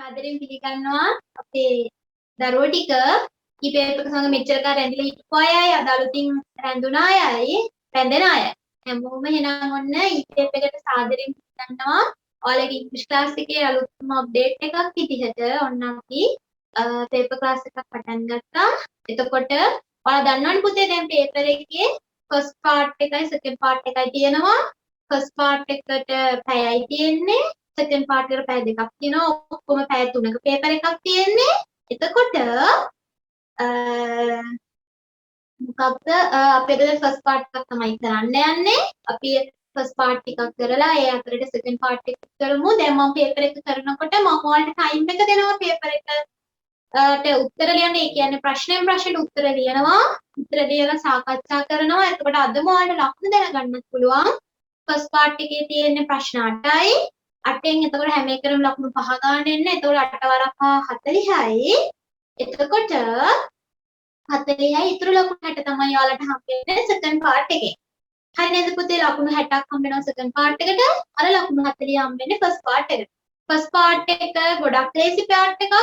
සාදරයෙන් පිළිගන්නවා අපේ දරුවෝ ටික කීපයක් සමග මෙච්චර කාලෙ රැඳිලා හිටපු අයයි අද අලුතින් රැඳුණ අයයි රැඳෙන අය හැමෝම එහෙනම් ඔන්න EPF එකට සාදරයෙන් පිළිගන්නවා ඔයාලගේ ඉංග්‍රීසි ක්ලාස් එකේ අලුත්ම අප්ඩේට් එකක් විදිහට ඔන්න අපි පේපර් ක්ලාස් එකක් පටන් ගත්තා. එතකොට ඔයාලා දන්නවනේ පුතේ දැන් පේපර් එකේ ෆස්ට් පාර්ට් එකයි සෙකන්ඩ් පාර්ට් එකයි තියෙනවා. ෆස්ට් පාර්ට් එකට පැයයි තියෙන්නේ. සෙකන්ඩ් පාර්ට් එකට පැය දෙකක් තියෙනවා. ඔක්කොම පැය 3ක පේපර් එකක් තියෙන්නේ. එතකොට මොකක්ද අපි අද ෆස්ට් පාර්ට් එකක් තමයි කරන්න යන්නේ. අපි ෆස්ට් පාර්ට් එකක් කරලා ඒ අතරේ සෙකන්ඩ් පාර්ට් එක කරමු. දැන් මම පේපර් එක කරනකොට මම ඔයාලට ටයිම් එක දෙනවා පේපර් එකට උත්තර ලියන්න. ඒ කියන්නේ ප්‍රශ්නෙන් ප්‍රශ්නෙට උත්තර ලියනවා. උත්තර ලියලා සාකච්ඡා කරනවා. එතකොට අදම ඔයාලට ලකුණු දැනගන්නත් පුළුවන්. ෆස්ට් පාර්ට් එකේ තියෙන ප්‍රශ්න 8යි. 8න් එතකොට හැම එකකටම ලකුණු 5 ගන්න එන්න. එතකොට 8 වරක් 40යි. එතකොට 40යි ඉතුරු ලකුණු 60 තමයි ඔයාලට හම්බෙන්නේ සෙකන්ඩ් පාර්ට් එකේ. හරි නේද පුතේ? ලකුණු 60ක් හම්බ වෙනවා සෙකන්ඩ් පාර්ට් එකට. අර ලකුණු 40 හම්බ වෙන්නේ ෆස්ට් පාර්ට් එකට. ෆස්ට් පාර්ට් එක ගොඩක් ලේසි පාර්ට් එකක්.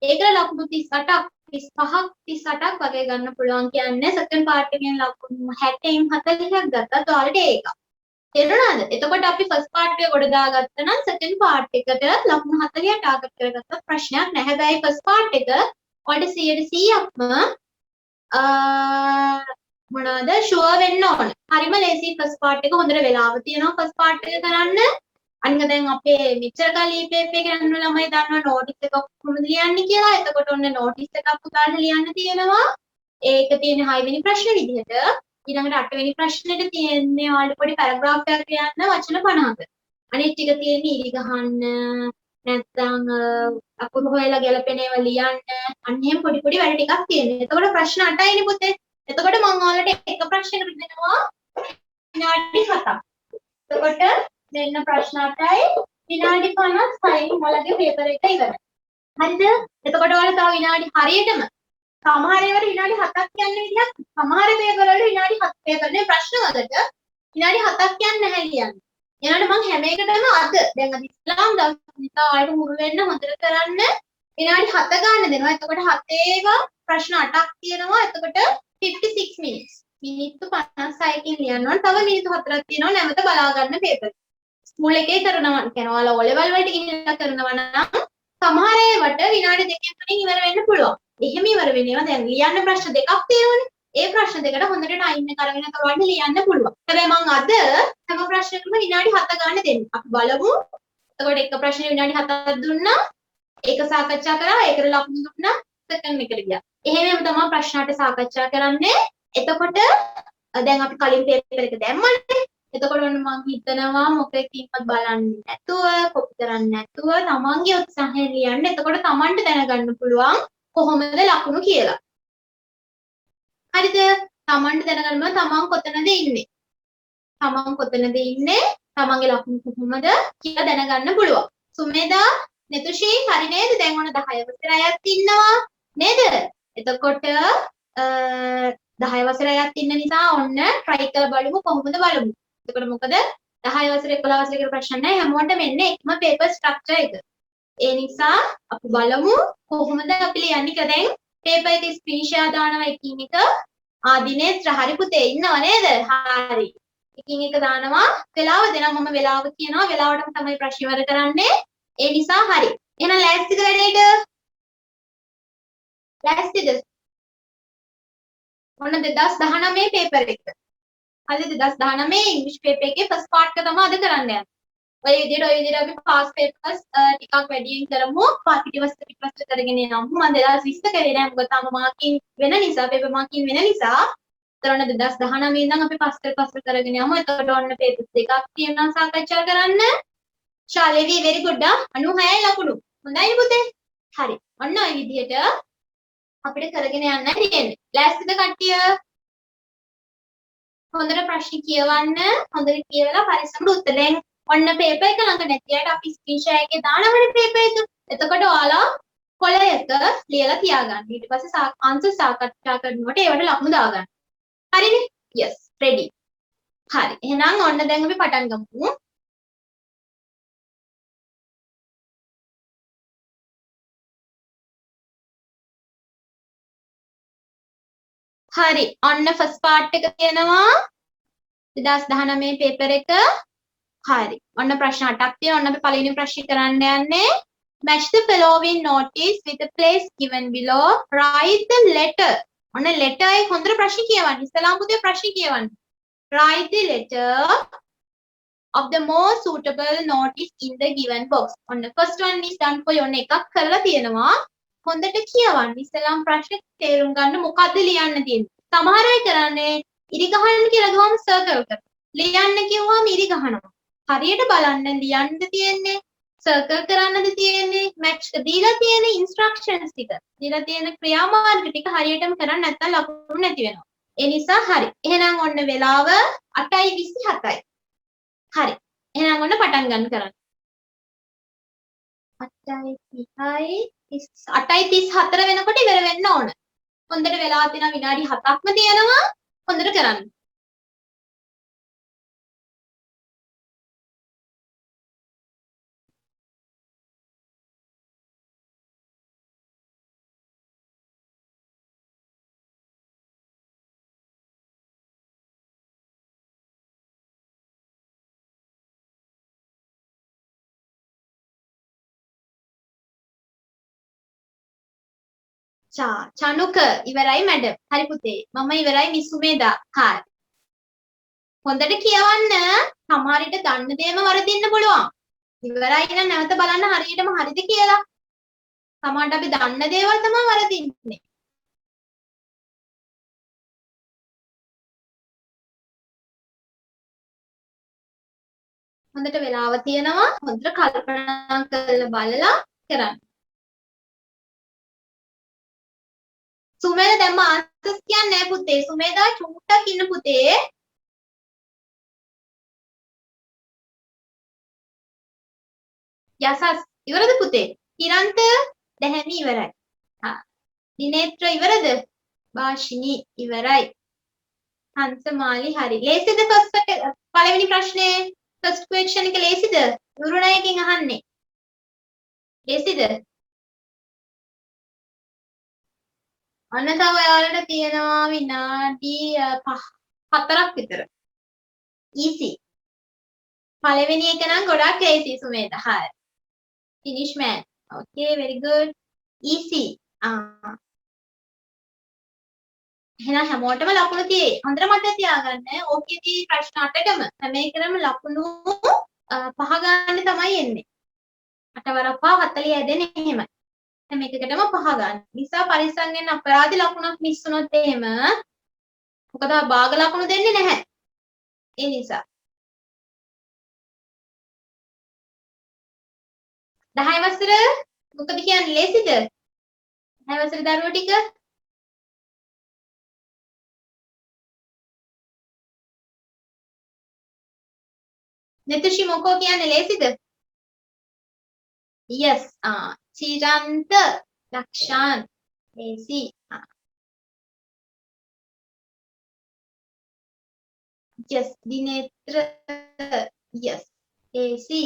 ඒකට ලකුණු 38ක් 35ක් 38ක් වගේ ගන්න පුළුවන් කියන්නේ සෙකන්ඩ් පාර්ට් එකෙන් ලකුණු 60න් 40ක් ගත්තත් ඔයාලට ඒක. තේරුණාද? එතකොට අපි ෆස්ට් පාර්ට් එක ගොඩ දාගත්තා නම් සෙකන්ඩ් පාර්ට් එකට ලකුණු 40 ටාගට් කරගත්ත ප්‍රශ්නයක් නැහැ. හැබැයි ෆස්ට් පාර්ට් එක ඔයාලට 100%ක්ම මොනවාද ෂුවර් වෙන්න ඕන. හරිම ලේසි ෆස්ට් පාර්ට් එක හොඳට වෙලාව තියෙනවා ෆස්ට් පාර්ට් එක කරන්න. අනික දැන් අපේ මෙච්චර කාලේ EPF එකේ යන ළමයි දන්නවා නෝටිස් එක කොහොමද ලියන්නේ කියලා. එතකොට ඔන්න නෝටිස් එකක් උදාහරණ ලියන්න තියෙනවා. ඒක තියෙන 6 වෙනි ප්‍රශ්න විදිහට. ඊළඟට 8 වෙනි ප්‍රශ්නෙට තියෙන්නේ ඔයාලට පොඩි පැරග්‍රාෆ් එකක් ලියන්න වචන 50ක. අනිත් ටික තියෙන්නේ ඉරි ගහන්න නැත්නම් අකුරු හොයලා ගැලපෙන ඒවා ලියන්න. අන්න එහෙම පොඩි පොඩි වැඩ ටිකක් තියෙනවා. එතකොට ප්‍රශ්න 8යිනේ පුතේ. එතකොට මම ඔයාලට එක ප්‍රශ්නයකට දෙනවා විනාඩි 7ක්. එතකොට දෙන්න ප්‍රශ්න 8යි විනාඩි 56න් ඔයාලගේ පේපර් එක ඉවරයි. හරිද? එතකොට ඔයාලා තව විනාඩි හරියටම සමහර ඒවාට විනාඩි 7ක් යන විදිහක් සමහර පේපර් වල විනාඩි 7 පේපර්නේ ප්‍රශ්න වලට විනාඩි 7ක් යන්නේ නැහැ කියන්නේ. ඊළඟට මම හැම එකටම අද දැන් අද ඉස්ලාම් දවස් නිසා ඔයාලට හුරු වෙන්න හොඳට කරන්න විනාඩි 7 ගන්න දෙනවා. එතකොට 7 ඒවා ප්‍රශ්න 8ක් තියෙනවා. එතකොට 56 minutes. මිනිත්තු 56කින් ලියන්න ඕන. තව මිනිත්තු 4ක් තියෙනවා නැවත බලා ගන්න පේපර්. ස්කූල් එකේ කරනවා කියන ඔයාලා O level වලට ගිහිල්ලා කරනවා නම් සමහර ඒවාට විනාඩි 2කින් 3කින් ඉවර වෙන්න පුළුවන්. එහෙම ඉවර වෙනවා දැන් ලියන්න ප්‍රශ්න දෙකක් තියෙනවනේ. ඒ ප්‍රශ්න දෙකට හොඳට ටයිම් එක අරගෙන කරවන්න ලියන්න පුළුවන්. හැබැයි මම අද හැම ප්‍රශ්නයකටම විනාඩි 7 ගන්න දෙන්න. අපි බලමු. එතකොට එක ප්‍රශ්නේ විනාඩි 7ක් දුන්නා. ඒක සාකච්ඡා කරා. ඒකට ලකුණු දුන්නා. සෙකන්ඩ් එකට ගියා. එහෙමම තමයි ප්‍රශ්න 8 සාකච්ඡා කරන්නේ. එතකොට දැන් අපි කලින් පේපර් එක දැම්මනේ. එතකොට ඔන්න මම හිතනවා මොකෙකින්වත් බලන්නේ නැතුව කොපි කරන්නේ නැතුව තමන්ගේ උත්සාහයෙන් ලියන්න. එතකොට තමන්ට දැනගන්න පුළුවන් කොහොමද ලකුණු කියලා. හරිද? තමන්ට දැනගන්න තමන් කොතනද ඉන්නේ. තමන් කොතනද ඉන්නේ? තමන්ගේ ලකුණු කොහොමද කියලා දැනගන්න පුළුවන්. සුමේදා නෙතුෂී හරි නේද? දැන් ඔන්න 10 වසර අයත් ඉන්නවා නේද? එතකොට 10 වසර අයත් ඉන්න නිසා ඔන්න try කරලා බලමු කොහොමද බලමු. එතකොට මොකද 10 වසර 11 වසර කියලා ප්‍රශ්න නැහැ. හැමෝටම එන්නේ එකම paper structure එක. ඒ නිසා අපි බලමු කොහොමද අපි ලියන්නේ කියලා. දැන් paper එකේ screenshot දානවා එකින් එක. දිනේෂ් හරි පුතේ ඉන්නව නේද? හරි. එකින් එක දානවා. වෙලාව දෙනවා මම වෙලාව කියනවා. වෙලාවටම තමයි ප්‍රශ්න ඉවර කරන්නේ. ඒ නිසා හරි. එහෙනම් ලෑස්තිද වැඩේට? ලෑස්තිද? ඔන්න 2019 paper එක. අද 2019 ඉංග්‍රීසි පේපර් එකේ ෆස්ට් පාර්ට් එක තමයි අද කරන්න යන්නේ. ඔය විදිහට අපි පාස් පේපර්ස් ටිකක් වැඩියෙන් කරමු. පිටිපස්ස කරගෙන යමු. මම 2020 කරේ නෑ මොකද තාම මාකින් වෙන නිසා පේපර් මාකින් වෙන නිසා. ඒතරොන්න 2019 ඉඳන් අපි පස්ස කරගෙන යමු. එතකොට ඔන්න පේපර්ස් දෙකක් තියෙනවා සාකච්ඡා කරන්න. ශාලේවි very good 96යි ලකුණු. හොඳයි පුතේ. හරි. ඔන්න ඔය විදිහට අපිට කරගෙන යන්න තියෙන්නේ. ලෑස්තිද කට්ටිය? හොඳට ප්‍රශ්න කියවන්න. හොඳට කියවලා පරිස්සමට උත්තර දෙන්න. ඔන්න පේපර් එක ළඟ නැති අයට අපි ස්ක්‍රීන්ෂොට් එකේ දානවනේ පේපර් එක. එතකොට ඔයාලා කොලයක ලියලා තියාගන්න. ඊට පස්සේ ආන්සර් සාකච්ඡා කරනකොට ඒවට ලකුණු දාගන්න. හරිනේ? yes ready. හරි. එහෙනම් ඔන්න දැන් අපි පටන් ගමු. හරි. ඔන්න ෆස්ට් පාර්ට් එක තියෙනවා 2019 පේපර් එක. හරි. ඔන්න ප්‍රශ්න 8ක් තියෙනවා. ඔන්න අපි පළවෙනි ප්‍රශ්නේ කරන්න යන්නේ. Match the following notice with the place given below. Write the letter. ඔන්න letter එක හොඳට ප්‍රශ්න කියවන්න. ඉස්සලාම පුතේ ප්‍රශ්න කියවන්න. Write the letter of the most suitable notice in the given box. On the first one is done for your එකක් කරලා තියෙනවා. හොඳට කියවන්න. ඉස්සලාම් ප්‍රශ්න තේරුම් ගන්න මොකද්ද ලියන්න තියෙන්නේ. සමහර අය කරන්නේ ඉරි ගහන්න කියලා ගහම සර්කල් කරනවා. ලියන්න කිව්වම ඉරි ගහනවා. හරියට බලන්න ලියන්නද තියෙන්නේ සර්කල් කරන්නද තියෙන්නේ මැච් දීලා තියෙන ඉන්ස්ට්‍රක්ෂන්ස් ටික. දීලා තියෙන ක්‍රියාමාර්ග ටික හරියටම කරන්නේ නැත්නම් ලකුණු නැති වෙනවා. ඒ නිසා හරි. එහෙනම් ඔන්න වෙලාව 8:27යි. හරි. එහෙනම් ඔන්න පටන් ගන්න කරන්න. 8:30යි 8:34 වෙනකොට ඉවර වෙන්න ඕන. හොඳට වෙලා තියෙනවා විනාඩි 7ක්ම තියෙනවා. හොඳට කරන්න. චනුක ඉවරයි මැඩම්. හරි පුතේ. මම ඉවරයි මිස් සුමේදා. හරි. හොඳට කියවන්න. සමහර විට දන්න දේම වරදින්න පුළුවන්. ඉවරයි නම් නැවත බලන්න හරියටම හරිද කියලා. සමහරට අපි දන්න දේවල් තමයි වරදින්නේ. හොඳට වෙලාව තියෙනවා. හොඳට කල්පනා කරලා බලලා කරන්න. සුමේද දැම්ම ආන්සර්ස් කියන්නේ නැහැ පුතේ. සුමේදා චුට්ටක් ඉන්න පුතේ. යසස් ඉවරද පුතේ? කිරන්ත දැහැමි ඉවරයි. හා. දිනේත්‍ර ඉවරද? භාෂිනී ඉවරයි. හංසමාලි හරි. ලේසිද ෆස්ට් පළවෙනි ප්‍රශ්නේ? ෆස්ට් ක්වෙස්චන් එක ලේසිද? ගුරුනායකෙන් අහන්නේ. ලේසිද? අන්න තව ඔයාලට තියෙනවා විනාඩි 4ක් විතර. easy. පළවෙනි එක නම් ගොඩක් easy සුමේද. හරි. finish man. okay very good. easy. එහෙනම් හැමෝටම ලකුණු තියෙයි. හොඳට මතක තියාගන්න. ඕකේදී ප්‍රශ්න 8ටම හැම එකටම ලකුණු 5 ගන්න තමයි එන්නේ. 8 වරක් 5 40 ඇදෙන්නේ එහෙමයි. හැම එකකටම 5 ගන්න. නිසා පරිස්සම් වෙන්න අපරාධ ලකුණක් මිස් වුණොත් එහෙම මොකද භාග ලකුණු දෙන්නේ නැහැ. ඒ නිසා 10 වසර මොකද කියන්නේ ලේසිද? 10 වසර දරුවෝ ටික नेतुषी मोको කියන්නේ ලේසිද? yes චිරන්ත ලක්ෂාන් ලේසි. yes දිනේත්‍ර yes ලේසි.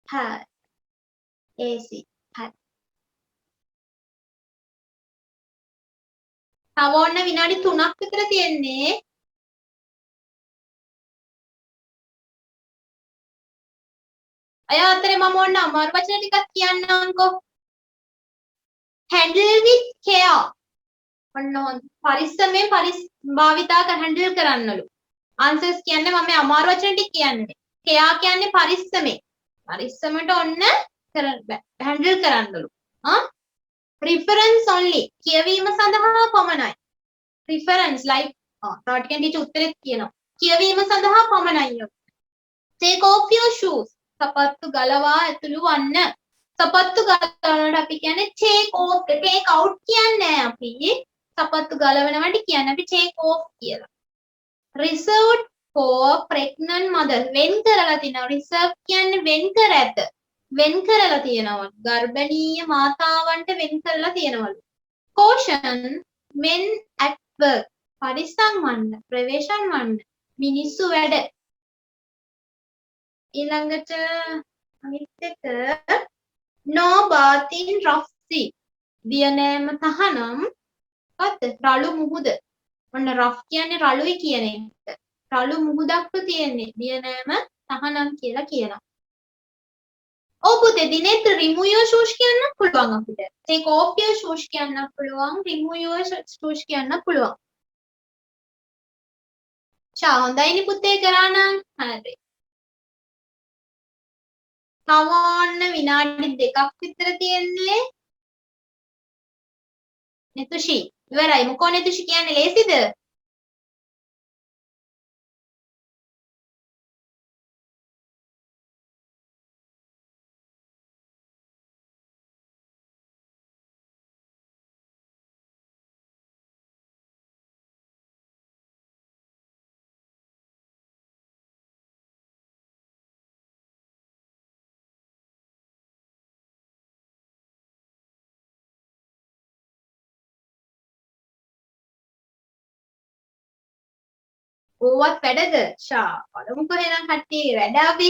හරි ලේසි. හරි. තව ඔන්න විනාඩි 3ක් විතර තියෙන්නේ. අය අතරේ මම ඔන්න අමාරු වචන ටිකක් කියන්නම්කෝ. handle with care. ඔන්න පරිස්සමෙන් භාවිතා handle කරන්නලු. answers කියන්නේ මම අමාරු වචන ටික කියන්නේ. care කියන්නේ පරිස්සමෙන්. පරිස්සමට ඔන්න handle කරන්නලු. reference only. කියවීම සඳහා පමණයි. reference like රාටිකන් ටීචර් උත්තරෙත් කියනවා. කියවීම සඳහා පමණයි. take off your shoes. සපත්තු ගලවා ඇතුළු වන්න. සපත්තු ගලවනට අපි කියන්නේ take off. take out කියන්නේ අපි. සපත්තු ගලවනවට කියන්නේ අපි take off කියලා. reserved for pregnant mother. වෙන් කරලා තියෙනවා. reserve කියන්නේ වෙන් කර ඇත. වෙන් කරලා තියෙනවා. ගර්භණීය මාතාවන්ට වෙන් කරලා තියෙනවලු. caution men at work. පරිස්සම් වන්න. ප්‍රවේශම් වන්න. මිනිස්සු වැඩ. ඊළඟට අනිත් එක no bath in rough sea. දියනෑම තහනම් මොකක්ද? රළු මුහුද. ඔන්න රෆ් කියන්නේ රළුයි කියන එක. රළු මුහුදක් තියෙන්නේ. දියනෑම තහනම් කියලා කියනවා. ඔව් පුතේ දිනෙත් remove your shoes කියන්න පුළුවන් අපිට. take off your shoes කියන්න පුළුවන්. remove your shoes කියන්න පුළුවන්. හොඳයිනේ පුතේ කරා නම්. හරි. තව ඔන්න විනාඩි 2ක් විතර තියෙන්නේ. නෙතුෂි ඉවරයි. මොකෝ නෙතුෂි කියන්නේ ලේසිද? ඕවත් වැඩද? බලමුකෝ එහෙනම් කට්ටිය වැඩ අපි.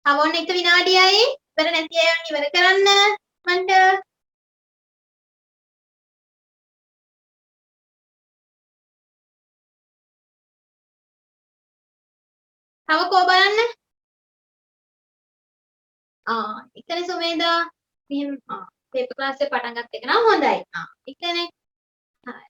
තව ඔන්න 1 විනාඩියයි. ඉවර නැති අය ඉවර කරන්න මන්ට. තව කෝ බලන්න. එකනේ සුමේදා. මෙහෙම පේපර් ක්ලාස් එක පටන් ගත්ත එක නම් හොඳයි. එකනේ. හරි.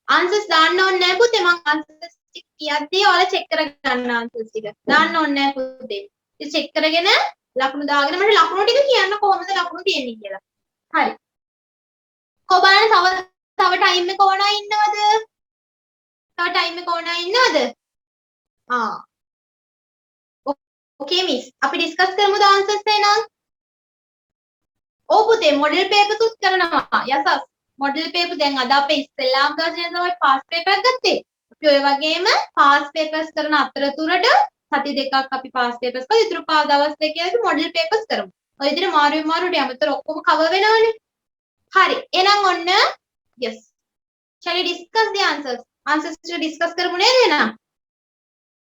ආන්සර්ස් දාන්න ඕනේ නැහැ පුතේ. මම ආන්සර්ස් ටික කියද්දී ඔයාලා චෙක් කරගන්න ආන්සර්ස් ටික. දාන්න ඕනේ නැහැ පුතේ. ඉතින් චෙක් කරගෙන ලකුණු දාගෙන මට ලකුණු ටික කියන්න කොහොමද ලකුණු තියෙන්නේ කියලා. හරි. කො බලන්න තව ටයිම් එක ඕනා ඉන්නවද? තව ටයිම් එක ඕනා ඉන්නවද? ඕකේ මිස්. අපි ඩිස්කස් කරමුද ආන්සර්ස් එහෙනම්? ඔව් පුතේ මොඩල් පේපර්ස් උත් කරනවා. යසස්. මොඩල් පේපර් දැන් අද අපේ ඉස්සෙල්ලාම දවසේ තමයි පාස් පේපර් එකක් ගත්තේ. අපි ඔය වගේම පාස් පේපර්ස් කරන අතරතුරට සති දෙකක් අපි පාස් පේපර්ස් කරලා ඉතුරු දවස් දෙකේ අපි මොඩල් පේපර්ස් කරමු. ඔය විදිහට මාරුවට යමතර ඔක්කොම කවර් වෙනවනේ. හරි. එහෙනම් ඔන්න yes. Shall we discuss the answers? Answers to discuss කරමු නේද එහෙනම්?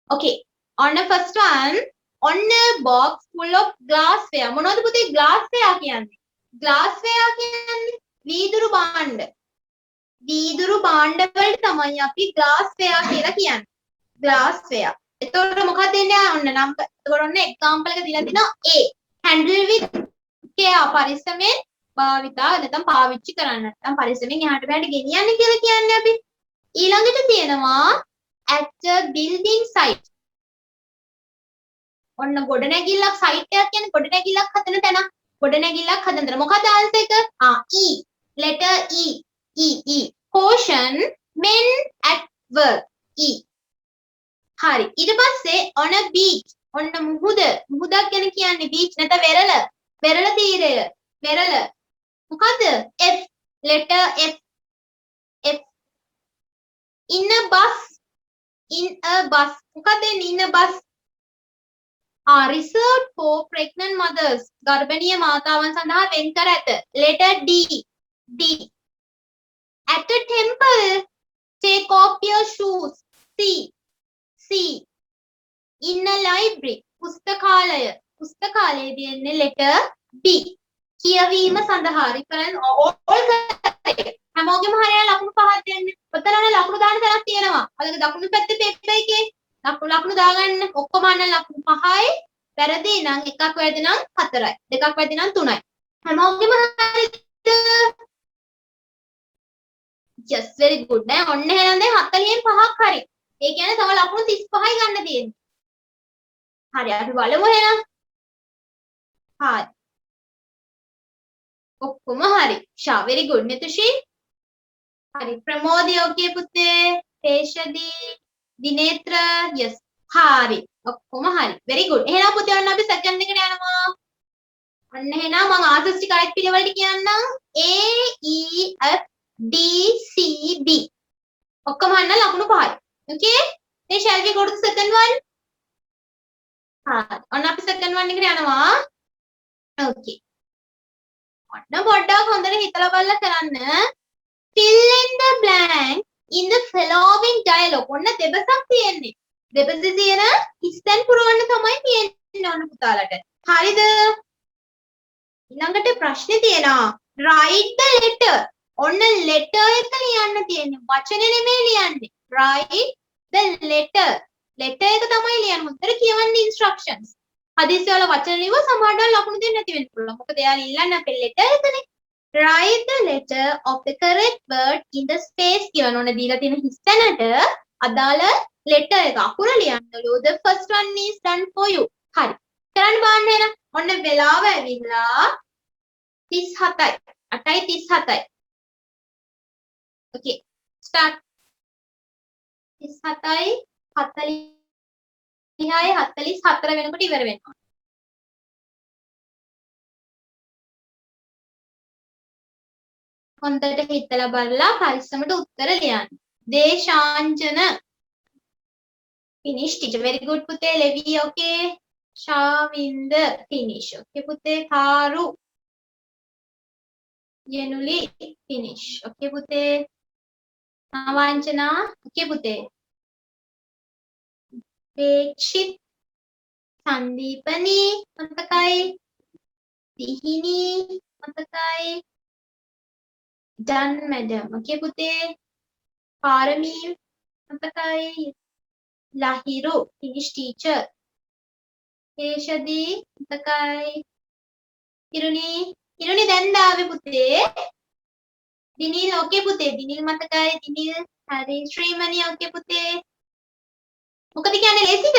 Okay. On the first one, on a box full of glassware. මොනවද පුතේ glassware කියන්නේ? glassware කියන්නේ වීදුරු භාණ්ඩ. වීදුරු භාණ්ඩ වලට තමයි අපි glassware කියලා කියන්නේ. glassware. එතකොට මොකක්ද එන්නේ? ඔන්න නම් එතකොට ඔන්න example එක දීලා තිනවා A. handle with care පරිස්සමෙන් භාවිතා නැත්නම් පාවිච්චි කරන්න. නැත්නම් පරිස්සමෙන් එහාට මෙහාට ගෙනියන්න කියලා කියන්නේ අපි. ඊළඟට තියෙනවා at a building site. ඔන්න ගොඩනැගිල්ලක් සයිට් එකක් කියන්නේ ගොඩනැගිල්ලක් හදන තැන. ගොඩනැගිල්ලක් හදන තැන. මොකක්ද ආන්සර් එක? E. letter E. E. caution men at work. E. හරි. ඊට පස්සේ on a beach. ඔන්න මුහුද. මුහුදක් ගැන කියන්නේ beach නැත්නම් වෙරළ. වෙරළ තීරය. වෙරළ. මොකද්ද? F. letter F. F. in a bus. in a bus. මොකද්ද in a bus? are reserved for pregnant mothers. ගර්භණීය මාතාවන් සඳහා වෙන් කර ඇත. letter D. D. at a temple. take off your shoes. C. C. in a library. පුස්තකාලය. පුස්තකාලයේදී එන්නේ letter B. කියවීම සඳහා reference all හැමෝගෙම හරියට ලකුණු 5ක් දෙන්න. ඔතන ලකුණු දාන්න තැනක් තියෙනවා. අලක දකුණු පැත්තේ පේපර් එකේ ලකුණු දාගන්න. ඔක්කොම අන්න ලකුණු 5යි. වැරදි නම් එකක් වැරදි නම් 4යි. දෙකක් වැරදි නම් 3යි. හැමෝගෙම හරියට. yes very good නෑ. ඔන්න එහෙනම් දැන් 40න් 5ක් හරි. ඒ කියන්නේ තව ලකුණු 35යි ගන්න තියෙන්නේ. හරි අපි බලමු එහෙනම්. හරි. ඔක්කොම හරි. very good නිතුෂි. හරි ප්‍රමෝදි okay පුතේ. තේෂදී දිනේත්‍ර yes. හරි. ඔක්කොම හරි. very good. එහෙනම් පුතේ ඔන්න අපි සෙකන්ඩ් එකට යනවා. ඔන්න එහෙනම් මම ආන්සර්ස් ටික අයිත් පිළිවෙලට කියන්නම්. A E F D C B. ඔක්කොම අන්න ලකුණු 5යි. okay? then shall we go to the second one? හරි. ඔන්න අපි second one එකට යනවා. okay. ඔන්න පොඩ්ඩක් හොඳට හිතලා බලලා කරන්න. fill in the blank in the following dialogue. ඔන්න දෙබසක් තියෙන්නේ. දෙබසේ තියෙන හිස්තැන් පුරවන්න තමයි තියෙන්නේ ඔන්න පුතාලට. හරිද? ඊළඟට ප්‍රශ්නේ තියෙනවා. write the letter. ඔන්න letter එක ලියන්න තියෙන්නේ. වචනේ නෙමෙයි ලියන්නේ. write the letter. letter එක තමයි ලියන්න. උත්තර කියවන්නේ instructions. හදිස්සි වල වචන ලියුව සමහරවල් ලකුණු දෙන්න නැති වෙන්න පුළුවන්. මොකද එයාලා ඉල්ලන්නේ අපේ letter එකනේ. Write the letter of the correct word in the space given. ඔන්න දීලා තියෙන හිස්තැනට අදාළ letter එක අකුර ලියන්නලු. The first one is done for you. හරි. කරන්න බලන්න එහෙනම්. ඔන්න වෙලාව ඇවිල්ලා 37යි. 8:37යි. Okay. Start. 37යි 40යි 44 වෙනකොට ඉවර වෙනවා. හොඳට හිතලා බලලා පරිස්සමට උත්තර ලියන්න. දේශාංජන finish teacher very good පුතේ. ලෙවි okay. ශාවින්ද finish okay පුතේ. කාරු යනුලි finish okay පුතේ. නවාංජනා okay පුතේ. වේක්ෂිත් සංදීපනි මතකයි. දිහිනි මතකයි. done madam okay පුතේ. පාරමී මතකයි. Lahiru finish teacher. කේෂදී මතකයි. ඉරුනි දැන් දාවේ පුතේ. දිනිල් okay පුතේ. දිනිල් මතකයි. දිනිල් හරි. ශ්‍රීමණි okay පුතේ. මොකද කියන්නේ ලේසිද?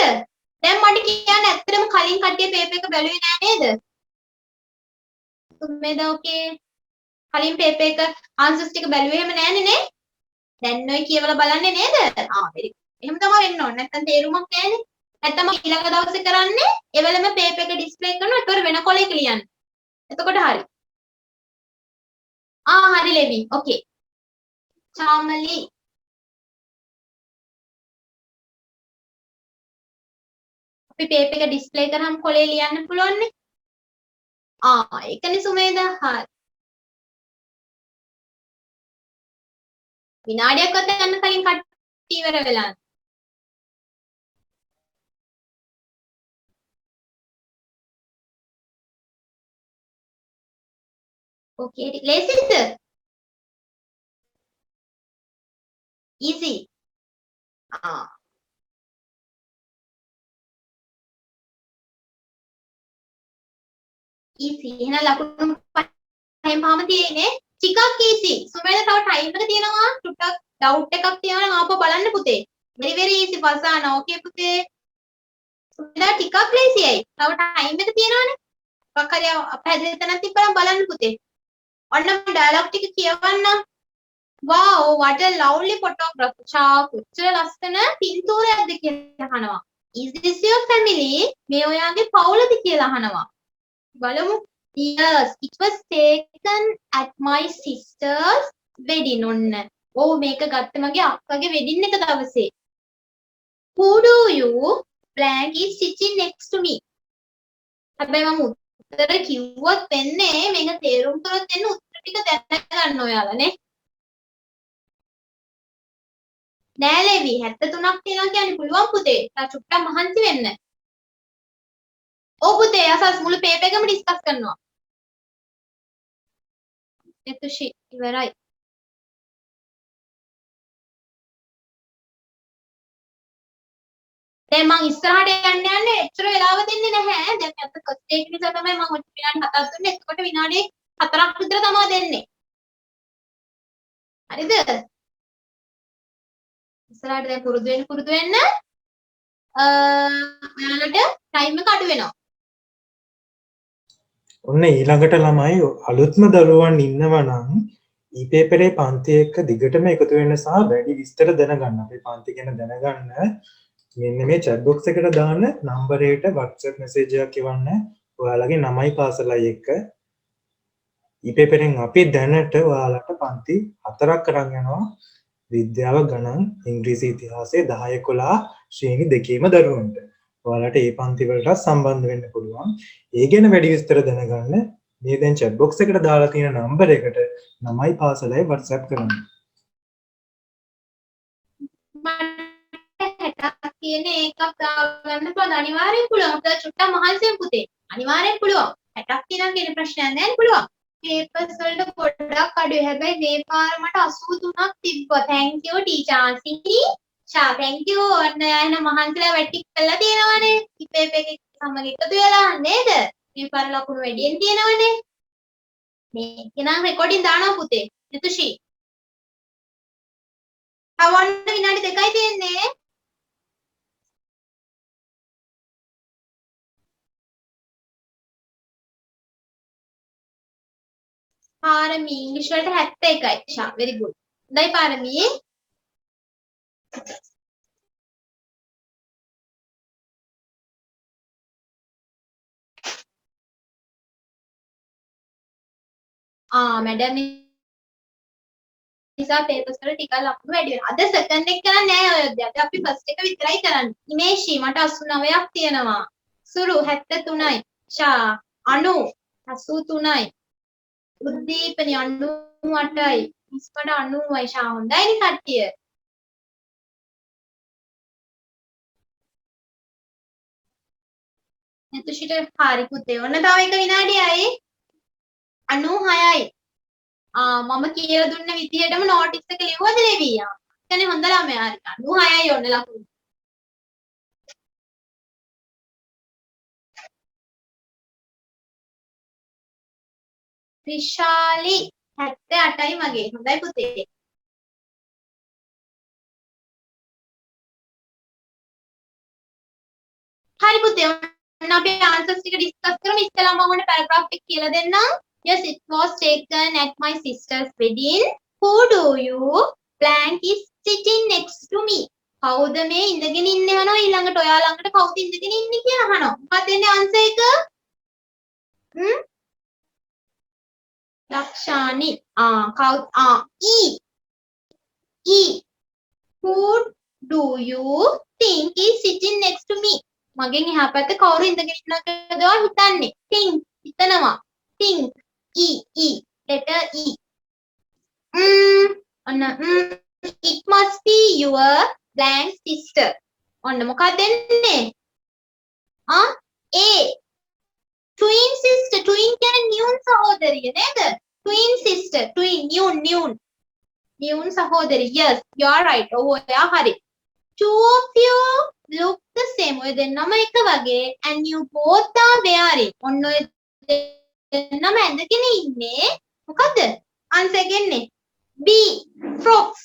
දැන් මට කියන්න ඇත්තටම කලින් කට්ටිය පේපර් එක බැලුවේ නෑ නේද? තුමේද okay. කලින් පේපර් එක ආන්සර්ස් ටික බැලුවේ එහෙම නෑනේ නේ? දැන් ඔය කියවලා බලන්නේ නේද? very good. එහෙම තමයි වෙන්න ඕනේ. නැත්තම් තේරුමක් නෑනේ. නැත්තම් ඊළඟ දවසේ කරන්නේ එවලම පේපර් එක ඩිස්ප්ලේ කරනවා. ඒතකොට වෙන කොලයක ලියන්න. එතකොට හරි. හරි ලෙවි. okay. චාමලි අපි පේපර් එක ඩිස්ප්ලේ කරාම කොලේ ලියන්න පුළුවන් නේ. ඒකනේ සුමේද. හරි. විනාඩියක්වත් යන්න කලින් කට්ටිය ඉවර වෙලා. okay ලේසිද? easy. easy. එහෙනම් ලකුණු පහෙන් පහම තියෙන්නේ. ටිකක් easy. සුමේද තව ටයිම් එක තියෙනවා. ටුටක් ඩවුට් එකක් තියෙනවා නම් ආපහු බලන්න පුතේ. very easy පසාන. okay පුතේ. සුමේද ටිකක් ලේසියයි. තව ටයිම් එක තියෙනවානේ. මොකක් හරි අපහැදිලි තැනක් තිබ්බනම් බලන්න පුතේ. ඔන්න ඩයලොග් ටික කියවන්න. wow what a lovely photograph. චා කොච්චර ලස්සන පින්තූරයක්ද කියලා අහනවා. is this your family? මේ ඔයාගේ පවුලද කියලා අහනවා. බලමු. yes it was taken at my sister's wedding. ඔන්න මේක ගත්ත මගේ අක්කගේ වෙඩින් එක දවසේ. who do you blank is sitting next to me? හැබැයි මම උත්තර කිව්වොත් වෙන්නේ මේක තේරුම් කරොත් එන්න උත්තර ටික දැනගන්න ඔයාලා නේ. නෑ ලෙවි 73ක් තියෙනවා කියන්නේ පුළුවන් පුතේ. තා චුට්ටක් මහන්සි වෙන්න. පුතේ අසස් මුළු පේපර් එකම ඩිස්කස් කරනවා. එතුෂි ඉවරයි. දැන් මං ඉස්සරහට යන්න එච්චර වෙලාව දෙන්නේ නැහැ. දැන් අත ෆස්ට් ස්ටේජ් නිසා තමයි මම විනාඩි 7ක් දුන්නේ. එතකොට විනාඩි 4ක් විතර තමයි දෙන්නේ. හරිද? ඉස්සරහට දැන් පුරුදු වෙන්න ඔයාලට ටයිම් එක අඩු වෙනවා. ඔන්න ඊළඟට ළමයි අලුත්ම දරුවන් ඉන්නවා නම් ඊ පේපරේ පන්ති එක්ක දිගටම එකතු වෙන්න සහ වැඩි විස්තර දැනගන්න. අපේ පන්ති ගැන දැනගන්න මෙන්න මේ chat box එකට දාන්න නම්බරයට WhatsApp message එකක් එවන්න. ඔයාලගේ නමයි පාසලයි එක්ක ඊ පේපරෙන් අපි දැනට ඔයාලට පන්ති 4ක් කරන් යනවා. විද්‍යාව, ගණන්, ඉංග්‍රීසි, ඉතිහාසය 10 11 ශ්‍රේණි දෙකේම දරුවන්ට. ඔයාලට මේ පන්ති වලට සම්බන්ධ වෙන්න පුළුවන්. ඒ ගැන වැඩි විස්තර දැනගන්න මේ දැන් chat box එකට දාලා තියෙන නම්බර් එකට නමයි පාසලයි WhatsApp කරන්න. මට 60ක් තියෙන එකක් දාගන්න පුළුවන් අනිවාර්යෙන් පුළුවන්. ඔතන චුට්ටක් මහන්සියෙන් පුතේ. අනිවාර්යෙන් පුළුවන්. 60ක් තියෙනවා කියන ප්‍රශ්නයක් නැහැ පුළුවන්. papers වලට ගොඩක් අඩුයි. හැබැයි මේ පාර මට 83ක් තිබ්බා. thank you teacher ආසිනි. thank you. ඔන්න එහෙනම් මහන්සිලා වැටික් කළා තියෙනවනේ. ඉපේප් එකේ සමග එකතු වෙලා නේද? මේ පාර ලකුණු වැඩියෙන් තියෙනවනේ. මේක නම් රෙකෝඩින් දානවා පුතේ. නිතුෂි. අවන්න විනාඩි 2යි තියෙන්නේ. පාරමී ඉංග්‍රීසි වලට 71යි. ෂා very good. හොඳයි පාරමී. මැඩම් නිසා papers වල ටිකක් ලකුණු වැඩි වෙනවා. අද second එක කරන්නේ නැහැ ඔය අද අපි first එක විතරයි කරන්නේ. ඉමේෂි මට 89ක් තියෙනවා. සුරු 73යි. ෂා 90 83යි. උද්දීපනි 98යි. ඉස්පඩ 90යි. ෂා හොඳයිනේ කට්ටිය. එතකොට හරි පුතේ. ඔන්න තව එක විනාඩියයි. 96යි. මම කියලා දුන්න විදිහටම නෝටිස් එක ලිව්වද ලෙවියා? එතනේ හොඳ ළමයා හරි. 96යි ඔන්න ලකුණු. විශාලි 78යි මගේ. හොඳයි පුතේ. හරි පුතේ. ඔන්න අපි ආන්සර්ස් ටික ඩිස්කස් කරමු. ඉස්සෙල්ලා මම ඔන්න පැරග්‍රාෆ් එක කියලා දෙන්නම්. Yes, it was taken at my sister's wedding. Who do you? Blank is sitting next to me. කවුද මේ ඉඳගෙන ඉන්නේ අහනවා ඊළඟට ඔයා ළඟට කවුද ඉඳගෙන ඉන්නේ කියලා අහනවා. මොකක්ද එන්නේ ආන්සර් එක? ලක්ෂානි. කවුද? E. Who do you think is sitting next to me? මගෙන් එහා පැත්තේ කවුරු ඉඳගෙන ඉන්නවද හිතන්නේ? think හිතනවා. think. E. letter E. ඔන්න it must be your blank sister. ඔන්න මොකක්ද එන්නේ? A. twin sister. twin කියන්නේ නියුන් සහෝදරිය නේද? twin sister. twin නියුන් සහෝදරිය. yes you are right. ඔව් ඔයා හරි. two of you look the same. ඔය දෙන්නම එක වගේ and you both are wearing. ඔන්න ඔය දෙන්නම ඇඳගෙන ඉන්නේ මොකද්ද? ආන්සර් එක එන්නේ B. frocks.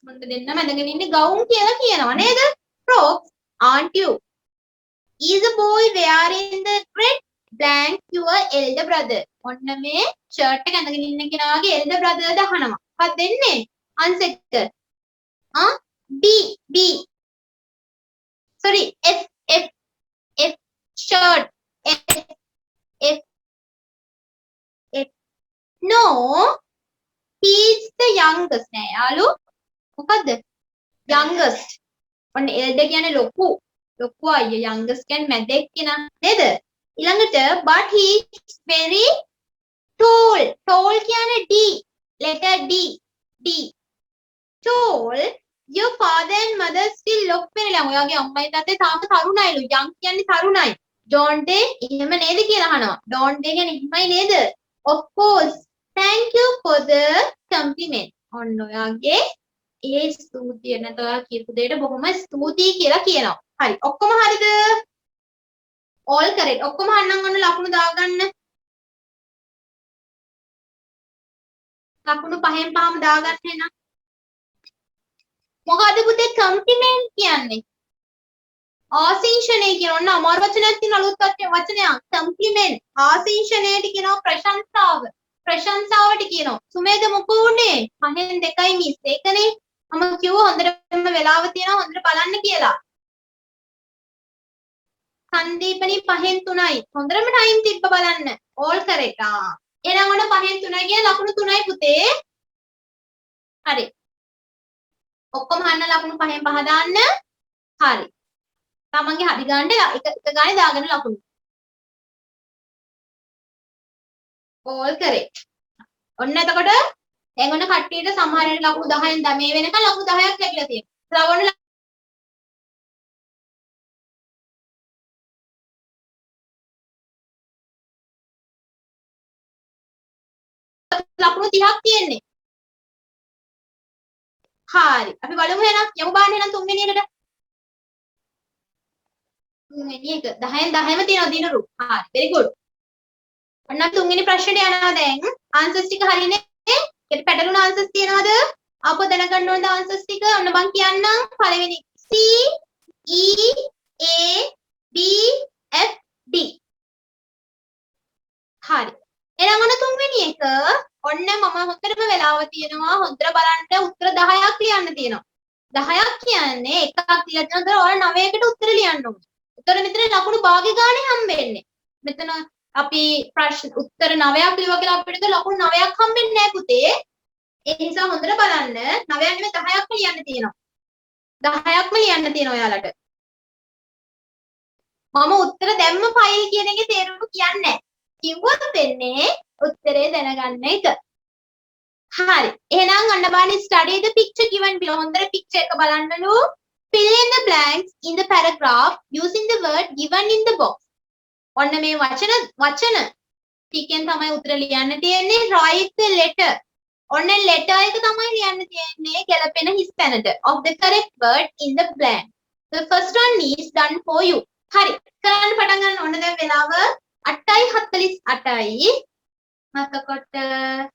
මොකද දෙන්නම ඇඳගෙන ඉන්නේ ගවුම් කියලා කියනවා නේද? frocks. aren't you? is a boy wearing the red blank your elder brother. ඔන්න මේ ෂර්ට් එක ඇඳගෙන ඉන්න කෙනාගේ elder brother ද අහනවා. මොකක්ද දෙන්නේ? ආන්සර් එක B. sorry F shirt. F no, he is the youngest. නෑ යාළු මොකද්ද? youngest. ඔන්න elder කියන්නේ ලොකු අයියා. youngest කියන්නේ මැදෙක් කෙනා නේද? ඊළඟට but he is very tall කියන්නේ D. letter D. tall. your father and mother still look very young. ඔයාගේ අම්මයි තාත්තයි තාම තරුණයිලු. young කියන්නේ තරුණයි. don't they එහෙම නේද කියලා අහනවා. don't they කියන්නේ එහෙමයි නේද? of course. thank you for the compliment. ඔන්න ඔයාගේ ඒ ස්තුතිය නැත්නම් ඔයා කියපු දෙයට බොහොම ස්තුතියි කියලා කියනවා. හරි. ඔක්කොම හරිද? all correct. ඔක්කොම අහන්නම් ඔන්න ලකුණු දාගන්න. ලකුණු පහෙන් පහම දාගන්න එනවා. මොකද්ද පුතේ compliment කියන්නේ? ආශිංසනය කියන ඔන්න අමාරු වචනයක් තියෙන අලුත් වචනයක්. compliment. ආශිංසනයට කියනවා ප්‍රශංසාවට කියනවා. සුමේද මොකෝ උනේ? පහෙන් දෙකයි මිස්. ඒකනේ මම කිව්වා හොඳටම වෙලාව තියෙනවා හොඳට බලන්න කියලා. සංදීපනි පහෙන් 3යි. හොඳටම ටයිම් තිබ්බ බලන්න. all correct. එහෙනම් ඔන්න පහෙන් 3යි කියන ලකුණු 3යි පුතේ. හරි. ඔක්කොම අහන්න ලකුණු පහෙන් පහ දාන්න. හරි. තමන්ගේ හරි ගානට එක ගානේ දාගෙන ලකුණු. all correct. ඔන්න එතකොට දැන් ඔන්න කට්ටියට සමහරට ලකුණු 10න් මේ වෙනකන් ලකුණු 10ක් ලැබිලා තියෙනවා. ශ්‍රවණ ලකුණු 30ක් තියෙන්නේ. හරි. අපි බලමු එහෙනම් යමු බලන්න එහෙනම් තුන්වෙනි එකට. තුන්වෙනි එක 10න් 10ම තියෙනවා දිනරු. හරි. very good. ඔන්න අපි තුන්වෙනි ප්‍රශ්නෙට යනවා දැන්. ආන්සර්ස් ටික හරියනේ? ඒකට පැටලුණු ආන්සර්ස් තියෙනවද? ආපහු දැනගන්න ඕනද ආන්සර්ස් ටික? ඔන්න මං කියන්නම්. පළවෙනි C E A B F D. හරි. එහෙනම් ඔන්න තුන්වෙනි එක. ඔන්න මම හොඳටම වෙලාව තියෙනවා. හොඳට බලන්න උත්තර 10ක් ලියන්න තියෙනවා. 10ක් කියන්නේ එකක් තියලා තියෙනවා. ඔයාලා 9කට උත්තර ලියන්න ඕනේ. උත්තර මෙතන ලකුණු භාගය ගානේ හම්බෙන්නේ. මෙතන අපි ප්‍රශ්න උත්තර 9ක් ලියුවා කියලා අපිට ලකුණු 9ක් හම්බෙන්නේ නැහැ පුතේ. ඒ නිසා හොඳට බලන්න 9ක් නෙමෙයි 10ක්ම ලියන්න තියෙනවා. 10ක්ම ලියන්න තියෙනවා ඔයාලට. මම උත්තර දැම්ම ෆයිල් කියන එකේ තේරුම කියන්නේ නැහැ. කිව්වොත් වෙන්නේ උත්තරේ දැනගන්න එක. හරි. එහෙනම් අන්න බලන්න study the picture given below. හොඳට picture එක බලන්නලු. Fill in the blanks in the paragraph using the word given in the box. ඔන්න මේ වචන ටිකෙන් තමයි උත්තර ලියන්න තියෙන්නේ. write the letter. ඔන්න letter එක තමයි ලියන්න තියෙන්නේ ගැලපෙන හිස් තැනට. of the correct word in the blank. The first one is done for you. හරි. කරන්න පටන් ගන්න ඕන දැන් වෙලාව 8:48යි. මතකොට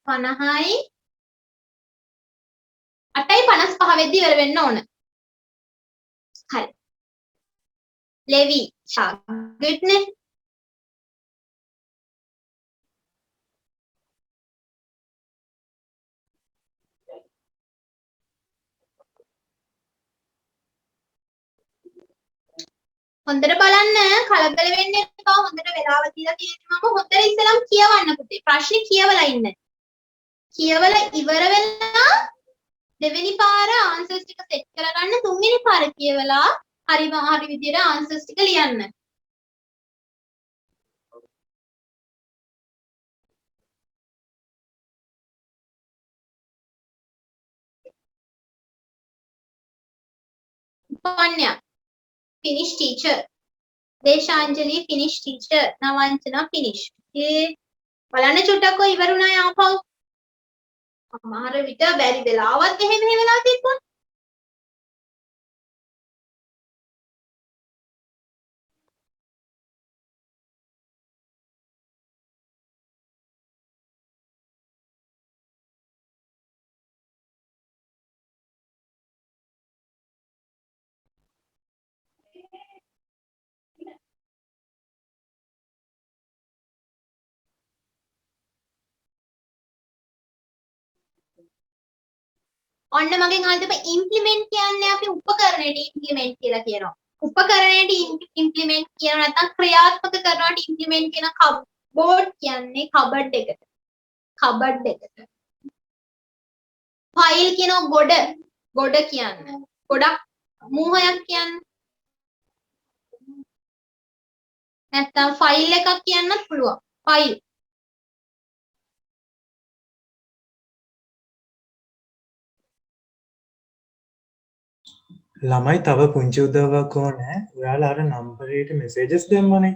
50යි. 8:55 වෙද්දි ඉවර වෙන්න ඕන. හරි. ලෙවි ෂාගට්නේ. හොඳට බලන්න කලබල වෙන්න එපා. හොඳට වෙලාව දීලා තියෙනවා. මම හොඳට ඉස්සෙල්ලාම කියවන්න පුතේ. ප්‍රශ්නේ කියවලා ඉන්න. කියවලා ඉවර වෙලා දෙවෙනි පාර ආන්සර්ස් ටික සෙට් කරගන්න. තුන්වෙනි පාර කියවලා හරි විදියට ආන්සර්ස් ටික ලියන්න. Panya, Finnish teacher. Deshanjali, Finnish teacher. Navanchana, Finnish. බලන්න චුට්ටක් ඔය ඉවරුණා ආපහු. අමාර විතර බැරි වෙලාවත් එහෙම වෙලා තිබ්බොත්. ඔන්න මගෙන් අහන්න තිබ්බ ඉම්ප්ලිමන්ට් කියන්නේ අපි උපකරණයට ඉම්ප්ලිමන්ට් කියලා කියනවා. උපකරණයට ඉම්ප්ලිමන්ට් කියනවා නැත්නම් ක්‍රියාත්මක කරනවට ඉම්ප්ලිමන්ට් කියන කබෝඩ් කියන්නේ කබඩ් එකට. කබඩ් එකට. ෆයිල් කියනවා ගොඩ. ගොඩ කියන්නේ. ගොඩක් මූහයක් කියන්නේ. නැත්නම් ෆයිල් එකක් කියන්නත් පුළුවන්. ෆයිල්. ළමයි තව පුංචි උදව්වක් ඕනේ. ඔයාලා අර නම්බරේට මෙසේජස් දැම්මනේ.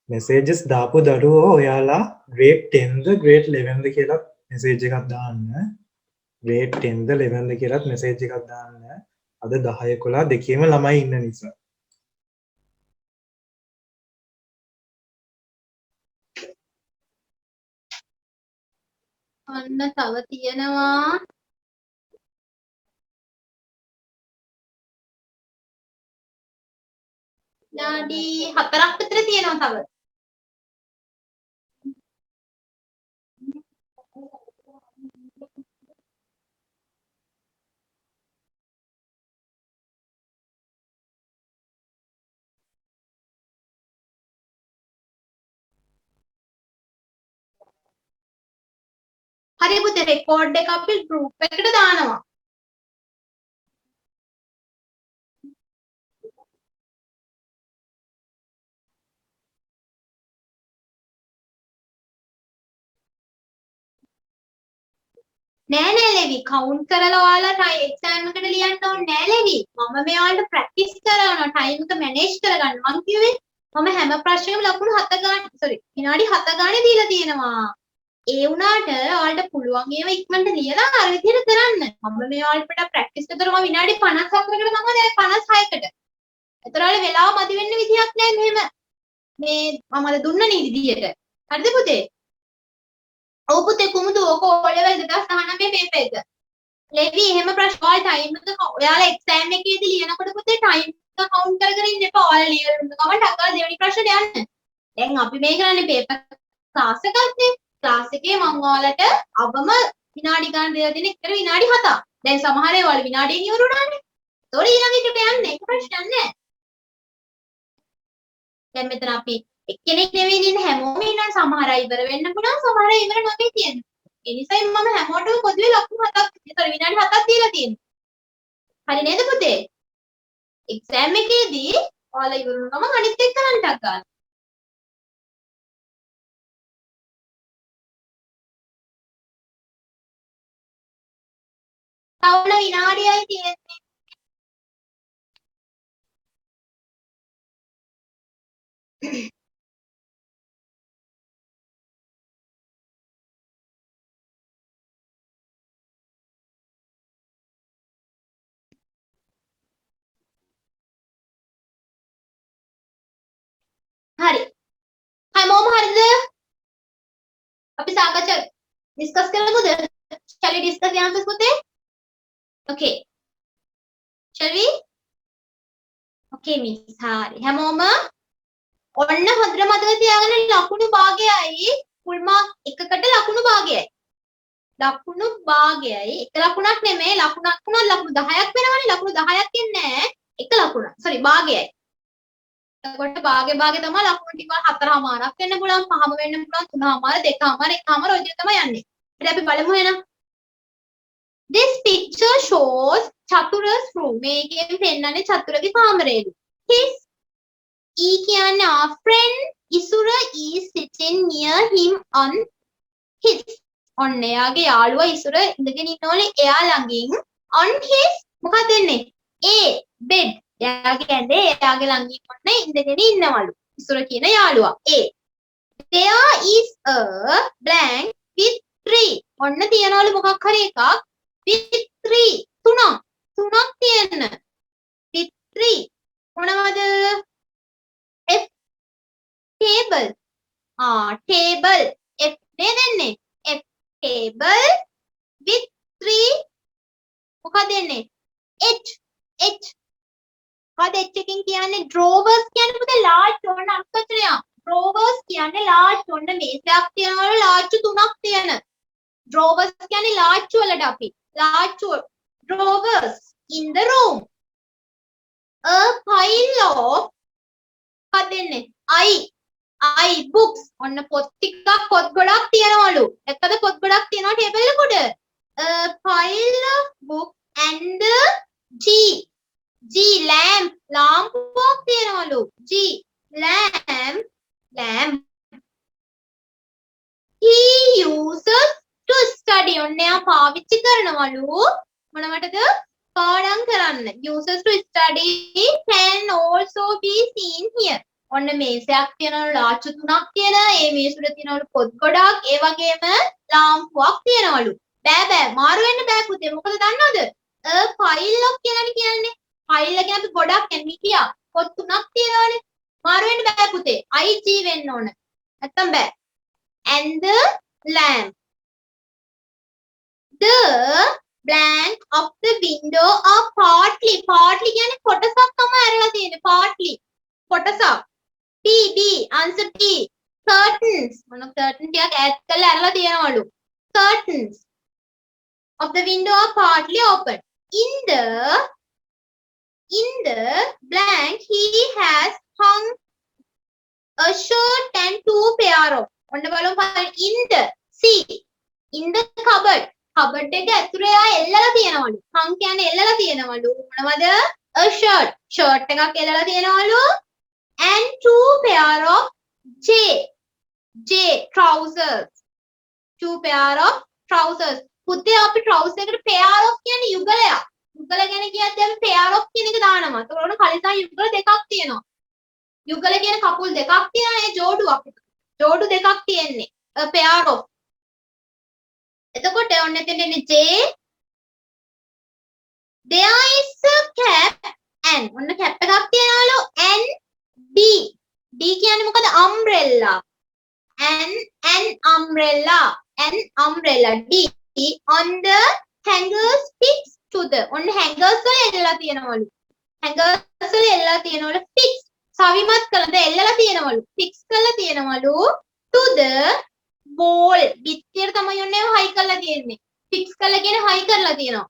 මෙසේජස් දාපු දරුවෝ ඔයාලා grade 10ද grade 11ද කියලා මෙසේජ් එකක් දාන්න. grade 10ද 11ද කියලාත් මෙසේජ් එකක් දාන්න. අද 10 11 දෙකේම ළමයි ඉන්න නිසා. ඔන්න තව තියෙනවා නාඩි 4ක් විතර තියෙනවා තව. හරි පුතේ රෙකෝඩ් එක අපි group එකට දානවා. නෑ ලෙවි කවුන්ට් කරලා ඔයාලා එක්සෑම් එකට ලියන්න ඕනේ නෑ ලෙවි. මම මේ ඔයාලට ප්‍රැක්ටිස් කරනවා ටයිම් එක මැනේජ් කරගන්න. මං කිව්වේ මම හැම ප්‍රශ්නෙකම ලකුණු 7 ගන්න විනාඩි 7 ගානේ දීලා තියෙනවා. ඒ වුණාට ඔයාලට පුළුවන් ඒවා ඉක්මනට ලියලා අර විදිහට කරන්න. මම මේ ඔයාලට ප්‍රැක්ටිස් කරලා මම විනාඩි 54කට තමයි දැන් 56කට. ඒතර ඔයාලා වෙලාව මදි වෙන්න විදියක් නෑ මෙහෙම. මේ මම අද දුන්න විදියට. හරිද පුතේ? ඔව් පුතේ කුමුදු ඔක O level 2019 පේපර් එක. ලෙවි එහෙම ප්‍රශ්න වල ටයිම් එක ඔයාලා එක්සෑම් එකේදී ලියනකොට පුතේ ටයිම් එක කවුන්ට් කරගෙන ඉන්න එපා. ඔයාලා ලියන ගමන් ටක්කා දෙවෙනි ප්‍රශ්නට යන්න. දැන් අපි මේ කරන්නේ පේපර් ක්ලාස් එකක්නේ. ක්ලාස් එකේ මම ඔයාලට අවම විනාඩි ගන්න දෙලා දෙන එකට විනාඩි 7ක්. දැන් සමහර ඒවා විනාඩියෙන් ඉවරුණානේ. ඒතකොට ඊළඟ එකට යන්න ඒක ප්‍රශ්නයක් නෑ. දැන් මෙතන අපි එක්කෙනෙක් නෙවෙයි ඉන්නේ හැමෝම ඉන්නවා. සමහර අය ඉවර වෙන්න පුළුවන් සමහර අය ඉවර නොවේ තියෙන්නේ. ඒ නිසා මම හැමෝටම පොදුවේ ලකුණු 7ක් විනාඩි 7ක් දීලා තියෙනවා. හරි නේද පුතේ? එක්සෑම් එකේදී ඔයාලා ඉවර වුණාම අනිත් එක කරන්න ටක් ගන්න. තවන විනාඩියයි තියෙන්නේ. හරි. හැමෝම හරිද? අපි සාකච්ඡා discuss කරමුද? Shall we discuss the answers පුතේ? Okay. Shall we? Okay miss. හරි. හැමෝම ඔන්න හොඳට මතක තියාගන්න ලකුණු භාගයයි ෆුල් මාක් එකකට ලකුණු භාගයයි. ලකුණු භාගයයි එක ලකුණක් නෙමෙයි ලකුණක් වුණා ලකුණු 10ක් වෙනවනේ. ලකුණු 10ක් කියන්නේ එක ලකුණ. sorry භාගයයි. එතකොට භාගය තමයි ලකුණු ටික 4මාරක් වෙන්න පුළුවන් 5ම වෙන්න පුළුවන් 3මාර 2මාර 1මාර ඔය විදිහට තමයි යන්නේ. ඊට අපි බලමු එහෙනම්. This picture shows චතුරස් room. මේකෙන් පෙන්නන්නේ චතුරගේ කාමරයලු. His E කියන්නේ our friend Isura is sitting near him on his. ඔන්න එයාගේ යාළුවා ඉසුර ඉඳගෙන ඉන්නෝනේ එයා ළඟින් on his මොකක්ද වෙන්නේ? A bed. එයාගේ ඇඳේ එයාගේ ළඟින් ඔන්න ඉඳගෙන ඉන්නවලු. ඉසුර කියන යාළුවා A. There is a blank with 3. ඔන්න තියනවලු මොකක් හරි එකක් with 3. තුනක් තියෙන. with 3. මොනවද? F table. table. F නේද එන්නේ? F table with 3 මොකද එන්නේ? H මොකද H එකකින් කියන්නේ drawers කියන්නේ පුතේ large ඔන්න අක්ෂරයක්. drawers කියන්නේ large ඔන්න මේසයක් තියනවලු large 3ක් තියෙන. drawers කියන්නේ large වලට අපි large drawers in the room. A pile of මොකද එන්නේ? I books ඔන්න පොත් ටිකක් පොත් ගොඩක් තියනවලු. එක්කද පොත් ගොඩක් තියනවා ටේබල් එක උඩ. A pile of book and G lamp ලාම්පුවක් තියනවලු. G lamp he uses to study ඔන්න එයා පාවිච්චි කරනවලු මොනවටද? පාඩම් කරන්න. uses to study can also be seen here. ඔන්න මේසයක් තියෙනවලු ලාච්චු 3ක් තියෙන. ඒ මේස උඩ තියෙනවලු පොත් ගොඩක්. ඒ වගේම ලාම්පුවක් තියෙනවලු. බෑ මාරු වෙන්න බෑ පුතේ. මොකද දන්නවද? a pile of කියන්නේ pile එක කියන්නේ ගොඩක් කියන්නේ කියා. පොත් 3ක් තියෙනවනේ. මාරු වෙන්න බෑ පුතේ. IG වෙන්න ඕන. නැත්තම් බෑ. And the lamp. The blank of the window are partly කියන්නේ කොටසක් තමයි අරලා තියෙන්නේ. partly කොටසක්. B answer B. Curtains මොන curtain ටිකක් ඈඩ් කරලා අරලා තියෙනවලු. Curtains of the window are partly open. In the blank he has hung a shirt and 2 pair of ඔන්න බලමු in the cupboard එක ඇතුලේ ආ එල්ලලා තියෙනවලු. hung කියන්නේ එල්ලලා තියෙනවලු. මොනවද? a shirt එකක් එල්ලලා තියෙනවලු and 2 pair of J trousers. 2 pair of trousers පුතේ අපි trouser එකට pair of කියන්නේ යුගලයක්. යුගල ගැන කියද්දී අපි pair of කියන එක දානවා. ඒතකොට ඔන්න කලිසා යුගල දෙකක් තියෙනවා. යුගල කියන කකුල් දෙකක් තියෙනවා. ඒ ජෝඩුවක්. ජෝඩු දෙකක් තියෙන්නේ. a pair of. එතකොට ඔන්න එතන එන්නේ J. there is a cap and ඔන්න cap එකක් තියනවලු and D. D කියන්නේ මොකද? umbrella. an umbrella. An umbrella. D on the hangers fixed to the ඔන්න hangers වල එල්ලලා තියෙනවලු. hangers වල එල්ලලා තියෙනවලු fix. සවිමත් කරලා එල්ලලා තියෙනවලු. fix කරලා තියෙනවලු to the wall. බිත්තියට තමයි ඔන්නේ හයි කරලා තියෙන්නේ. fix කරලා කියන්නේ හයි කරලා තියෙනවා.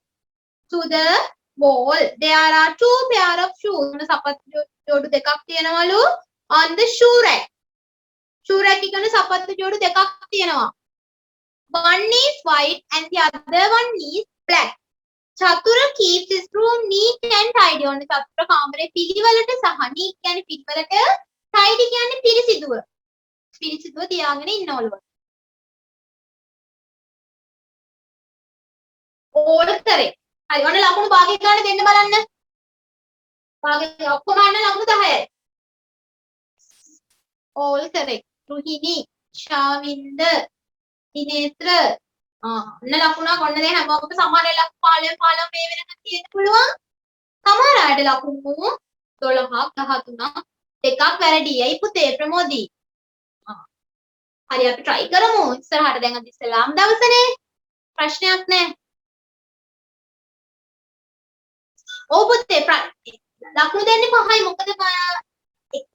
to the wall. There are two pair of shoes. ඔන්න සපත්තු ජෝඩු දෙකක් තියෙනවලු on the shoe rack. shoe rack එක කියන්නේ සපත්තු ජෝඩු දෙකක් තියෙනවා. one is white and the other one is black. Chathura keeps his room neat and tidy. ඔන්න චතුර කාමරේ පිළිවෙලට සහ neat කියන්නේ පිළිවෙලට, tidy කියන්නේ පිරිසිදුව. පිරිසිදුව තියාගෙන ඉන්නවලු. all correct. හරි ඔන්න ලකුණු භාගය ගන්න දෙන්න බලන්න. භාගය ඔක්කොම ගන්න ලකුණු 10යි. all correct. රුහිණි, ශාවින්ද, දිනේත්‍ර ඔන්න ලකුණක් ඔන්න දැන් හැමෝටම සමාන ලකුණු 15 15 මේ වෙනකන් තියෙන්න පුළුවන්. සමහර අයට ලකුණු 12ක් 13ක් දෙකක් වැරදියි පුතේ ප්‍රමෝදී. හරි අපි try කරමු. ඉස්සරහට දැන් අද ඉස්ලාම් දවසනේ. ප්‍රශ්නයක් නැහැ. ඔව් පුතේ ලකුණු දෙන්නේ 5යි. මොකද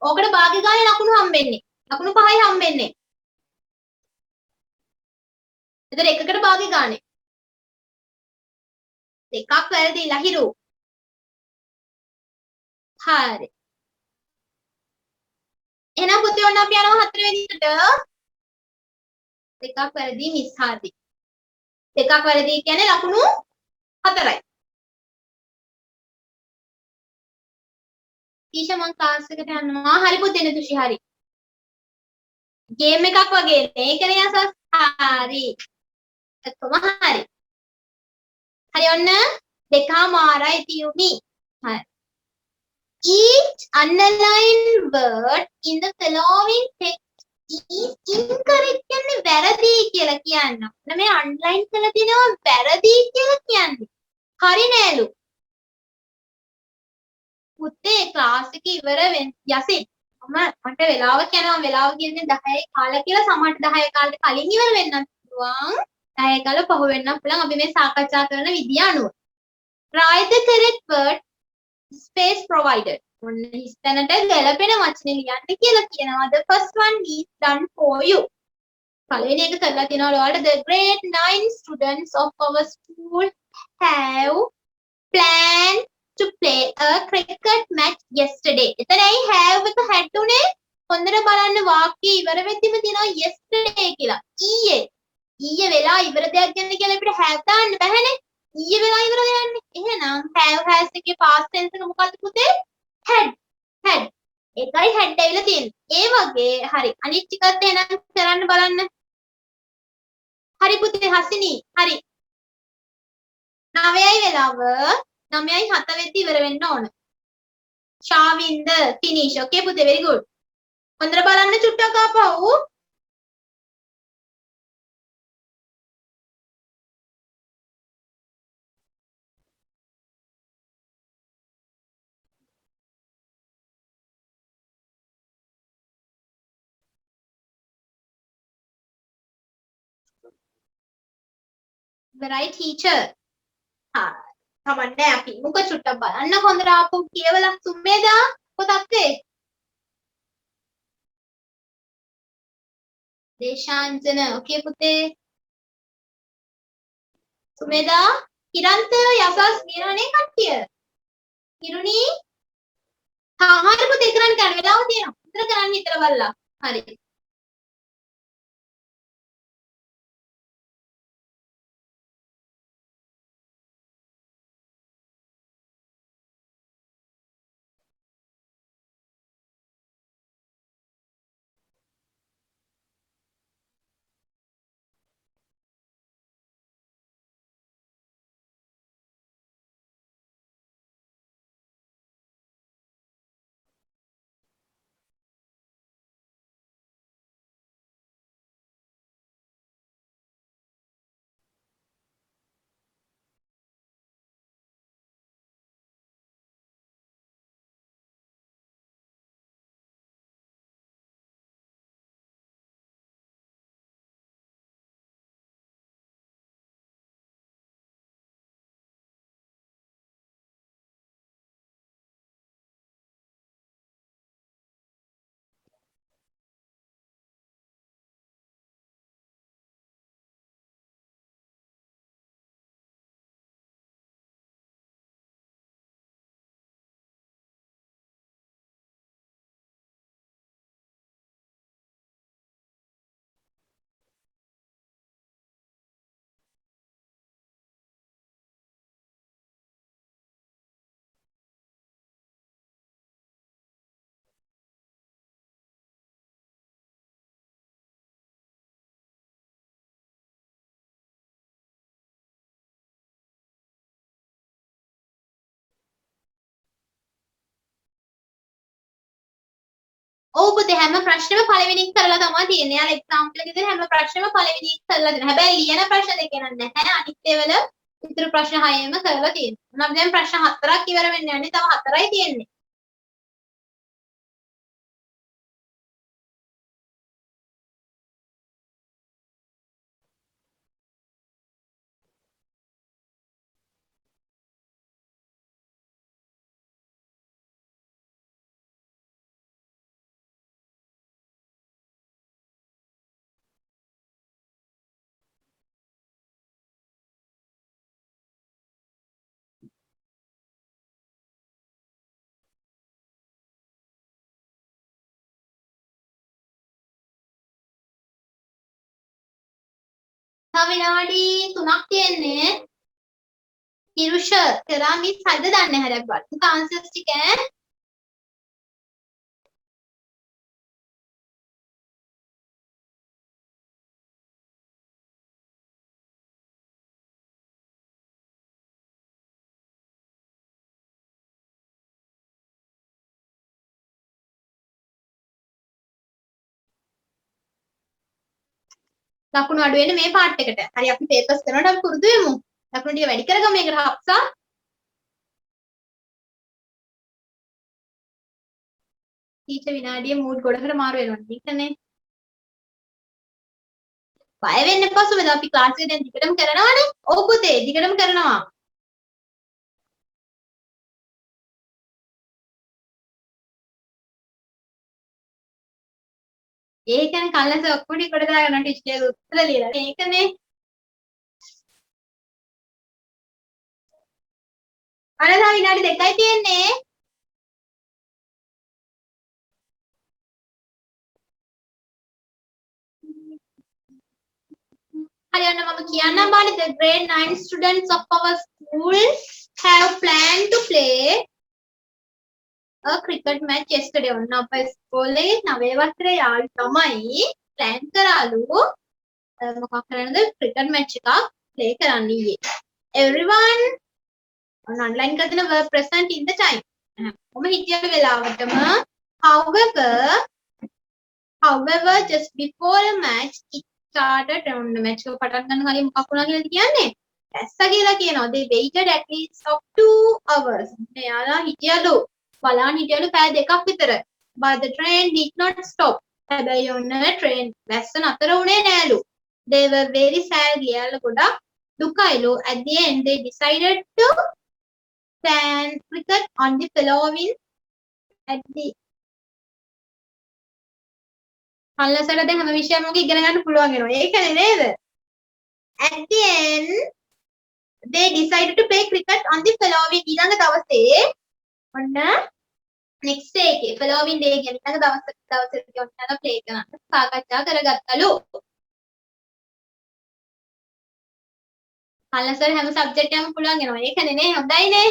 ඕකට භාගය ගානේ ලකුණු හම්බෙන්නේ. ලකුණු 5යි හම්බෙන්නේ. එතන එකකට භාගය ගානේ. දෙකක් වැරදි ලහිරු. හරි. එහෙනම් පුතේ ඔන්න අපි යනවා 4 වෙනි එකට. දෙකක් වැරදි මිස් හරි. දෙකක් වැරදි කියන්නේ ලකුණු 4යි. ඊෂා මං ක්ලාස් එකට යනවා. හරි පුතේ නෙතුෂි හරි. ගේම් එකක් වගේ මේකනේ අසස්. හරි. කොහොම හරි. හරි ඔන්න දෙකමාරයි තියුනි. හරි. Each underlined word in the following text is incorrect කියන්නේ වැරදි කියලා කියන්න. මේ underline කරලා තියෙනවා වැරදි කියලා කියන්නේ. හරි නෑලු. පුතේ ක්ලාස් එක ඉවර වෙන යසින් මට වෙලාව කියනවා වෙලාව කියන්නේ 10යි කාලා කියලා සමහරට 10යි කාලට කලින් ඉවර වෙන්නත් පුළුවන් 10යි කාලා පහු වෙන්නත් පුළුවන් අපි මේ සාකච්ඡා කරන විදිය අනුව write the correct word space provided ඔන්න හිස්තැනට ගැලපෙන වචනේ ලියන්න කියලා කියනවා the first one is done for you පළවෙනි එක කරලා තියෙනවා ඔයාලට the grade 9 students of our school have planned to play a cricket match yesterday. එතනයි have එක had උනේ හොඳට බලන්න වාක්‍යය ඉවර වෙද්දිම තියෙනවා yesterday කියලා. ඊයේ වෙලා ඉවර දෙයක් ගැන කියලා අපිට have දාන්න බැහැනේ. ඊයේ වෙලා ඉවර දෙන්නේ. එහෙනම් have has එකේ past tense එක මොකක්ද පුතේ? had. ඒකයි had ඇවිල්ලා තියෙන්නේ. ඒ වගේ හරි. අනිත් ටිකත් එහෙනම් කරන්න බලන්න. හරි පුතේ හසිනි. හරි. 9යි වෙලාව 9යි 7 වෙද්දි ඉවර වෙන්න ඕන. ශාවින්ද finish. Okay පුතේ very good. හොඳට බලන්න චුට්ටක් ආපහු. The right teacher. කමන්නේ අපි මුක චුට්ටක් බලන්න හොඳට ආපහු කියවලා සුමේදා පොතක් වේ. දේශාංජන okay පුතේ. සුමේදා කිරන්ත යසස් කියනනේ කට්ටිය. කිරුණි හරි පුතේ කරන්න ගන්න වෙලාව තියෙනවා. උතර කරන්න හිතලා බලලා. හරි. ඔව් පුතේ හැම ප්‍රශ්නෙම පළවෙනි එක කරලා තමයි තියෙන්නේ. යාර එක්සැම්පල් එකේ හැම ප්‍රශ්නෙම පළවෙනි එක කරලා දෙනවා. හැබැයි ලියන ප්‍රශ්න දෙක නැහැ. අනිත් ඒවල ඉතුරු ප්‍රශ්න 6ෙම කරලා තියෙනවා. නම් දැන් ප්‍රශ්න 4ක් ඉවර වෙන්න යන්නේ. තව 4යි තියෙන්නේ. තව විනාඩි 3ක් තියෙන්නේ. කිරුෂ කරා මිස් හරිද දන්නේ නැහැ හැබැයි. ඒක ආන්සර්ස් ටික ඈ. ලකුණු අඩු වෙන්නේ මේ පාර්ට් එකට. හරි අපි පේපර්ස් කරනකොට අපි පුරුදු වෙමු. ලකුණු ටික වැඩි කරගමු මේකට හප්සා. ටීචර් විනාඩියේ මූඩ් ගොඩකට මාරු වෙනවා. ටීචර්නේ. බය වෙන්න එපා සුමෙද අපි ක්ලාස් එක දැන් දිගටම කරනවානේ. ඔව් පුතේ දිගටම කරනවා. ඒ කියන්නේ කල්ලාස ඔක්කොම ටික කොට දාගන්න ටීචර්ගේ උත්තර ලියලා. ඒකනේ. අනදා විනාඩි 2යි තියෙන්නේ. හරි ඔන්න මම කියන්නම් බලන්න the grade 9 students of our school have planned to play a cricket match yesterday. ඔන්න අපේ ඉස්කෝලේ 9 වසරේ යාළු තමයි plan කරාලු මොකක් කරන්නද cricket match එකක් play කරන්න ඊයේ. Everyone online කරන were present in the time. කොහොම හිටියද වෙලාවටම however just before a match it started on the match එක පටන් ගන්න කලින් මොකක් වුණා කියලාද කියන්නේ? ඇස්සා කියලා කියනවා. they waited at least of 2 hours. මෙයාලා හිටියලු බලන්න හිටියලු පැය දෙකක් විතර. but the train did not stop. හැබැයි ඔන්න train වැස්ස නතර වුණේ නෑලු. they were very sad. ලියලා ගොඩක් දුකයිලු. at the end they decided to plan cricket on the following at the අල්ලසට දැන් හැම විෂයම මොකද ඉගෙන ගන්න පුළුවන් වෙනවා. ඒකනේ නේද? At the end they decided to play cricket on the following ඊළඟ දවසේ ඔන්න next day එකේ following day කියන්නේ ඊළඟ දවසේ ඔන්න play කරන්න සාකච්ඡා කරගත්තලු. අල්ලසට හැම සබ්ජෙක්ට් එකම පුළුවන් වෙනවා. ඒකනේ නේ හොඳයිනේ.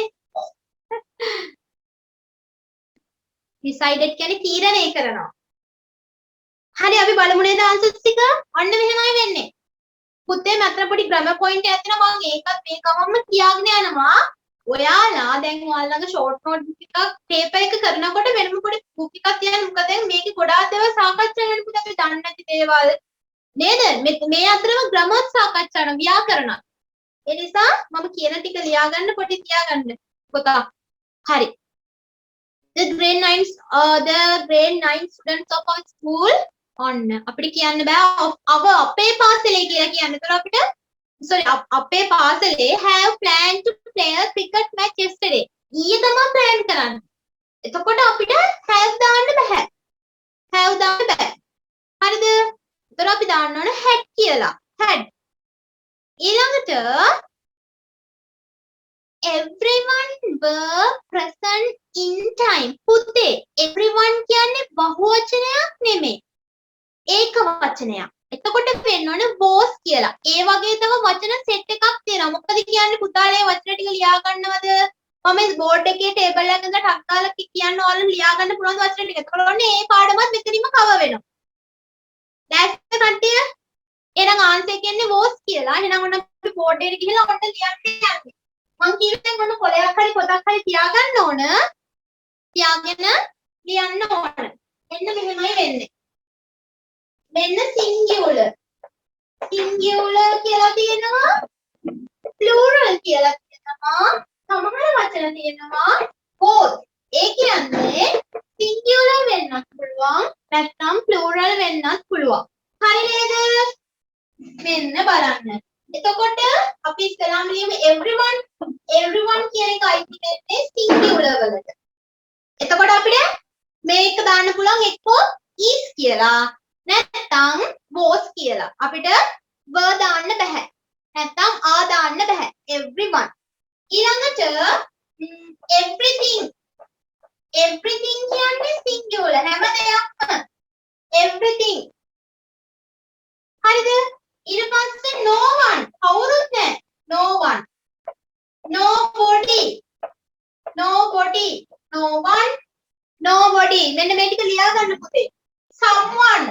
decided කියන්නේ තීරණය කරනවා. හරි අපි බලමු නේද ආන්සර්ස් ටික. ඔන්න මෙහෙමයි වෙන්නේ. පුතේ මතර පොඩි ග්‍රැමර් පොයින්ට් එකක් තියෙනවා මම ඒකත් මේකමම කියාගෙන යනවා. ඔයාලා දැන් ඔයාලගේ ෂෝට් නෝට් බුක් එකක් පේපර් එක කරනකොට වෙනම පොඩි බුක් එකක් තියන්න. මොකද දැන් මේකේ ගොඩාක් දේවල් සාකච්ඡා වෙන්න පුතේ අපි දන්නේ නැති දේවල් නේද? මේ අතරම ග්‍රැමර් සාකච්ඡා කරන ව්‍යාකරණ. ඒ නිසා මම කියන ටික ලියාගන්න පොඩි තියාගන්න පොතා. හරි. The grade 9 students of our school ඔන්න අපිට කියන්න බෑ අපේ පාසලේ කියලා කියන්න. ඒතර අපිට අපේ පාසලේ have planned to play a cricket match yesterday. ඊයේ තමයි plan කරන්නේ. එතකොට අපිට have දාන්න බෑ. have දාන්න බෑ. හරිද? ඒතර අපි දාන්න ඕන had කියලා. had. ඊළඟට everyone were present in time. පුතේ everyone කියන්නේ බහුවචනයක් නෙමෙයි. ඒක වචනයක්. එතකොට වෙන්න ඕනේ was කියලා. ඒ වගේ තව වචන සෙට් එකක් තියෙනවා. මොකද කියන්නේ පුතාලේ වචන ටික ලියා ගන්නවද? මම බෝඩ් එකේ ටේබල් එකක ඉඳලා ටක් ගාලා කියන්න ඕන ලියා ගන්න පුළුවන් වචන ටික. ඒතකොට ඔන්නේ මේ පාඩමත් මෙතනින්ම කවර් වෙනවා. දැක්ක කට්ටිය? එහෙනම් ආන්සර් කියන්නේ was කියලා. එහෙනම් ඔන්න අපි බෝඩ් එකට ගිහලා ඔන්න ලියන්න යන්නේ. මං කිව්වෙන් ඔන්න කොලයක් හරි පොතක් හරි තියාගන්න ඕන. තියාගෙන ලියන්න ඕන. මෙන්න මෙහෙමයි වෙන්නේ. මෙන්න singular. singular කියලා තියෙනවා. plural කියලා තියෙනවා. සමහර වචන තියෙනවා both. ඒ කියන්නේ singular වෙන්නත් පුළුවන් නැත්නම් plural වෙන්නත් පුළුවන්. හරි නේද? මෙන්න බලන්න. එතකොට අපි ඉස්සරහම ලියමු everyone කියන එක අයිති වෙන්නේ singular වලට. එතකොට අපිට මේක දාන්න පුළුවන් එක්කෝ is කියලා නැත්නම් was කියලා. අපිට were දාන්න බෑ. නැත්නම් are දාන්න බෑ. everyone. ඊළඟට everything කියන්නේ singular හැම දෙයක්ම everything. හරිද? ඊට පස්සේ no one කවුරුත් නැහැ. no one. nobody. no one. nobody. මෙන්න මේ ටික ලියා ගන්න පුතේ. someone.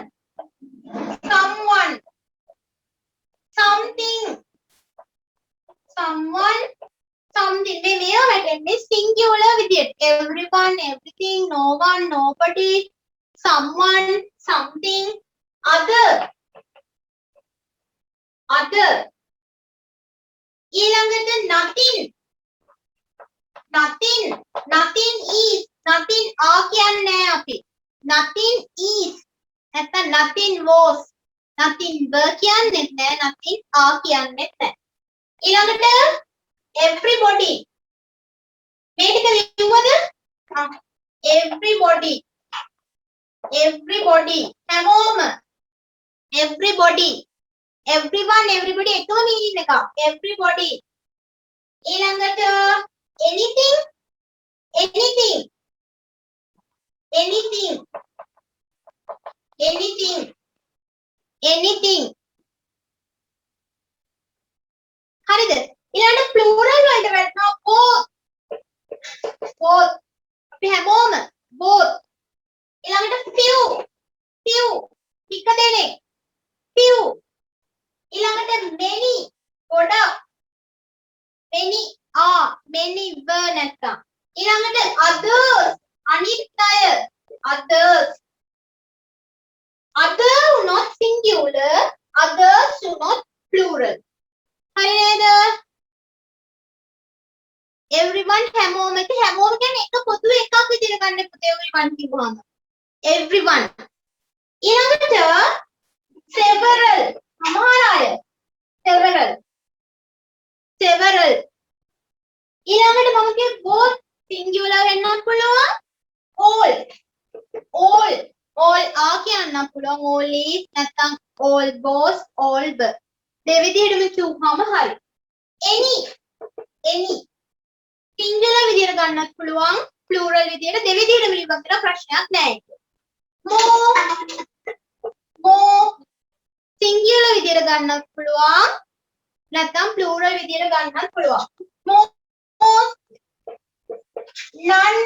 something. මේ මේවා වැටෙන්නේ singular විදියට. everyone, everything, no one, nobody, someone, something, other. ඊළඟට nothing is. nothing are කියන්නේ අපි. nothing is නැත්නම් nothing was. nothing were කියන්නේ නැහැ. nothing are කියන්නේ නැහැ. ඊළඟට everybody. මේ ටික ලියුවද? everybody හැමෝම. everyone, everybody එකම meaning එකක්. everybody. ඊළඟට anything. හරිද? ඊළඟට plural වලට වැටෙනවා both. අපි හැමෝම both. ඊළඟට few ටික දෙනෙක් few. ඊළඟට many ගොඩක් many are many were නැත්තම්. ඊළඟට others අනිත් අය others. other not singular, others not plural. හරි නේද? everyone හැමෝම කියන්නේ එක පොදු එකක් විදිහට ගන්න පුතේ everyone කිව්වම. everyone. ඊළඟට several සමහර අය several. ඊළඟට මම කිය both singular වෙන්නත් පුළුවන් all are කියන්න පුළුවන් all is නැත්නම් all was all were. දෙවිදිහටම කිව්වම හරි. any singular විදිහට ගන්නත් පුළුවන් plural විදිහට දෙවිදිහටම ලියුවා කියලා ප්‍රශ්නයක් නැහැ. more singular විදිහට ගන්නත් පුළුවන් නැත්නම් plural විදිහට ගන්නත් පුළුවන්. most none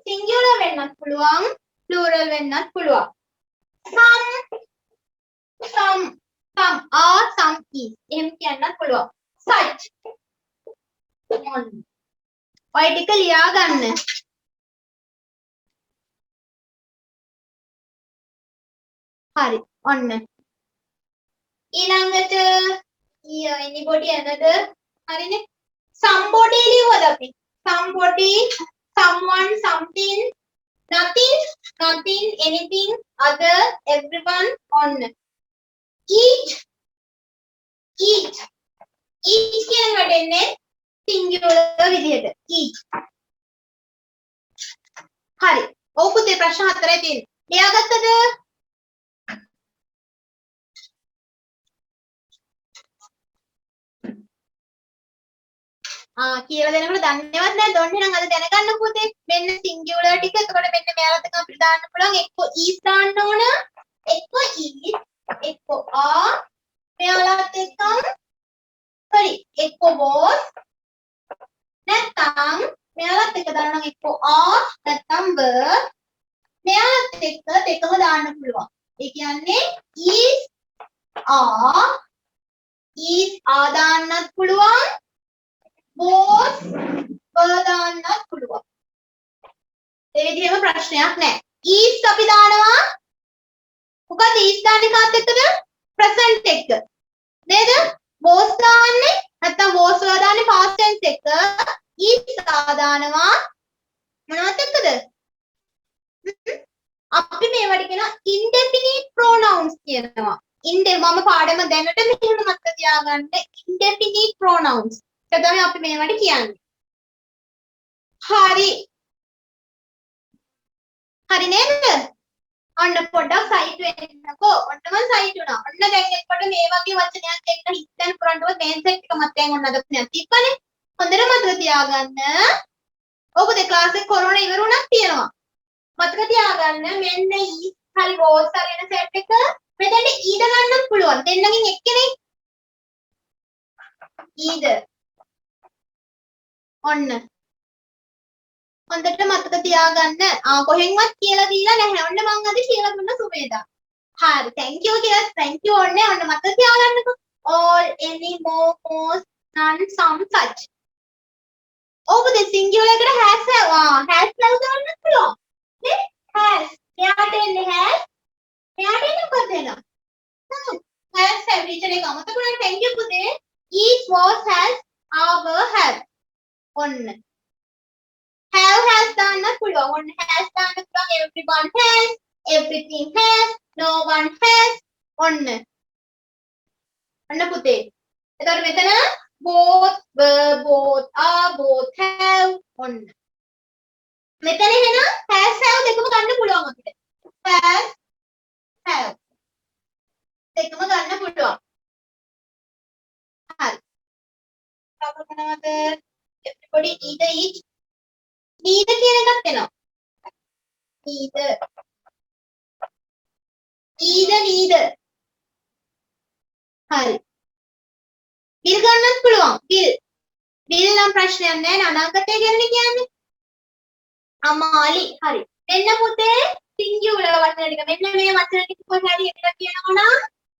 singular වෙන්නත් පුළුවන් plural වෙන්නත් පුළුවන්. some are some is එහෙම කියන්නත් පුළුවන්. such ඔය ටික ලියා ගන්න. හරි ඔන්න. ඊළඟට anybody another හරිනේ. somebody ලියුවද අපි? somebody, someone, something, nothing, anything, other, everyone, on. each කියන වටෙන්නේ singular විදිහට each. හරි. ඔව් පුතේ ප්‍රශ්න 4යි තියෙන්නේ. ලියාගත්තද? කියලා දෙනකොට දන්නේවත් නැහැ. දොන්නේ නම් අද දැනගන්න පුතේ. මෙන්න singular ටික. එතකොට මෙන්න මෙයාලත් එක්ක අපිට දාන්න පුළුවන්. එක්ක is දාන්න ඕන. එක්ක is, එක්ක are. මෙයාලත් එක්ක හරි. එක්ක was. නැත්නම් මෙයාලත් එක්ක දාන්න නම් එක්ක are නැත්නම් were. මෙයාලත් එක්ක දෙකම දාන්න පුළුවන්. ඒ කියන්නේ is are දාන්නත් පුළුවන්. was were දාන්නත් පුළුවන්. ඒ විදිහම ප්‍රශ්නයක් නැහැ. is අපි දානවා මොකද is දාන්නේ කාත් එක්කද present එක්ක නේද was දාන්නේ නැත්නම් was වල දාන්නේ past tense එක්ක is දානවා මොනවත් එක්කද අපි මේවට කියනවා indefinite pronouns කියනවා මම පාඩම දැනට මෙහෙම මතක තියාගන්න indefinite pronouns ඒක තමයි අපි මේවට කියන්නේ හරි නේද ඔන්න පොඩ්ඩක් සයිට් වෙන්නකෝ ඔන්න මම සයිට් වුණා ඔන්න දැන් එක්කොට මේ වගේ වචනයක් එක්ක හිතෙන් පුරන්නව මේන් සෙට් එක මත දැන් ඔන්න අද ප්‍රශ්නයක් තිබ්බනේ හොඳට මතක තියාගන්න ඔබ දෙ ක්ලාස් එකේ කොරෝනා ඉවර වුණක් තියෙනවා මතක තියාගන්න මෙන්න ඊ හරි රෝස් හරි වෙන සෙට් එක මෙතන ඊද ගන්නත් පුළුවන් දෙන්නගෙන් එක්කෙනෙක් ඊද ඔන්න හොඳට මතක තියාගන්න කොහෙන්වත් කියලා දීලා නැහැ ඔන්න මම අද කියලා දුන්න සුමේදා හරි thank you කියලා thank you ඔන්න මතක තියාගන්නකෝ all any more most none some such ඔබ දෙ singular එකට has have දාන්න පුළුවන් නේ has එයාට එන්නේ has එයාට එන්නේ මොකද එනවා has have ටීචර් එක අමතක වුණා thank you පුතේ each was has our have ඔන්න have has දාන්න පුළුවන් ඔන්න has දාන්න පුළුවන් everyone has everything has no one has ඔන්න පුතේ එතකොට මෙතන both were both are both have ඔන්න මෙතන එහෙනම් has have දෙකම ගන්න පුළුවන් අපිට has have දෙකම ගන්න පුළුවන් හරි අපිට everybody either each neither කියන එකක් එනවා neither හරි will ගන්නත් පුළුවන් will නම් ප්‍රශ්නයක් නැහැ අනාගතය ගැන කියන්නේ අමාලි හරි මෙන්න පුතේ singular වචන ටික මෙන්න මේ වචන ටික කොහේ හරි එකලා කියනවා නම්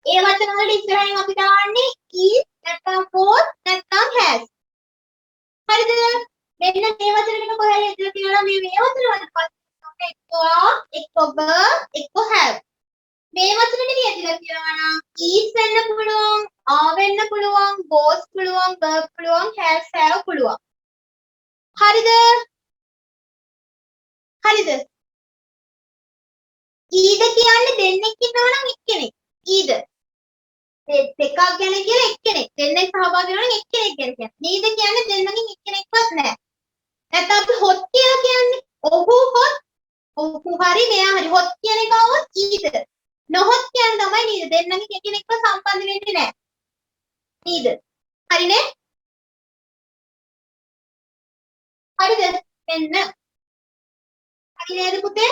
ඒ වචන වලට ඉස්සරහින් අපි දාන්නේ is නැත්නම් was නැත්නම් has හරිද මෙන්න මේ වචන ටික කොහේ හරි එකලා කියනවා මේ වචන වලට එක්ක have මේ වචන ටික ඇදලා කියනවා නම් is වෙන්න පුළුවන් are වෙන්න පුළුවන් was පුළුවන් verb පුළුවන් has have පුළුවන් හරිද ඊද කියන්නේ දෙන්නෙක් ඉන්නවා නම් එක්කෙනෙක් ඊද දෙකක් ගැන කියලා එක්කෙනෙක් දෙන්නෙක් සහභාගී වෙනවා නම් එක්කෙනෙක් ගැන කියන්නේ නීද කියන්නේ දෙන්නගෙන් එක්කෙනෙක්වත් නැහැ නැත්නම් අපි හොත් කියලා කියන්නේ ඔහු හොත් ඔහු හරි මෙයා හරි හොත් කියන එක આવොත් ඊද නොහොත් කියන තමයි නීද දෙන්නගෙන් එක්කෙනෙක්ව සම්බන්ධ වෙන්නේ නැහැ නීද හරිනේ හරිද එන්න හරි නේද පුතේ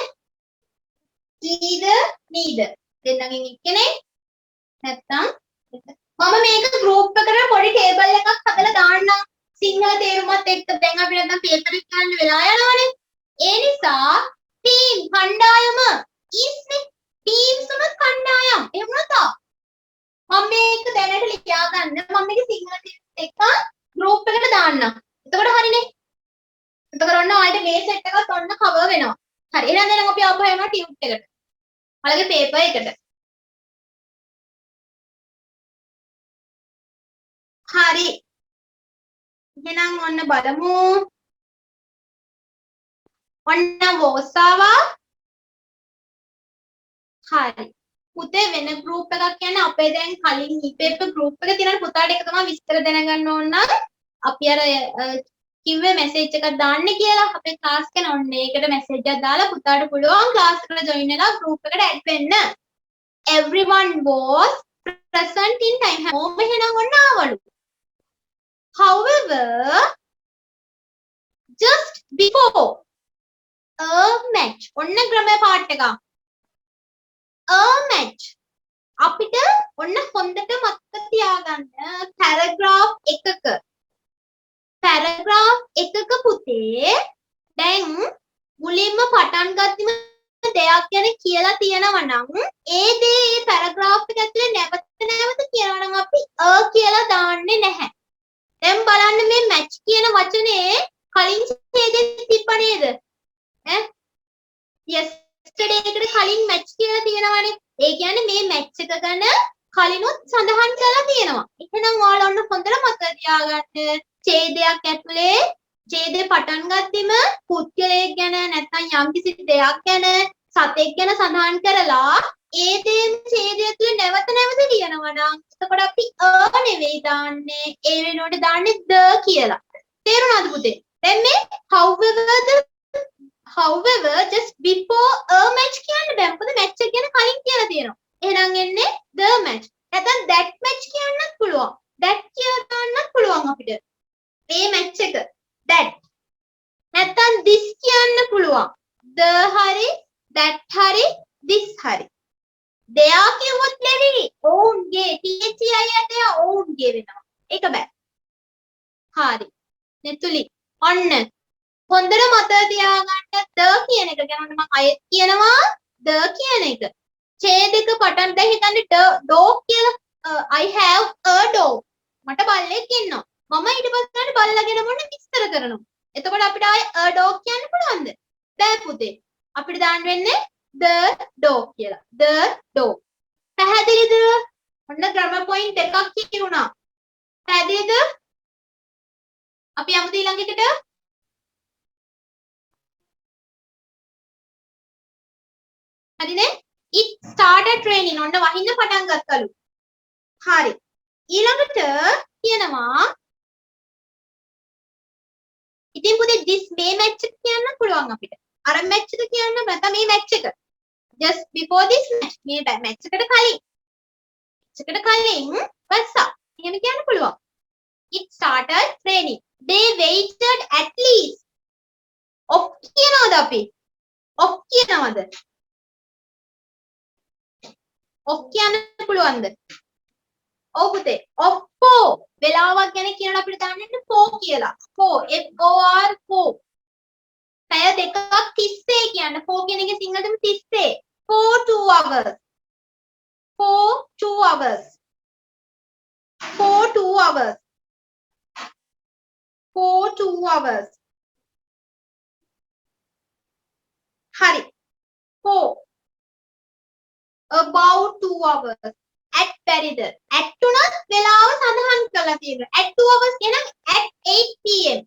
either neither දෙන්නගෙන් එක්කෙනෙක් නැත්තම් මම මේක ගෲප් එකට පොඩි ටේබල් එකක් හදලා දාන්නම් සිංහල තේරුමත් එක්ක දැන් අපි නැත්තම් පේපර් එක ගන්න වෙලා යනවනේ ඒ නිසා ටීම් කණ්ඩායම ඉස්නේ ටීම්ස් උනත් කණ්ඩායම් එහෙම නැතා මම මේක දැනට ලියා ගන්න මම මේක සිංහල තේරුමත් එක්ක ගෲප් එකට දාන්නම් එතකොට හරිනේ එතකොට ඔන්න ආයෙත් මේ සෙට් එකත් ඔන්න කවර් වෙනවා හරි එහෙනම් දැන් අපි ආපහු යනවා ටියුට් එකට ඔයාලගේ පේපර් එකට හරි එහෙනම් ඔන්න බලමු ඔන්න වෝසාවා හරි පුතේ වෙන ගෲප් එකක් කියන්නේ අපේ දැන් කලින් e-paper ගෲප් එක තියෙන පුතාට එක තමයි විස්තර දැනගන්න ඕන නම් අපි අර කිව්වේ මැසේජ් එකක් දාන්න කියලා අපේ ක්ලාස් එකේ ඔන්න ඒකට මැසේජ් එකක් දාලා පුතාට පුළුවන් ක්ලාස් එකට ජොයින් වෙලා ගෲප් එකට ඇඩ් වෙන්න everyone was present in time හැමෝම එහෙනම් ඔන්න ආවලු however just before a match ඔන්න ග්‍රැමර් පාර්ට් එක a match අපිට ඔන්න හොඳට මතක තියාගන්න පැරග්‍රාෆ් එකක පුතේ දැන් මුලින්ම පටන් ගත්තම දෙයක් ගැන කියලා තියෙනවා නම් ඒ දේ ඒ පැරග්‍රාෆ් එක ඇතුලේ නැවත කියනවා නම් අපි a කියලා දාන්නේ නැහැ. දැන් බලන්න මේ match කියන වචනේ කලින් ඡේදෙත් තිබ්බ නේද? yes yesterday එකට කලින් match කියලා තියෙනවානේ. ඒ කියන්නේ මේ match එක ගැන කලිනුත් සඳහන් කරලා තියෙනවා. එහෙනම් ඔයාලා ඔන්න හොඳට මතක තියාගන්න. ඡේදයක් ඇතුලේ ඡේදේ පටන් ගත්තෙම පුද්ගලයෙක් ගැන නැත්නම් යම්කිසි දෙයක් ගැන සතෙක් ගැන සඳහන් කරලා ඒ දේ ඡේදය තුළ නැවත නැවත ලියනවා නම් එතකොට අපි නෙවෙයි දාන්නේ ඒ වෙනුවට දාන්නේ the කියලා. තේරුණාද පුතේ? දැන් මේ however just before a match කියන්න බෑ. මොකද match එක ගැන කලින් කියලා තියෙනවා. එහෙනම් එන්නේ the match. නැත්නම් that match කියන්නත් පුළුවන්. that කියලා දාන්නත් පුළුවන් අපිට. මේ match එක that. නැත්නම් this කියන්න පුළුවන්. the hari that hari this hari. දෙයා කිව්වොත් නෙවෙයි ඔවුන්ගේ THI යට ඔවුන්ගේ වෙනවා. ඒක බෑ. හරි. නෙතුලි. ඔන්න. හොඳට මතක තියාගන්න the කියන එක ගැන මම අයත් කියනවා the කියන එක. ඡේදක පටන් දැන් හිතන්න dog කියලා I have a dog. මට බල්ලෙක් ඉන්නවා. මම ඊට පස්සේ බල්ලා ගැන මොන විස්තර කරනවා. එතකොට අපිට ආයේ a dog කියන්න පුළුවන්ද? බෑ පුතේ. අපිට දාන්න වෙන්නේ the dog කියලා. the dog. පැහැදිලිද? ඔන්න grammar point එකක් කියුණා. පැහැදිලිද? අපි යමුද ඊළඟ එකට? හරිනේ? it started raining. ඔන්න වහින්න පටන් ගත්තලු. හරි. ඊළඟට කියනවා ඉතින් පුතේ this මේ match එක කියන්න පුළුවන් අපිට. අර match එක කියන්න නැත්නම් මේ match එක. just before this match. මේ match එකට කලින්. match එකට කලින් වස්සා. එහෙම කියන්න පුළුවන්. it started raining. They waited at least. ඔක් කියනවාද අපි? ඔක් කියනවාද? ඔක් කියන්න පුළුවන්ද? ඔව් පුතේ. ඔක්කෝ වෙලාවක් ගැන කියනකොට අපිට දාන්න for කියලා. for FOR for. පැය දෙකක් තිස්සේ කියන්න. for කියන එකේ සිංහලෙන් තිස්සේ. for 2 hours. for 2 hours. for 2 hours. for 2 hours. හරි. for about 2 hours. at බැරිද? at උනත් වෙලාව සඳහන් කරලා තියෙනවා. at 2 hours කියනම් at 8 pm.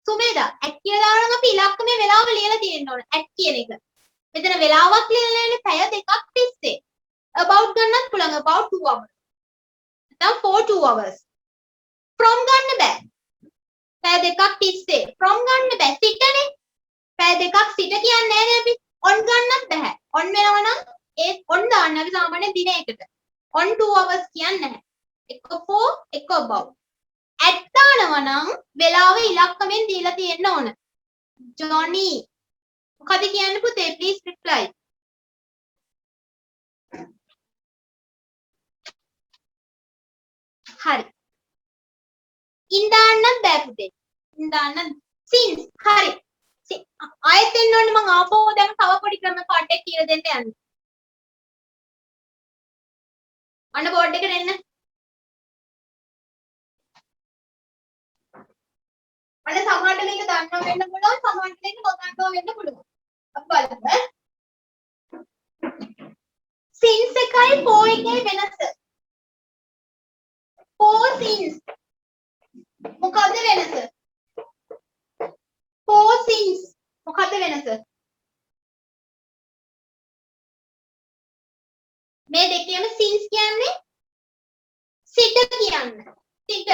Sumedha at කියලා දානවා අපි ඉලක්කමේ වෙලාව ලියලා තියෙන්න ඕන. at කියන එක. මෙතන වෙලාවක් ලියලා නැහැ පැය දෙකක් තිස්සේ. about ගන්නත් පුළුවන් about 2 hours. නැත්නම් for 2 hours. from ගන්න බෑ. පැය දෙකක් තිස්සේ. from ගන්න බෑ. සිටනේ. පැය දෙකක් සිට කියන්නේ නැහැ අපි. on ගන්නත් බෑ. on වෙනවා නම් ඒ on දාන්න අපි සාමාන්‍ය දිනයකට. on 2 hours කියන්නේ නැහැ. එක for එක about. at දානවා නම් වෙලාව ඉලක්කමෙන් දීලා තියෙන්න ඕන. Johnny. මොකද කියන්න පුතේ please reply. හරි. in දාන්නත් බෑ පුතේ. in දාන්න since හරි. ආයෙත් එන්න ඕනේ මම ආපහු දැන් තව පොඩි ක්‍රම පාඩයක් කියලා දෙන්න යන්නේ. අන්න බෝඩ් එකට එන්න. අන්න සමහරට මේක දන්නව වෙන්න පුළුවන් සමහරට මේක නොදන්නව වෙන්න පුළුවන්. අපි බලමු. since එකයි for එකයි වෙනස. for since මොකද්ද වෙනස? for since මොකද්ද වෙනස? මේ දෙකේම since කියන්නේ සිට කියන්නේ. සිට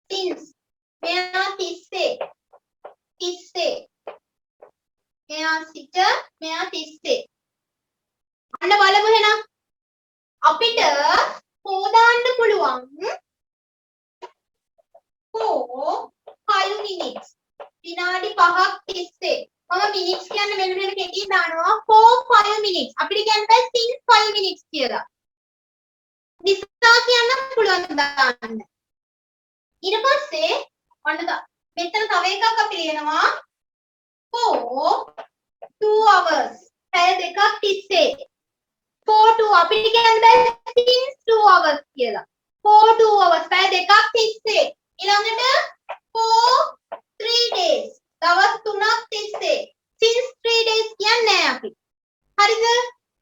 since මෙයා තිස්සේ මෙයා සිට මෙයා තිස්සේ. අන්න බලමු එහෙනම් අපිට for දාන්න පුළුවන් for 5 minutes විනාඩි 5ක් තිස්සේ. මම minutes කියන්නේ මෙන්න මෙහෙම කෙටියෙන් දානවා for 5 minutes. අපිට කියන්න බෑ since 5 minutes කියලා. නිසා කියන්න පුළුවන් දාන්න. ඊට පස්සේ ඔන්න මෙතන තව එකක් අපි ලියනවා for 2 hours. පැය දෙකක් තිස්සේ. for 2 අපිට කියන්න බෑ since 2 hours කියලා. for 2 hours පැය දෙකක් තිස්සේ. ඊළඟට for 3 days. දවස් 3ක් තිස්සේ. since 3 days කියන්නේ නැහැ අපි. හරිද?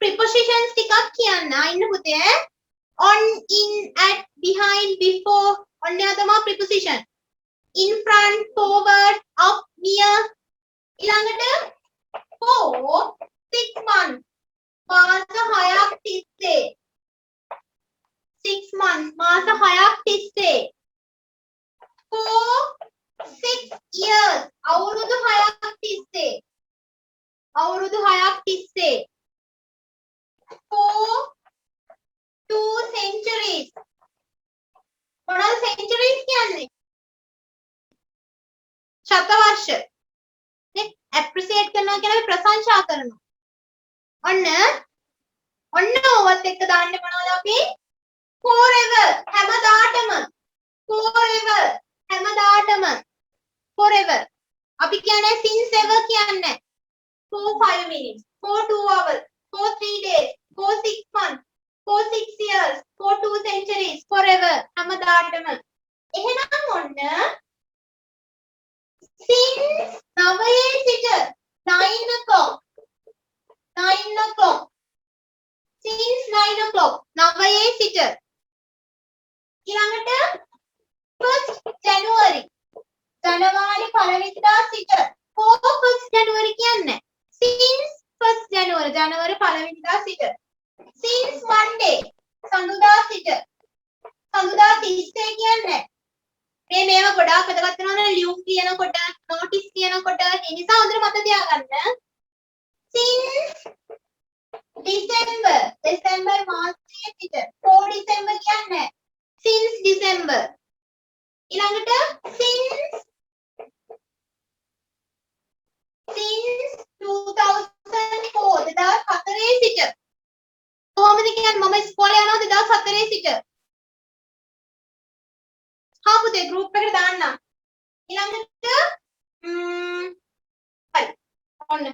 prepositions ටිකක් කියන්න. ඉන්න පුතේ. on, in, at, behind, before ඔන්න එයා තමයි preposition. in front, forward, up, near. ඊළඟට for 6 months මාස 6ක් තිස්සේ 6 months මාස 6ක් තිස්සේ for 6 years අවුරුදු 6ක් තිස්සේ අවුරුදු 6ක් තිස්සේ for 2 centuries මොනවද centuries කියන්නේ ශතවර්ෂ නේ appreciate කරනවා කියන්නේ ප්‍රශංසා කරනවා ඔන්න ඔවත් එක්ක දාන්නේ මොනවද අපි forever හැමදාටම forever අපි කියන්නේ since ever කියන්නේ for 5 minutes for 2 hours for 3 days for 6 months for 6 years for 2 centuries forever හැමදාටම එහෙනම් ඔන්න since 9 සිට 9 o'clock since 9 o'clock 9 සිට ඊළඟට 1st January ජනවාරි 1 වෙනිදා සිට for 1st January කියන්නේ since 1st January ජනවාරි 1 වෙනිදා සිට since Monday සඳුදා සිට සඳුදා 30 කියන්නේ මේවා ගොඩාක් වැදගත් වෙනවා ලියුම් කියනකොට notice කියනකොට ඒ නිසා හොඳට මතක තියාගන්න since December මාසයේ සිට for December කියන්නේ since December ඊළඟට since 2004 2004 සිට කොහොමද කියන්නේ මම ඉස්කෝලේ යනවා 2004 සිට හා පුතේ group එකට දාන්නම් ඊළඟට හරි ඔන්න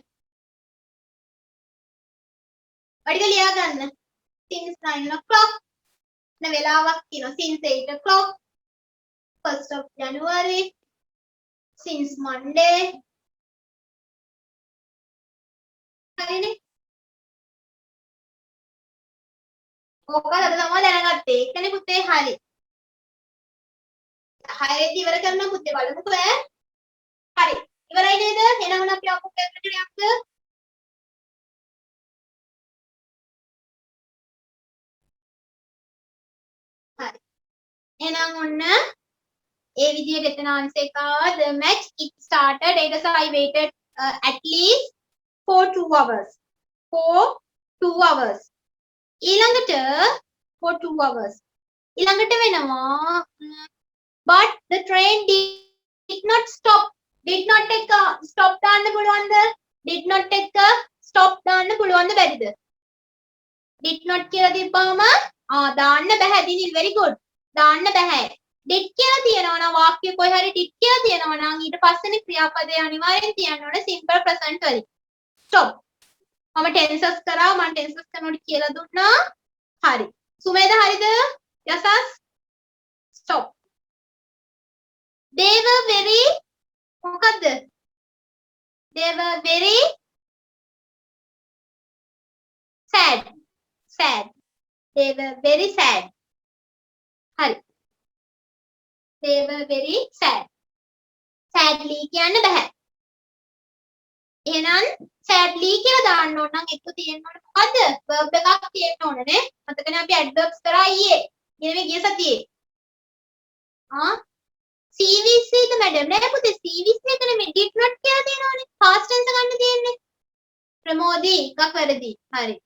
වැඩික ලියා ගන්න since 9 o'clock න වෙලාවක් කියනවා since 8 o'clock 1st of January since Monday හරිනේ ඕක අද තමයි දැනගත්තේ ඒකනේ පුතේ හරි 6 ඉවර කරන පුතේ බලමුකෝ ඈ හරි ඉවරයි නේද එහෙනම් අපි අපු එකට යන්න හරි එහෙනම් ඔන්න ඒ විදිහට එතන ආන්සර් එක the match it started either I waited at least for 2 hours ඊළඟට for 2 hours ඊළඟට වෙනවා but the train did not stop did not take a stop දාන්න පුළුවන්ද did not take a stop දාන්න පුළුවන්ද බැරිද did not කියලා තිබ්බම දාන්න බෑ දිනිල් very good දාන්න බෑ did කියලා තියනවා නම් වාක්‍ය කොයි හරි did කියලා තියනවා නම් ඊට පස්සේනේ ක්‍රියාපදේ අනිවාර්යෙන් තියන්න ඕනේ simple present වලින් stop මම tenses කරා මම tenses කරනකොට කියලා දුන්නා හරි සුමේද හරිද යසස් stop they were very මොකද්ද they were very sad they were very sad හරි they were very sad sadly කියන්න බෑ එහෙනම් sadly කියලා දාන්න ඕන නම් එක්ක තියෙන්න ඕනේ මොකද්ද verb එකක් තියෙන්න ඕනේ නේ මතකනේ අපි adverbs කරා ඊයේ ඊයේ ගිය සතියේ CVC එක මැඩම් නෑ පුතේ CVC එකනේ මේ did not කියලා තියෙනවනේ past tense ගන්න තියෙන්නේ ප්‍රමෝදී එකක් වැරදි හරි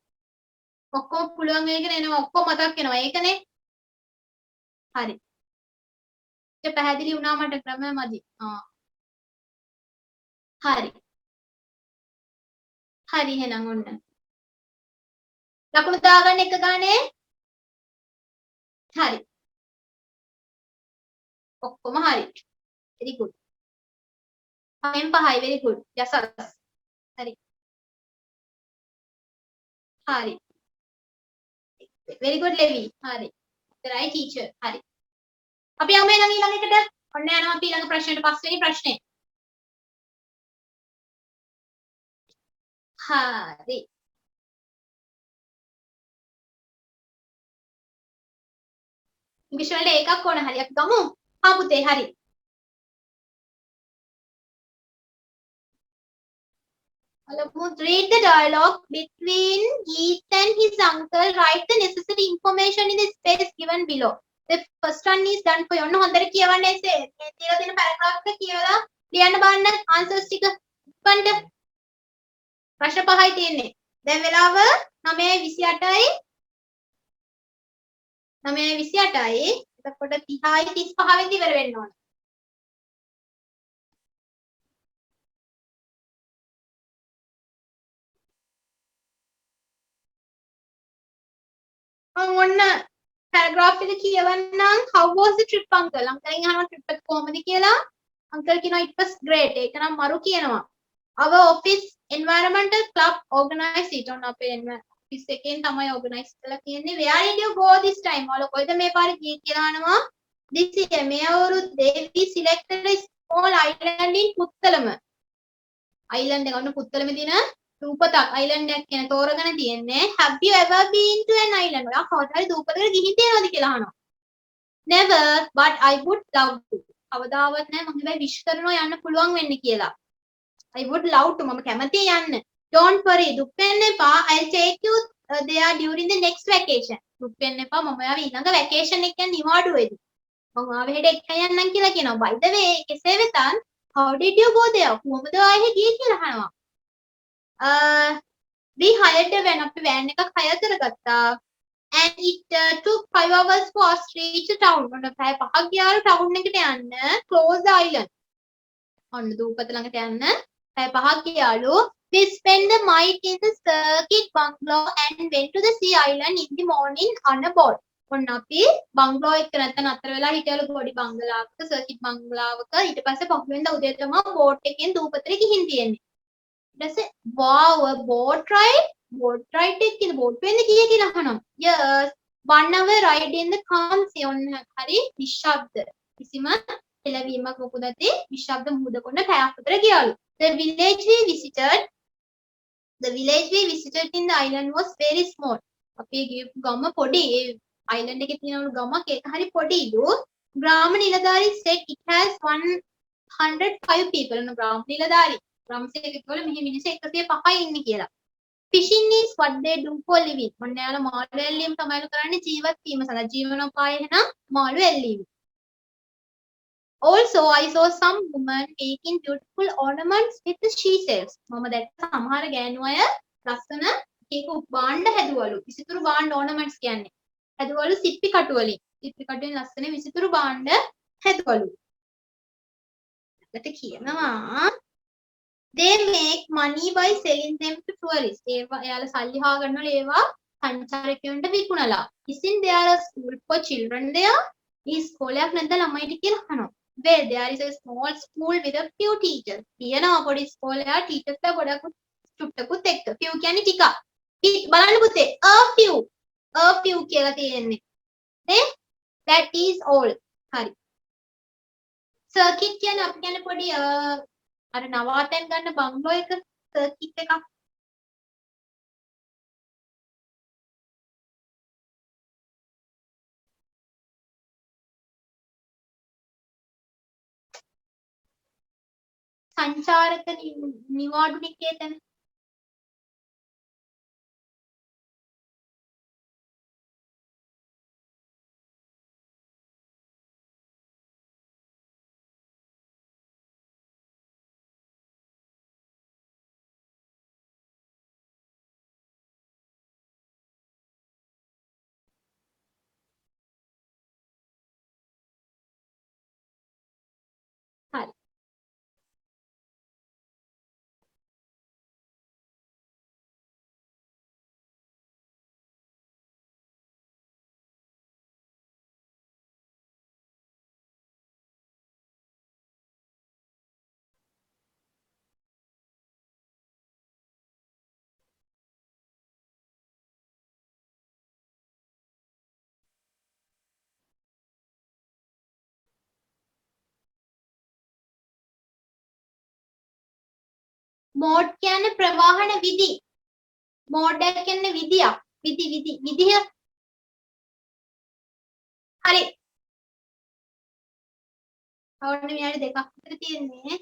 ඔක්කොම පුළුවන් වෙගෙන එනවා ඔක්කොම මතක් වෙනවා ඒකනේ හරි ඒක පැහැදිලි වුණා මට ක්‍රමය මදි හරි හරි එහෙනම් ඔන්න ලකුණු දාගන්න එක ගානේ හරි ඔක්කොම හරි very good 5න් 5යි very good යසස් හරි හරි very good ලෙවි හරි ඉතරයි ටීචර් හරි අපි යමු එහෙනම් ඊළඟ එකට ඔන්න යනවා අපි ඊළඟ ප්‍රශ්නෙට පස්වෙනි ප්‍රශ්නේ හරි ඉංග්‍රීසි වලට ඒකක් ඕන හරි අපි ගමු හා පුතේ හරි read the dialogue between Geet and his uncle. Write the necessary information in the space given below. The first one is done for you. ඔන්න හොඳට කියවන්න ඇසේ. මේ තියලා තියෙන paragraph එක කියවලා ලියන්න බලන්න answers ටික. ඉක්මනට. ප්‍රශ්න 5යි තියෙන්නේ. දැන් වෙලාව 9:28යි. 9:28යි. එතකොට 30යි 35 වෙනි ඉවර වෙන්න ඕන. ඔන්න paragraph එක කියවන්නම් how was the trip uncle අංකලෙන් අහනවා trip එක කොහොමද කියලා අංකල් කියනවා it was great ඒක නම් මරු කියනවා our office environmental club organize it on අපේ office එකෙන් තමයි organize කරලා කියන්නේ where did you go this time ඔයාලා කොයිද මේ පාරේ ගියේ කියලා අහනවා this year මේ අවුරුද්දේ we selected a small island in Puttalam island එක ඔන්න පුත්තලමේ තියෙන දූපතක් island එකක් කියන තෝරගෙන තියෙන්නේ have you ever been to an island ඔයා කවදාද දූපතකට ගිහින් තියෙනවද කියලා අහනවා never but I would love to කවදාවත් නැහැ මම හැබැයි wish කරනවා යන්න පුළුවන් වෙන්නේ කියලා I would love to මම කැමතියි යන්න don't worry දුක් වෙන්න එපා I'll take you there during the next vacation දුක් වෙන්න එපා මම ආව ඊළඟ vacation එක කියන්නේ නිවාඩුවේදී මම ආව හෙට එක්ක යන්නම් කියලා කියනවා by the way කෙසේ වෙතත් how did you go there කොහොමද ආයේ ගියේ කියලා අහනවා we hired a van අපි van එකක් hire කරගත්තා and it took 5 hours for us to reach the town ඔන්න පැය 5ක් ගියාලු town එකට යන්න close the island ඔන්න දූපත ළඟට යන්න පැය 5ක් ගියාලු we spent the night in the circuit bungalow and went to the sea island in the morning on a boat ඔන්න අපි බංගලෝ එක නැත්නම් අතර වෙලා හිටියලු පොඩි බංගලාවක සර්කිට් බංගලාවක ඊට පස්සේ පහුවෙන්ද උදේ තමයි බෝට් එකෙන් දූපතට ගිහින් තියෙන්නේ ඊට පස්සේ wow a boat ride එකකින් බෝට් වෙන්න ගියේ කියලා අහනවා yes 1 hour ride in the calm sea ඔන්න හරි නිශ්ශබ්ද කිසිම එළවීමක් මොකුත් නැති නිශ්ශබ්ද මුහුද කොන්න පැයක් විතර ගියාලු the village we visited in the island was very small අපි ගිහපු ගම පොඩි ඒ island එකේ තියෙනවලු ගමක් ඒක හරි පොඩිලු ග්‍රාම නිලධාරි said it has 105 people ඔන්න ග්‍රාම නිලධාරි ග්‍රාම සේවකවල මෙහි මිනිස්සු 105යි ඉන්නේ කියලා fishing is what they do for living ඔන්න යාලා මාළු ඇල්ලීම තමයිලු කරන්නේ ජීවත් වීම සඳහා ජීවනෝපාය එහෙනම් මාළු ඇල්ලීම also I saw some women making beautiful ornaments with the she shells මම දැක්ක සමහර ගෑනු අය ලස්සන එක භාණ්ඩ හැදුවලු විසිතුරු භාණ්ඩ ornaments කියන්නේ හැදුවලු සිප්පි කටු වලින් ලස්සන විසිතුරු භාණ්ඩ හැදුවලු ඊට කියනවා they make money by selling them to tourists ඒවා එයාලා සල්ලි හොයා ගන්නවලු ඒවා සංචාරකයන්ට විකුණලා isn't there a school for children there මේ ස්කෝලයක් නැද්ද ළමයිට කියලා අහනවා where there is a small school with a few teachers තියෙනවා පොඩි ස්කෝලයක් ටීචර්ස් ලා ගොඩක් චුට්ටකුත් එක්ක few කියන්නේ ටිකක් බලන්න පුතේ a few කියලා තියෙන්නේ නේ that is all හරි circuit කියන්නේ අපි කියන්නේ පොඩි අර නවාතැන් ගන්න බංගලෝ එක සර්කිට් එකක් සංචාරක නිවාඩු නිකේතන හරි මෝඩ් කියන්නේ ප්‍රවාහන විදි මෝඩ් එක කියන්නේ විදියක් විදිහ හරි ඔන්න විනාඩි දෙකක් විතර තියෙන්නේ.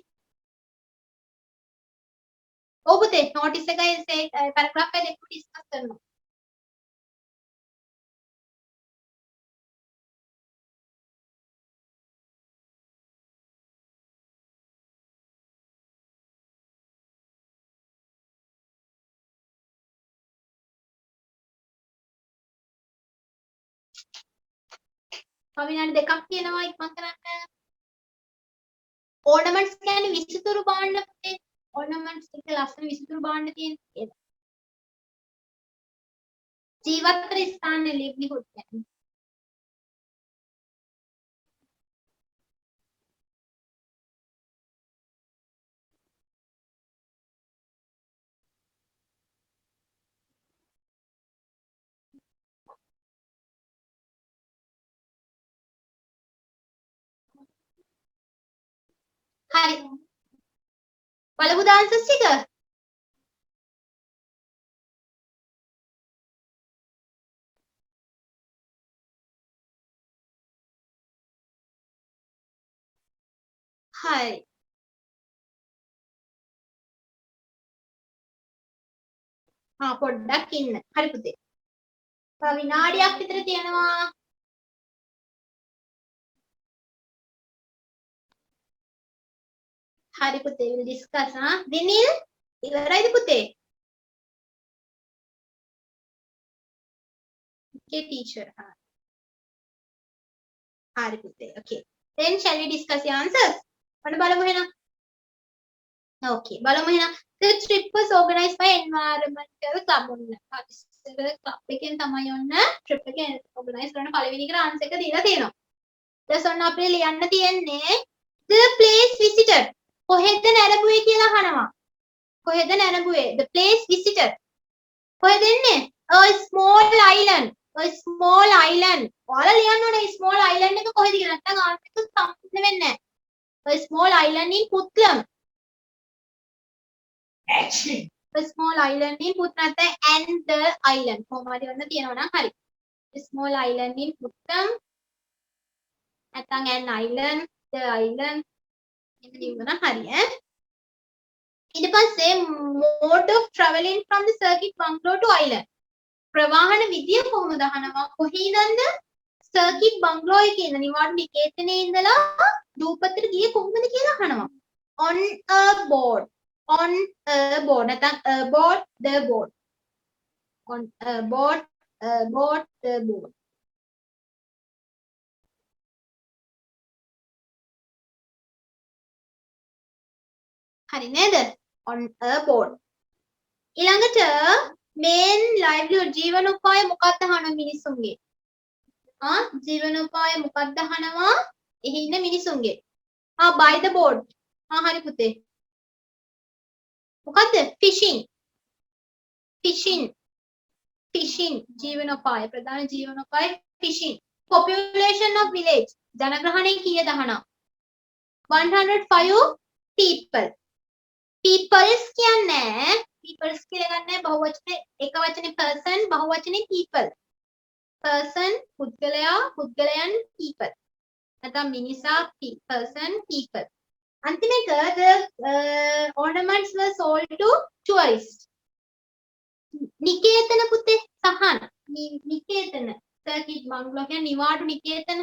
ඔව් පුතේ නෝටිස් එකයි පැරග්‍රාෆ් එක දෙකම ඩිස්කස් කරනවා. තව විනාඩි දෙකක් තියෙනවා ඉක්මන් කරන්න. ඕර්නමන්ට්ස් කියන්නේ විසිතුරු භාණ්ඩ පුතේ. ඕර්නමන්ට්ස් එක ලස්සන විසිතුරු භාණ්ඩ තියෙන ඒක. ජීවත් වෙන ස්ථානයේ livelihood කියන්නේ. හරි. බලමුද ආන්සර්ස් ටික? හරි. පොඩ්ඩක් ඉන්න. හරි පුතේ. තව විනාඩියක් විතර තියෙනවා. හරි පුතේ we'll discuss දිනිල් ඉවරයිද පුතේ? Okay teacher. හරි පුතේ. Okay. Then shall we discuss the answers? ඔන්න බලමු එහෙනම්. Okay. බලමු එහෙනම්. The trip was organized by environmental club ඔන්න. club එකෙන් තමයි ඔන්න trip එක organize කරන පළවෙනි එකට answer එක දීලා තියෙනවා. ඊට ඔන්න අපිට ලියන්න තියෙන්නේ the place visited. කොහෙද නැරඹුවේ කියලා අහනවා. කොහෙද නැරඹුවේ? The place visited. කොහෙද එන්නේ? A small island. A small island. ඔයාලා ලියන්න ඕනේ small island එක කොහෙද කියලා. නැත්නම් answer එක සම්පූර්ණ වෙන්නේ නැහැ. A small island in Puttlam. Actually. A small island in Puttlam and the island. කොහොමද වන්න තියෙනවා නම් හරි. A small island in Puttlam. නැත්නම් an island, the island. ඉතින් ඉවන හරි ඈ. ඊට පස්සේ mode of traveling from the circuit bungalow to island. ප්‍රවාහන විදිය කොහොමද අහනවා? කොහේදන්ද? circuit bungalow එකේ ඉඳන් නිවාඩු නිකේතනේ ඉඳලා දූපතට ගියේ කොහොමද කියලා අහනවා. on a boat. on a boat නැත්නම් aboard the boat. on a boat aboard the boat. හරි නේද? on a boat. ඊළඟට main livelihood ජීවනෝපාය මොකක්ද අහන මිනිසුන්ගේ? ජීවනෝපාය මොකක්ද අහනවා? එහි ඉන්න මිනිසුන්ගේ. by the boat. හරි පුතේ. මොකද්ද? fishing. fishing. fishing ජීවනෝපාය ප්‍රධාන ජීවනෝපාය fishing. population of village ජනග්‍රහණය කීයද අහනවා? 105 people. peoples කියන්නේ peoples කියලා ගන්න බහුවචනේ එක වචනේ person බහුවචනේ people. person පුද්ගලයා පුද්ගලයන් people. නැත්නම් මිනිසා person people. අන්තිම එක the ornaments were sold to tourists. නිකේතන පුතේ සහන නිකේතන circuit bungalow කියන්නේ නිවාඩු නිකේතන.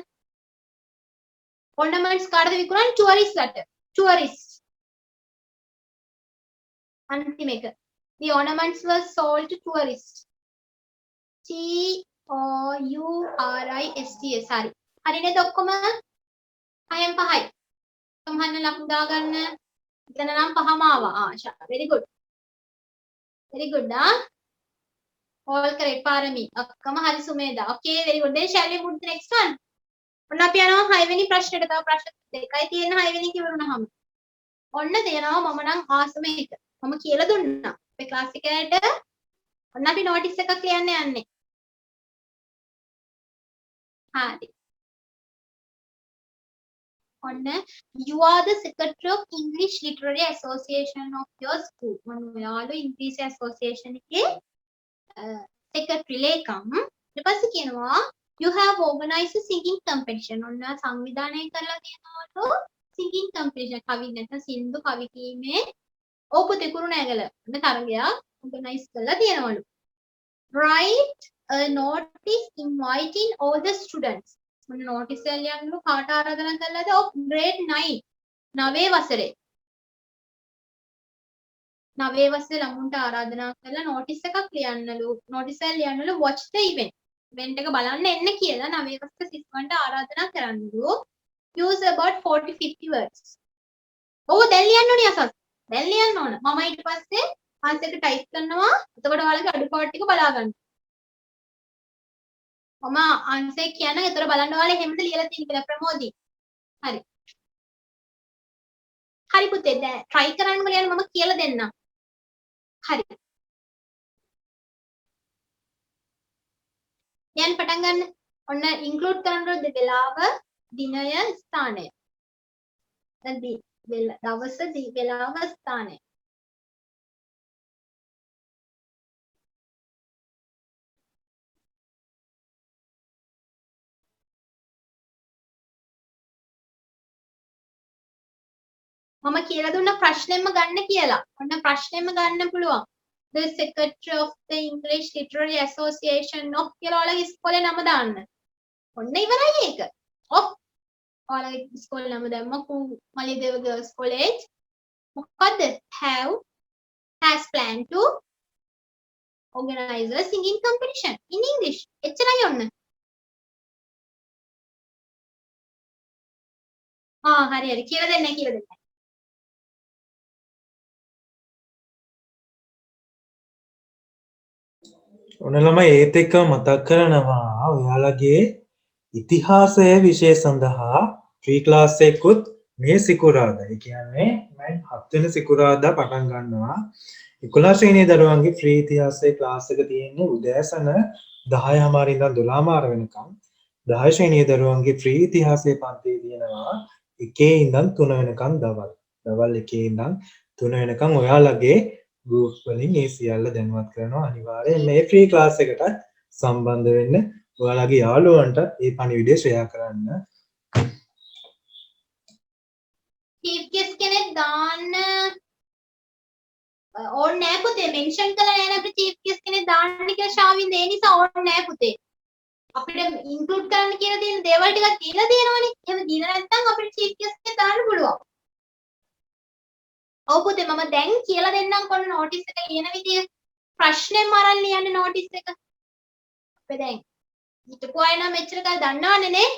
ornaments කාටද විකුණන්නේ? tourist ලට. tourist. අන්තිම එක the ornaments were sold to tourists. TOURISTS. හරි. හරි නේද ඔක්කොම? 6න් 5යි. සමහරන ලකුණු දාගන්න. එතන නම් 5ම ආවා. ආශා. very good. very good. all correct පාරමී. ඔක්කොම හරි Sumedha. okay very good. then shall we move to the next one? ඔන්න අපි යනවා 6 වෙනි ප්‍රශ්නෙට. තව ප්‍රශ්න දෙකයි තියෙන 6 වෙනි කිවරුනහම. ඔන්න තියෙනවා මම නම් ආසම එක. මම කියලා දුන්නා. අපේ ක්ලාස් එකේට ඔන්න අපි නෝටිස් එකක් ලියන්න යන්නේ. හරි. ඔන්න you are the secretary of English Literary Association of your school. ඔන්න ඔයාලා ඉංග්‍රීසි ඇසෝසියේෂන් එකේ secretary ලේකම්. ඊට පස්සේ කියනවා you have organized a singing competition. ඔන්න සංවිධානය කරලා තියෙනවලු singing competition කවි නැත්නම් සින්දු කවි කීමේ ඔව් පුතේ කුරුණෑගල ඔන්න තරගයක් organize කරලා තියෙනවලු. Write a notice inviting all the students. මොන notice එකක් ලියන්නලු කාට ආරාධනා කළාද? of grade 9 9 වසරේ. 9 වසරේ ළමුන්ට ආරාධනා කරලා notice එකක් ලියන්නලු. notice එක ලියන්නලු watch the event. event එක බලන්න එන්න කියලා 9 වසරේ සිස්වන්ට ආරාධනා කරන්නලු. use about 40 50 words. ඔව් දැන් ලියන්න ඕනේ අසස්. දැන් ලියන්න ඕන. මම ඊට පස්සේ answer එක type කරනවා. එතකොට ඔයාලගේ අඩුපාඩු ටික බලා ගන්න. මම answer කියන ඒතර බලන්න ඔයාලා එහෙමද ලියලා තියෙන්නේ කියලා ප්‍රමෝදි. හරි. හරි පුතේ දැන් try කරන්න බලන්න මම කියලා දෙන්නම්. හරි. දැන් පටන් ගන්න. ඔන්න include කරන්න ඕනේ වෙලාව, දිනය, ස්ථානය. දැන් දවස, වෙලාව, ස්ථානය. මම කියලා දුන්න ප්‍රශ්නෙම ගන්න කියලා. ඔන්න ප්‍රශ්නෙම ගන්න පුළුවන්. The Secretary of the English Literary Association of කියලා ඔයාලගේ ඉස්කෝලේ නම දාන්න. ඔන්න ඉවරයි ඒක. ඔව්. ඔයාලගේ ඉස්කෝලේ නම දැම්ම මලියදේව Girls College. මොකද්ද? has planned to organize a singing competition in English. එච්චරයි ඔන්න. හරි හරි කියලා දෙන්න කියලා දෙන්න. ඔන්න ළමයි ඒත් එක්ක මතක් කරනවා ඔයාලගේ ඉතිහාසය විෂය සඳහා ෆ්‍රී ක්ලාස් එකකුත් මේ සිකුරාදා. ඒ කියන්නේ මම 7 වෙනි සිකුරාදා පටන් ගන්නවා. 11 ශ්‍රේණියේ දරුවන්ගේ ෆ්‍රී ඉතිහාසයේ ක්ලාස් එක තියෙන්නේ උදෑසන 10:00 ඉඳන් 12:00 වෙනකම්. 10 ශ්‍රේණියේ දරුවන්ගේ ෆ්‍රී ඉතිහාසයේ පන්තිය තියෙනවා 1 ඉඳන් 3 වෙනකම් දවල්. දවල් 1 ඉඳන් 3 වෙනකම් ඔයාලගේ ගෲප් වලින් මේ සියල්ල දැනුවත් කරනවා. අනිවාර්යයෙන් මේ ෆ්‍රී ක්ලාස් එකට සම්බන්ධ වෙන්න. ඔයාලගේ යාළුවන්ට මේ පණිවිඩය ෂෙයා කරන්න. චීෆ් ගෙස්ට් කෙනෙක් දාන්න ඕනේ නැහැ පුතේ. මෙන්ෂන් කළා නෑ අපිට චීෆ් ගෙස්ට් කෙනෙක් දාන්න කියලා ශාවින්ද. ඒ නිසා ඕනේ නැහැ පුතේ. අපිට ඉන්ක්ලූඩ් කරන්න කියලා තියෙන දේවල් ටිකක් දීලා තියෙනවනේ. එහෙම දීලා නැත්නම් අපිට චීෆ් ගෙස්ට් කෙනෙක් දාන්න පුළුවන්. ඔව් පුතේ මම දැන් කියලා දෙන්නම් කොන්න නෝටිස් එක ලියන විදිය. ප්‍රශ්නෙම අරන් ලියන්න නෝටිස් එක. අපේ දැන් හිටපු අය නම් මෙච්චර කල් දන්නවනේ නේ.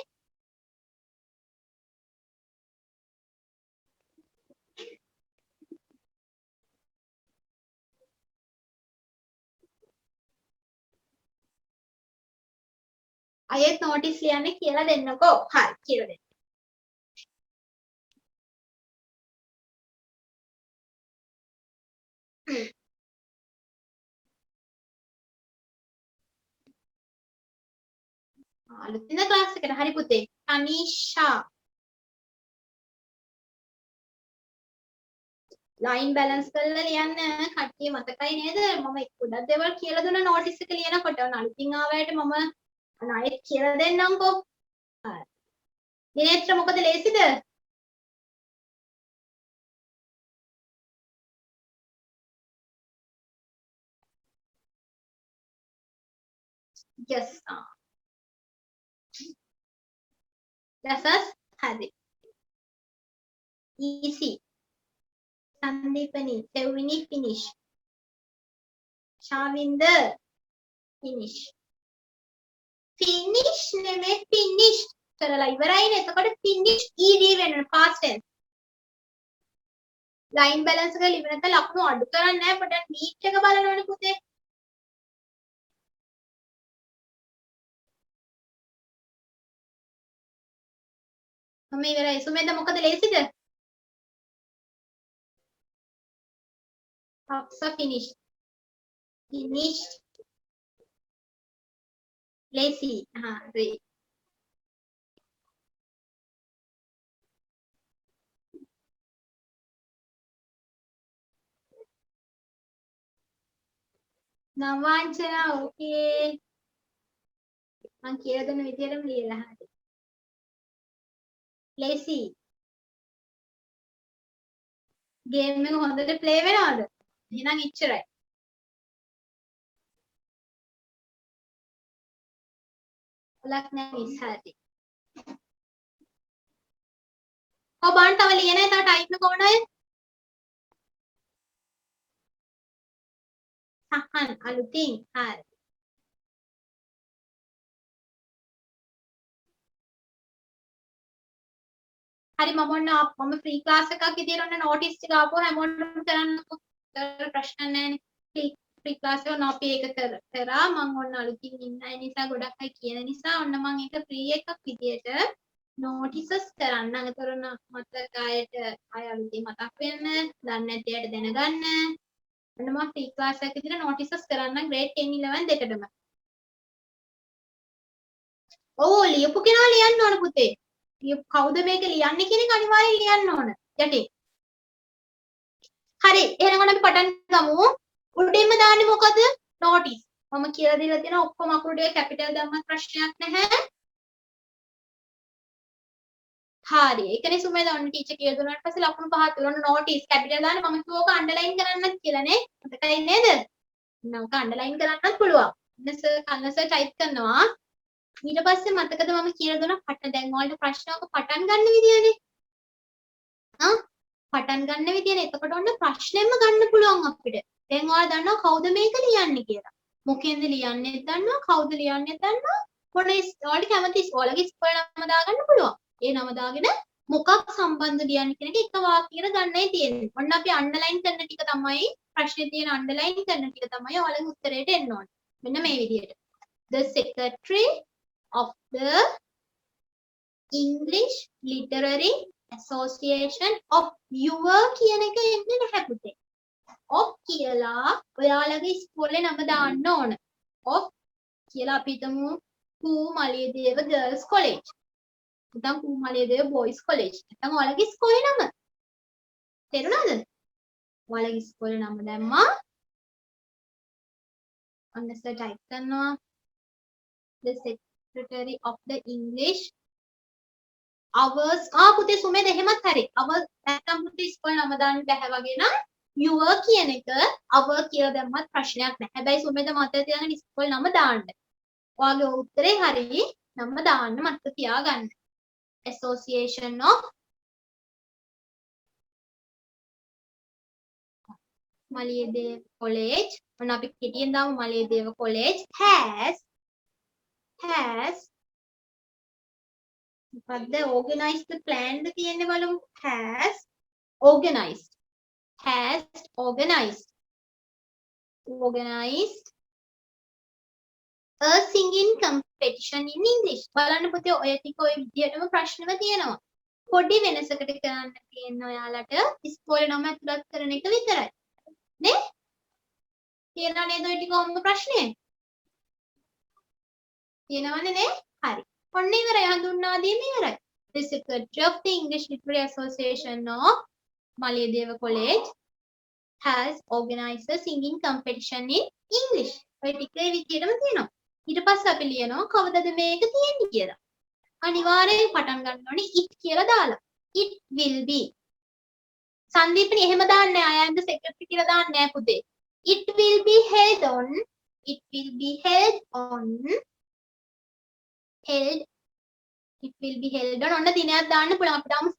අයත් නෝටිස් ලියන්න කියලා දෙන්නකෝ. හරි කියලා දෙන්න. අලුත් ඉඳ ක්ලාස් එකට හරි පුතේ. තනිෂා ලයින් බැලන්ස් කරලා ලියන්න කට්ටිය මතකයි නේද? මම ගොඩක් දේවල් කියලා දුන්න නෝටිස් එක ලියනකොට අලුතින් ආවයට මම අනායෙත් කියලා දෙන්නම්කෝ. හරි. දිනේත්‍ර මොකද ලේසිද? yes Dasas හරි. easy. Sandipani Sevini finish. Shavinda finish. finish නෙමෙයි finish කරලා ඉවරයිනේ. එතකොට finish ed වෙනවා past tense. line balance එක ලිවන එක ලකුණු අඩු කරන්නේ නැහැ. පොඩ්ඩක් neat එක බලනවනේ පුතේ. මම ඉවරයි. සුමේද මොකද ලේසිද? Aksa finish. Finished. Lazy. හරි. නවාංචනා ඕකේ. මං කියලා දෙන විදියටම ලියලා හරි. Lazy. ගේම් එක හොඳට ප්ලේ වෙනවද? එහෙනම් ඉච්චරයි. ලක් නෑ ඉස්සරදී. ඔව් බලන්න තව ලියන එක තව ටයිප් එක ඕන අය. සහන් අලුතින් හරි. හරි මම ඔන්න ෆ්‍රී ක්ලාස් එකක් විදියට ඔන්න නෝටිස් ටික ආපුවා හැමෝටම කරන්නකෝ. ප්‍රශ්න නැහැනේ. ෆ්‍රී ක්ලාස් එක ඔන්න අපි ඒක කරා මම ඔන්න අලුතින් ඉන්න අය නිසා ගොඩක් අය කියන නිසා ඔන්න මම ඒක ෆ්‍රී එකක් විදියට නෝටිසස් කරන්න. අතරන මතක අයට අය අලුතින් මතක් වෙන්න, දන්නේ නැති අයට දැනගන්න. ඔන්න මම ෆ්‍රී ක්ලාස් එකක් විදියට නෝටිසස් කරන්න ග්‍රේඩ් 10 11 දෙකටම. ඔව් ලියපු කෙනා ලියන්න ඕන පුතේ. කවුද මේක ලියන්නේ කියන එක අනිවාර්යෙන් ලියන්න ඕන යටින්. හරි එහෙනම් අපි පටන් ගමු. උඩින්ම දාන්නේ මොකද? නෝටිස්. මම කියලා දීලා තියෙන ඔක්කොම අකුරු ටික කැපිටල් දැම්මත් ප්‍රශ්නයක් නැහැ. හරි. ඒකනේ සුමේද ඔන්න ටීචර් කියලා දුන්නාට පස්සේ ලකුණු පහක් තුනන නෝටිස් කැපිටල් දාන්න මම කිව්වක අන්ඩර්ලයින් කරන්නත් කියලා නේ. මතකයි නේද? නෝක අන්ඩර්ලයින් කරන්නත් පුළුවන්. කන්නස ටයිප් කරනවා. ඊට පස්සේ මතකද මම කියලා දුන්නා දැන් ඔයාලට ප්‍රශ්නවක පටන් ගන්න විදියනේ. පටන් ගන්න විදියනේ. එතකොට ඔන්න ප්‍රශ්නෙම ගන්න පුළුවන් අපිට. දැන් ඔයාලා දන්නවා කවුද මේක ලියන්නේ කියලා. මොකෙන්ද ලියන්නේ දන්නවා කවුද ලියන්නේ දන්නවා. මොන ඔයාලට කැමති ඔයාලගේ ස්කෝල නම දාගන්න පුළුවන්. ඒ නම දාගෙන මොකක් සම්බන්ධ ලියන්නේ කියන එක එක වාක්‍යයකට ගන්නයි තියෙන්නේ. ඔන්න අපි අන්ඩර්ලයින් කරන ටික තමයි ප්‍රශ්නේ තියෙන අන්ඩර්ලයින් කරන ටික තමයි ඔයාලගේ උත්තරේට එන්න ඕනේ. මෙන්න මේ විදියට. The secretary of the English Literary Association of your කියන එක එන්නේ නැහැ පුතේ. of කියලා ඔයාලගේ ඉස්කෝලේ නම දාන්න ඕන. of කියලා අපි හිතමු කුමලියදේව Girls College. නැත්නම් කුමලියදේව Boys College. නැත්නම් ඔයාලගේ ඉස්කෝලේ නම. තේරුණාද? ඔයාලගේ ඉස්කෝලේ නම දැම්මා. ඔන්න සර් ටයිප් කරනවා. The Secretary of the English hours පුතේ සුමේද එහෙමත් හරි. hours නැත්නම් පුතේ ඉස්කෝලේ නම දාන්න බැහැ වගේ නම් your කියන එක our කියලා දැම්මත් ප්‍රශ්නයක් නැහැ. හැබැයි සුමේද මතක තියාගන්න ඉස්කෝලේ නම දාන්න. ඔයාගේ උත්තරේ හරි නම දාන්න මතක තියාගන්න. Association of Maliyadev College. ඔන්න අපි කෙටියෙන් දාමු Maliyadev College has මොකද්ද organized planned තියෙන්නේ බලමු. has organized a singing competition in English. බලන්න පුතේ ඔය ටික ඔය විදිහටම ප්‍රශ්නව තියෙනවා. පොඩි වෙනසකට කරන්න තියෙන ඔයාලට ඉස්කෝලේ නම ඇතුළත් කරන එක විතරයි. නේ? තේරෙනව නේද ඔය ටික ඔන්න ප්‍රශ්නේ? තේරෙනවනේ නේ? හරි. ඔන්න ඉවරයි හඳුන්වා දීම ඉවරයි. The Secretary of the English Literary Association of Maliyadev College has organized a singing competition in English. ඔය ටිකේ විදියටම තියෙනවා. ඊට පස්සේ අපි ලියනවා කවදද මේක තියෙන්නේ කියලා. අනිවාර්යයෙන් පටන් ගන්න ඕනේ it කියලා දාලා. It will be. සංදීපනි එහෙම දාන්නේ නැහැ. I am the secretary කියලා දාන්නේ නැහැ පුතේ. It will be held on ඔන්න දිනයක් දාන්න පුළුවන්. අපි දාමු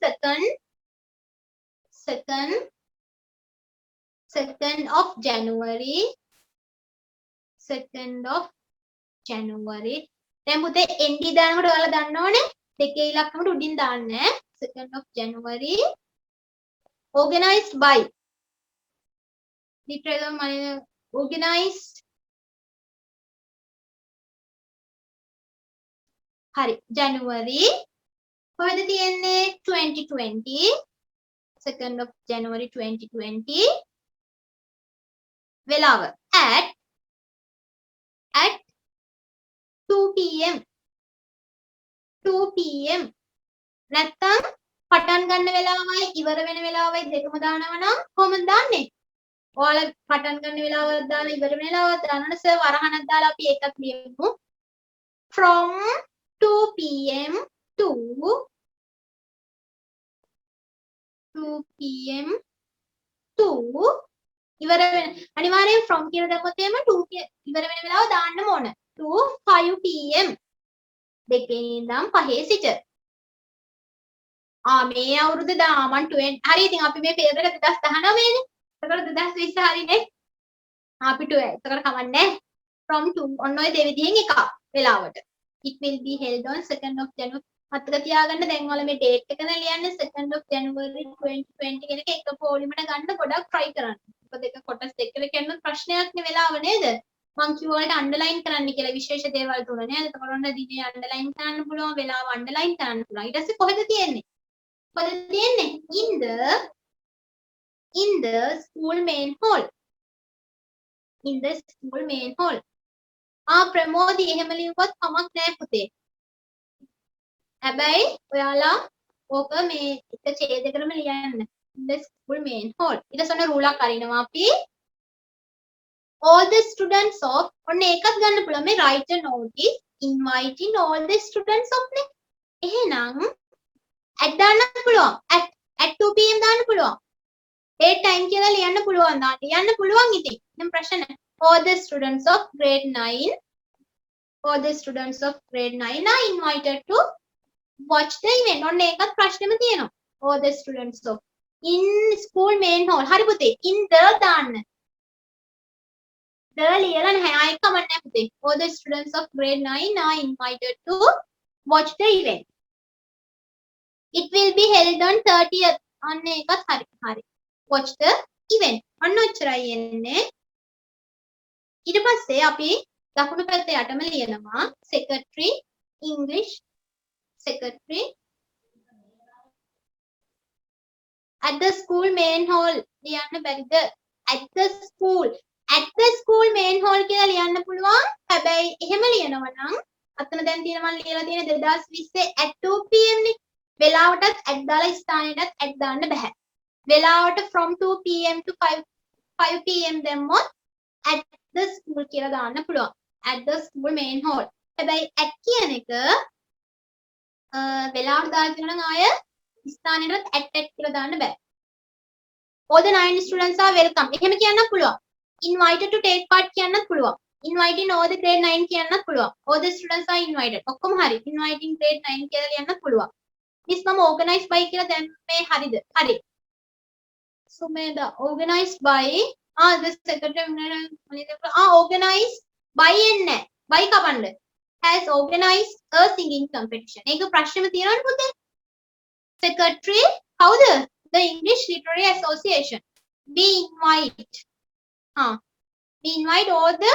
second of January. දැන් පුතේ ND දානකොට ඔයාලා දන්න ඕනේ දෙකේ ඉලක්කමට උඩින් දාන්න. 2nd of January organized by organized හරි January කොහෙද තියෙන්නේ 2020 2nd of January 2020 වෙලාව at 2 pm නැත්තම් පටන් ගන්න වෙලාවයි ඉවර වෙන වෙලාවයි දෙකම දානවා නම් කොහොමද දාන්නේ? ඔයාලා පටන් ගන්න වෙලාවක් දාලා ඉවර වෙන වෙලාවක් දානවනේ සර් වරහණක් දාලා අපි ඒකත් ලියමු. From 2 pm to to ඉවර වෙන අනිවාර්යෙන් from කියලා දැම්මොත් එහෙම 2 ඉවර වෙන වෙලාව දාන්නම ඕන to 5 pm දෙකේ ඉඳන් 5 සිට මේ අවුරුද්ද මම 20 හරි ඉතින් අපි මේ පේපර් එක 2019 නේ එතකොට 2020 හරිනේ අපි 12 එතකොට කවන්නේ from to ඔන්න ඔය දෙවිදිහෙන් එක වෙලාවට it will be held on 2nd of January මතක තියාගන්න දැන් ඔයාලා මේ date එක නේ ලියන්නේ 2nd of January 2020 කියන එක එක පොලිමට ගන්න ගොඩක් try කරන්න. මොකද ඒක කොටස් දෙකකට කියන්න ප්‍රශ්නයක් නේ වෙලාව නේද? මං කිව්වා ඔයාලට underline කරන්න කියලා විශේෂ දේවල් තුන නේද? එතකොට ඔන්න දිනේ underline කරන්න පුළුවන් වෙලාව underline කරන්න පුළුවන්. ඊට පස්සේ කොහෙද තියෙන්නේ? කොහෙද තියෙන්නේ? in the school main hall. in the school main hall. ප්‍රමෝදි එහෙම ලියුවොත් කමක් නෑ පුතේ. හැබැයි ඔයාලා ඕක මේ එක ඡේදයකටම ලියන්න. the school main hall. ඊට පස්සේ ඔන්න රූලක් අරිනවා අපි. all the students of ඔන්න ඒකත් ගන්න පුළුවන් මේ write a notice inviting all the students of නේ. එහෙනම් at දාන්නත් පුළුවන්. at 2 pm දාන්න පුළුවන්. date time කියලා ලියන්න පුළුවන් දාන්න. ලියන්න පුළුවන් ඉතින්. දැන් ප්‍රශ්න නැහැ. all the students of grade 9 are invited to watch the event. ඔන්න ඒකත් ප්‍රශ්නෙම තියෙනවා. all the students of in school main hall. හරි පුතේ. in the දාන්න. the ලියලා නැහැ. ආයෙ කමක් නැහැ පුතේ. all the students of grade 9 are invited to watch the event. it will be held on 30th. අන්න ඒකත් හරි. watch the event. අන්න ඔච්චරයි එන්නේ. ඊට පස්සේ අපි දකුණු පැත්තේ යටම ලියනවා secretary English secretary at the school main hall ලියන්න බැරිද at the school main hall කියලා ලියන්න පුළුවන් හැබැයි එහෙම ලියනවා නම් අතන දැන් තියෙන මම ලියලා තියෙන 2020 at 2 pm නේ වෙලාවටත් at දාලා ස්ථානයටත් at දාන්න බෑ වෙලාවට from 2 pm to 5 pm දැම්මොත් at the school කියලා දාන්න පුළුවන් at the school main hall හැබැයි at කියන එක වෙලාවට දාලා තියෙනවා නම් ආය ස්ථානෙටත් at කියලා දාන්න බෑ all the 9 students are welcome එහෙම කියන්නත් පුළුවන් invited to take part කියන්නත් පුළුවන් inviting all the grade 9 කියන්නත් පුළුවන් all the students are invited ඔක්කොම හරි inviting grade 9 කියලා ලියන්නත් පුළුවන් this මම organized by කියලා දැන් මේ හරිද හරි Sumedha organized by the secretary organized by එන්නේ by කවන්න has organized a singing competition ඒක ප්‍රශ්නෙම තියෙනවනේ පුතේ secretary කවුද the English Literary Association we invite all the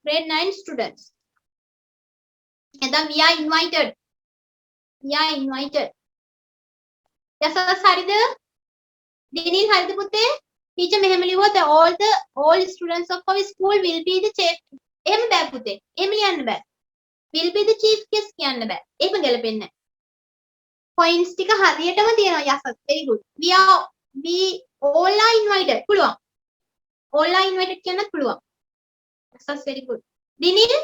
grade 9 students and then we are invited yes හරිද දිනිල් හරිද පුතේ teacher මෙහෙම ලිව්වොත් all students of our school will be the chief එහෙම බෑ පුතේ එහෙම ලියන්න බෑ will be the chief guest කියන්න බෑ ඒක ගැලපෙන්නේ නැහැ points ටික හරියටම තියෙනවා yes very good we all are invited පුළුවන් all are invited කියන්නත් පුළුවන් yes very good දිනිල්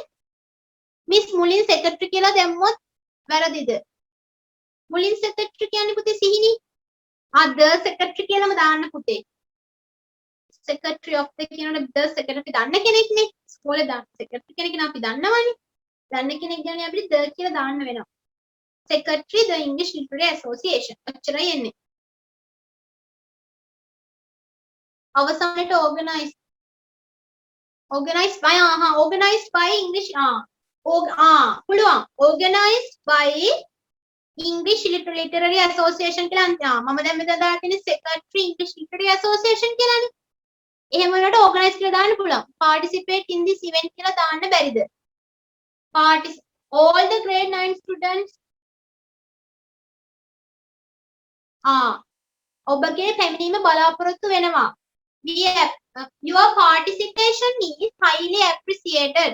miss මුලින් secretary කියලා දැම්මොත් වැරදිද මුලින් secretary කියන්නේ පුතේ සිහිනි the secretary කියලාම දාන්න පුතේ secretary of the කියනකොට the secretary දන්න කෙනෙක් නේ ස්කෝලේ දාන්න secretary කෙනෙක් නේ අපි දන්නවනේ දන්න කෙනෙක් ගැන අපිට the කියලා දාන්න වෙනවා secretary the English Literary Association ඔච්චරයි එන්නේ අවසානට organized by English පුළුවන් organized by English Literary Association කියලා මම දැන් මෙතන දාලා තියෙන්නේ secretary English Literary Association කියලානේ. එහෙම වලට organize කියලා දාන්න පුළුවන්. participate in this event කියලා දාන්න බැරිද? all the grade 9 students ඔබගේ පැමිණීම බලාපොරොත්තු වෙනවා. Your participation is highly appreciated.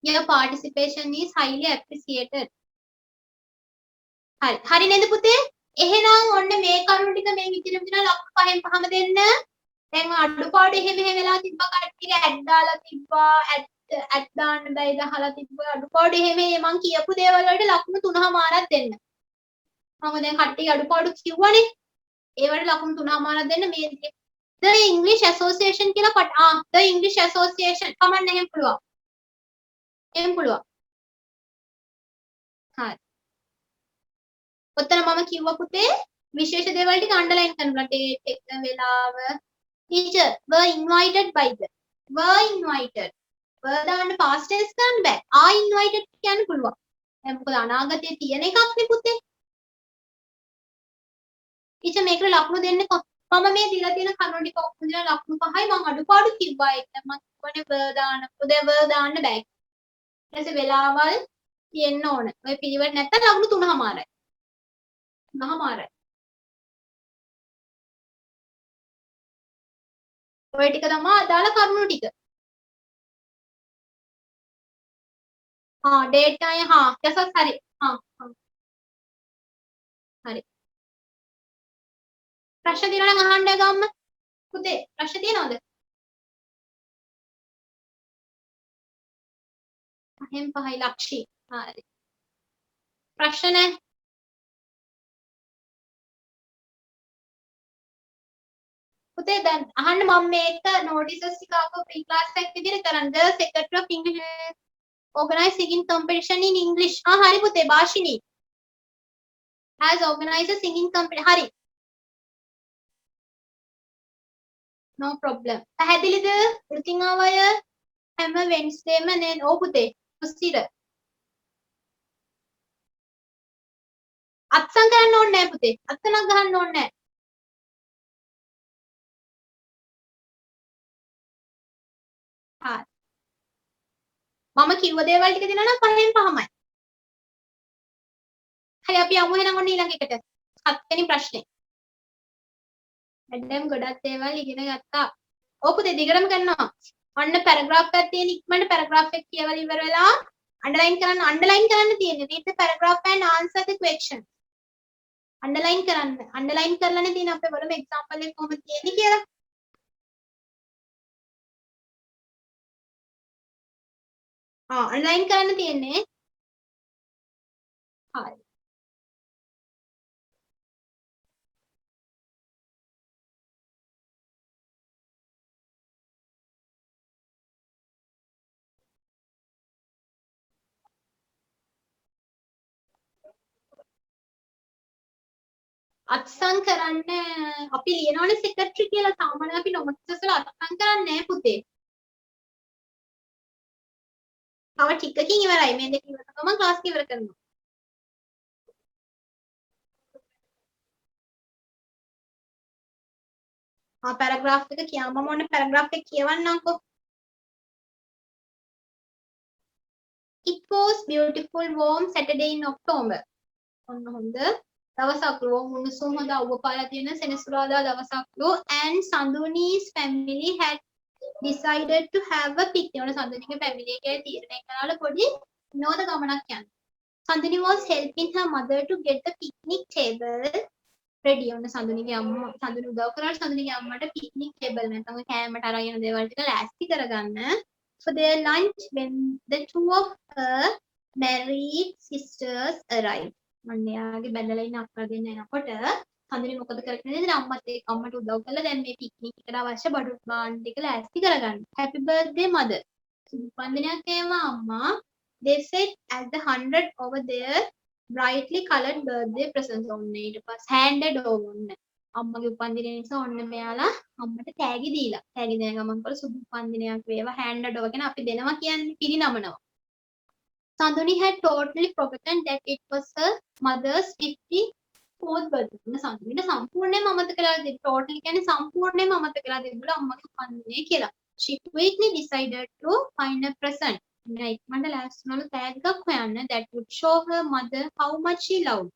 Your participation is highly appreciated. හරි නේද පුතේ එහෙනම් ඔන්න මේ කරුණු ටික මේ විදිහට විදිහට ලකුණු පහෙන් පහම දෙන්න දැන් අඩුපාඩු එහෙම වෙලා තිබ්බා කට්ටිය ඇඩ් දාලා තිබ්බා ඇඩ් දාන්න බැයි ගහලා තිබ්බා අඩුපාඩු එහෙම මම කියපු දේවල් වලට ලකුණු 3මාරක් දෙන්න මම දැන් කට්ටිය අඩුපාඩු කිව්වනේ ඒවට ලකුණු 3මාරක් දෙන්න මේ the English Association කියලා the English Association කමන්න එහෙම පුළුවන්. එහෙම පුළුවන්. හරි. ඔතන මම කිව්වා පුතේ විශේෂ දේවල් ටික අන්ඩර්ලයින් කරනවා. date එක වෙලාව teacher were invited by the were invited were දාන්න past tense කරන්න බෑ. are invited කියන්න පුළුවන්. දැන් මොකද අනාගතයේ තියෙන එකක් නේ පුතේ. teacher මේකට ලකුණු දෙන්නේ මම මේ දීලා තියෙන කරුණු ටික ඔක්කොම දීලා ලකුණු 5යි මම අඩුපාඩු කිව්වා ඒක. මම කිව්වනේ were දාන්න පුතේ were දාන්න බෑ. ඊට පස්සේ වෙලාවල් තියෙන්න ඕන. ඔය පිළිවෙල නැත්තම් ලකුණු 3මාරයි. 3මාරයි. ඔය ටික තමයි අදාළ කරුණු ටික. डेट आए कैसा सारी हरी प्रश्न तीन अहंडे गम कुते प्रश्न तीन होदे अहम पहाई लक्षी हरी प्रश्न है कुते दन अहंड मम මේක notices ටික අප pre class එකක් විදිහට කරන්න secretary of English organize singing competition in English hari පුතේ භාෂිනී has organized a singing competition hari no problem පැහැදිලිද ඉතින් ආවය හැම Wednesday ම නේ ඕ පුතේ උස්තිර අත්සන් කරන්න ඕනේ නැහැ පුතේ අත්සනක් ගහන්න ඕනේ නැහැ හරි මම කිව්ව දේවල් ටික දෙනවා නම් 5න් 5මයි. හරි අපි යමු එහෙනම් ඔන්න ඊළඟ එකට. 7 වෙනි ප්‍රශ්නේ. මැඩම් ගොඩක් දේවල් ඉගෙන ගත්තා. ඔව් පුතේ දිගටම කරනවා. ඔන්න පැරග්‍රාෆ් එකක් තියෙන ඉක්මනට පැරග්‍රාෆ් එක කියවලා ඉවර වෙලා අන්ඩර්ලයින් කරන්න තියෙන්නේ. read the paragraph and answer the question. Underline කරලානේ තියෙන අපේ බලමු එක්සැම්පල් එක කොහොමද තියෙන්නේ කියලා. අන්ඩර්ලයින් කරන්න තියෙන්නේ. හරි. අත්සන් කරන්න අපි ලියනවනේ සෙක්‍රටරි කියලා සාමාන්‍යයෙන් අපි නොටිස් වල අත්සන් කරන්නේ නැහැ පුතේ. තව ටිකකින් ඉවරයි. මේ දෙක ඉවර කරගමන් ක්ලාස් එක ඉවර කරනවා. පැරග්‍රාෆ් එක කියවම මම ඕනේ පැරග්‍රාෆ් එක කියවන්නම්කෝ. It was beautiful warm Saturday in October. ඔන්න හොඳ දවසක්ලු මුණුසුම් හොඳ අවුව පාලා තියෙන සෙනසුරාදා දවසක්ලු and Sanduni's family had decided to have a picnic. ඔන්න සඳුනිගේ family එකේ තීරණය කරලා පොඩි විනෝද ගමනක් යන්න. Sanduni was helping her mother to get the picnic table ready. ඔන්න සඳුනිගේ අම්මා සඳුනි උදව් කරලා සඳුනිගේ අම්මට picnic table නැත්නම් ඔය කෑමට අරගෙන දේවල් ටික ලෑස්ති කරගන්න. For their lunch when the two of her married sisters arrived. ඔන්න යාගේ බැඳලා ඉන්න අක්කා දෙන්න එනකොට සඳුනි මොකද කරන්නේ නේද අම්මත් එක්ක අම්මට උදව් කරලා දැන් මේ පික්නික් එකට අවශ්‍ය බඩු බාන් ටික ලෑස්ති කරගන්න. Happy birthday mother. වන්දනයක් වේවා අම්මා. They said as the 100 over there brightly colored birthday presents ඔන්න ඊට පස්සේ handed over ඔන්න අම්මගේ උපන්දිනය නිසා ඔන්න මෙයාලා අම්මට තෑගි දීලා තෑගි දෙන ගමන් කර සුබ උපන්දිනයක් වේවා handed over කියන අපි දෙනවා කියන්නේ පිරිනමනවා. Sanduni had totally forgotten that it was her mother's 54th birthday. සඳුනිට සම්පූර්ණයෙන්ම අමතක කරලා තිබ්බ. totally කියන්නේ සම්පූර්ණයෙන්ම අමතක කරලා තිබ්බල අම්මගේ උපන්දිනය කියලා. She quickly decided to find a present. Right. මන්ට last වල tag එකක් හොයන්න that would show her mother how much she loved.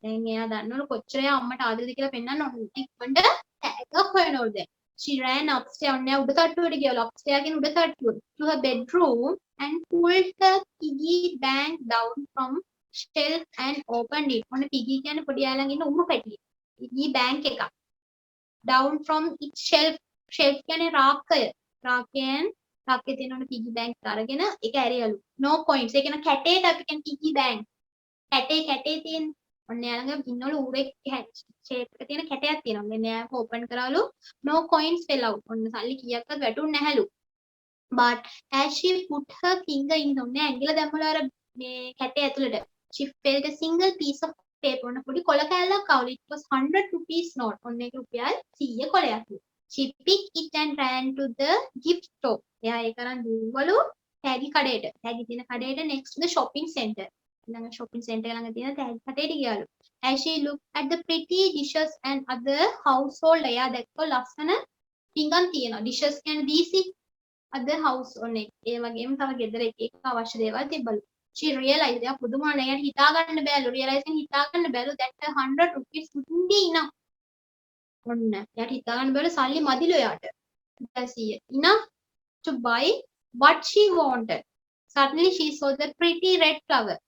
දැන් එයා දන්නවලු කොච්චර එයා අම්මට ආදරද කියලා පෙන්වන්න ඕනේ. ඉක්මනට tag එකක් හොයනවලු දැන්. She ran upstairs. ඔන්න උඩ තට්ටුවට ගියලු. upstairs කියන උඩ තට්ටුව. To her bedroom and pulled her piggy bank down from shelf and opened it. ඔන්න piggy කියන්නේ පොඩි යාළන් ඉන්න උණු පැටිය. piggy bank එකක්. down from its shelf. shelf කියන්නේ රාක්කය. රාක්කයෙන් රාක්කේ තියෙන ඔන්න piggy bank අරගෙන ඒක ඇරියලු. no points. ඒ කියන කැටේට අපි කියන piggy bank. කැටේ තියෙන ඔන්න යාළඟ ඉන්නවලු ඌරේ ෂේප් එක තියෙන කැටයක් තියෙනවා. මෙන්න යාක open කරාලු no coins fell out. ඔන්න සල්ලි කීයක්වත් වැටුන්නේ නැහැලු. but as she put her finger in ඔන්න ඇඟිල්ල දැම්මල අර මේ කැටේ ඇතුළට she felt a single piece of paper ඔන්න පොඩි කොළ කෑල්ලක් ආවලු. it was 100 rupees note. ඔන්න ඒක රුපියල් 100 කොළයක්ලු. she picked it and ran to the gift shop. එයා ඒක අරන් දුවලු තෑගි කඩේට. තෑගි තියෙන කඩේට next to the shopping center. ළඟ shopping center එක ළඟ තියෙන තෑගි කඩේට ගියාලු. as she looked at the pretty dishes and other household එයා දැක්ක ලස්සන පිඟන් තියෙනවා. dishes කියන්නේ දීසි other house ඔන්නේ ඒ වගේම තව ගෙදර එක එක අවශ්‍ය දේවල් තිබ්බලු. she realized එයා පුදුම වුණා. එයාට හිතා ගන්න බෑලු. realize එකෙන් හිතා ගන්න බෑලු that 100 rupees wouldn't be enough. ඔන්න එයාට හිතා ගන්න බෑලු සල්ලි මදිලු එයාට. 100 enough to buy what she wanted. Suddenly she saw the pretty red flower.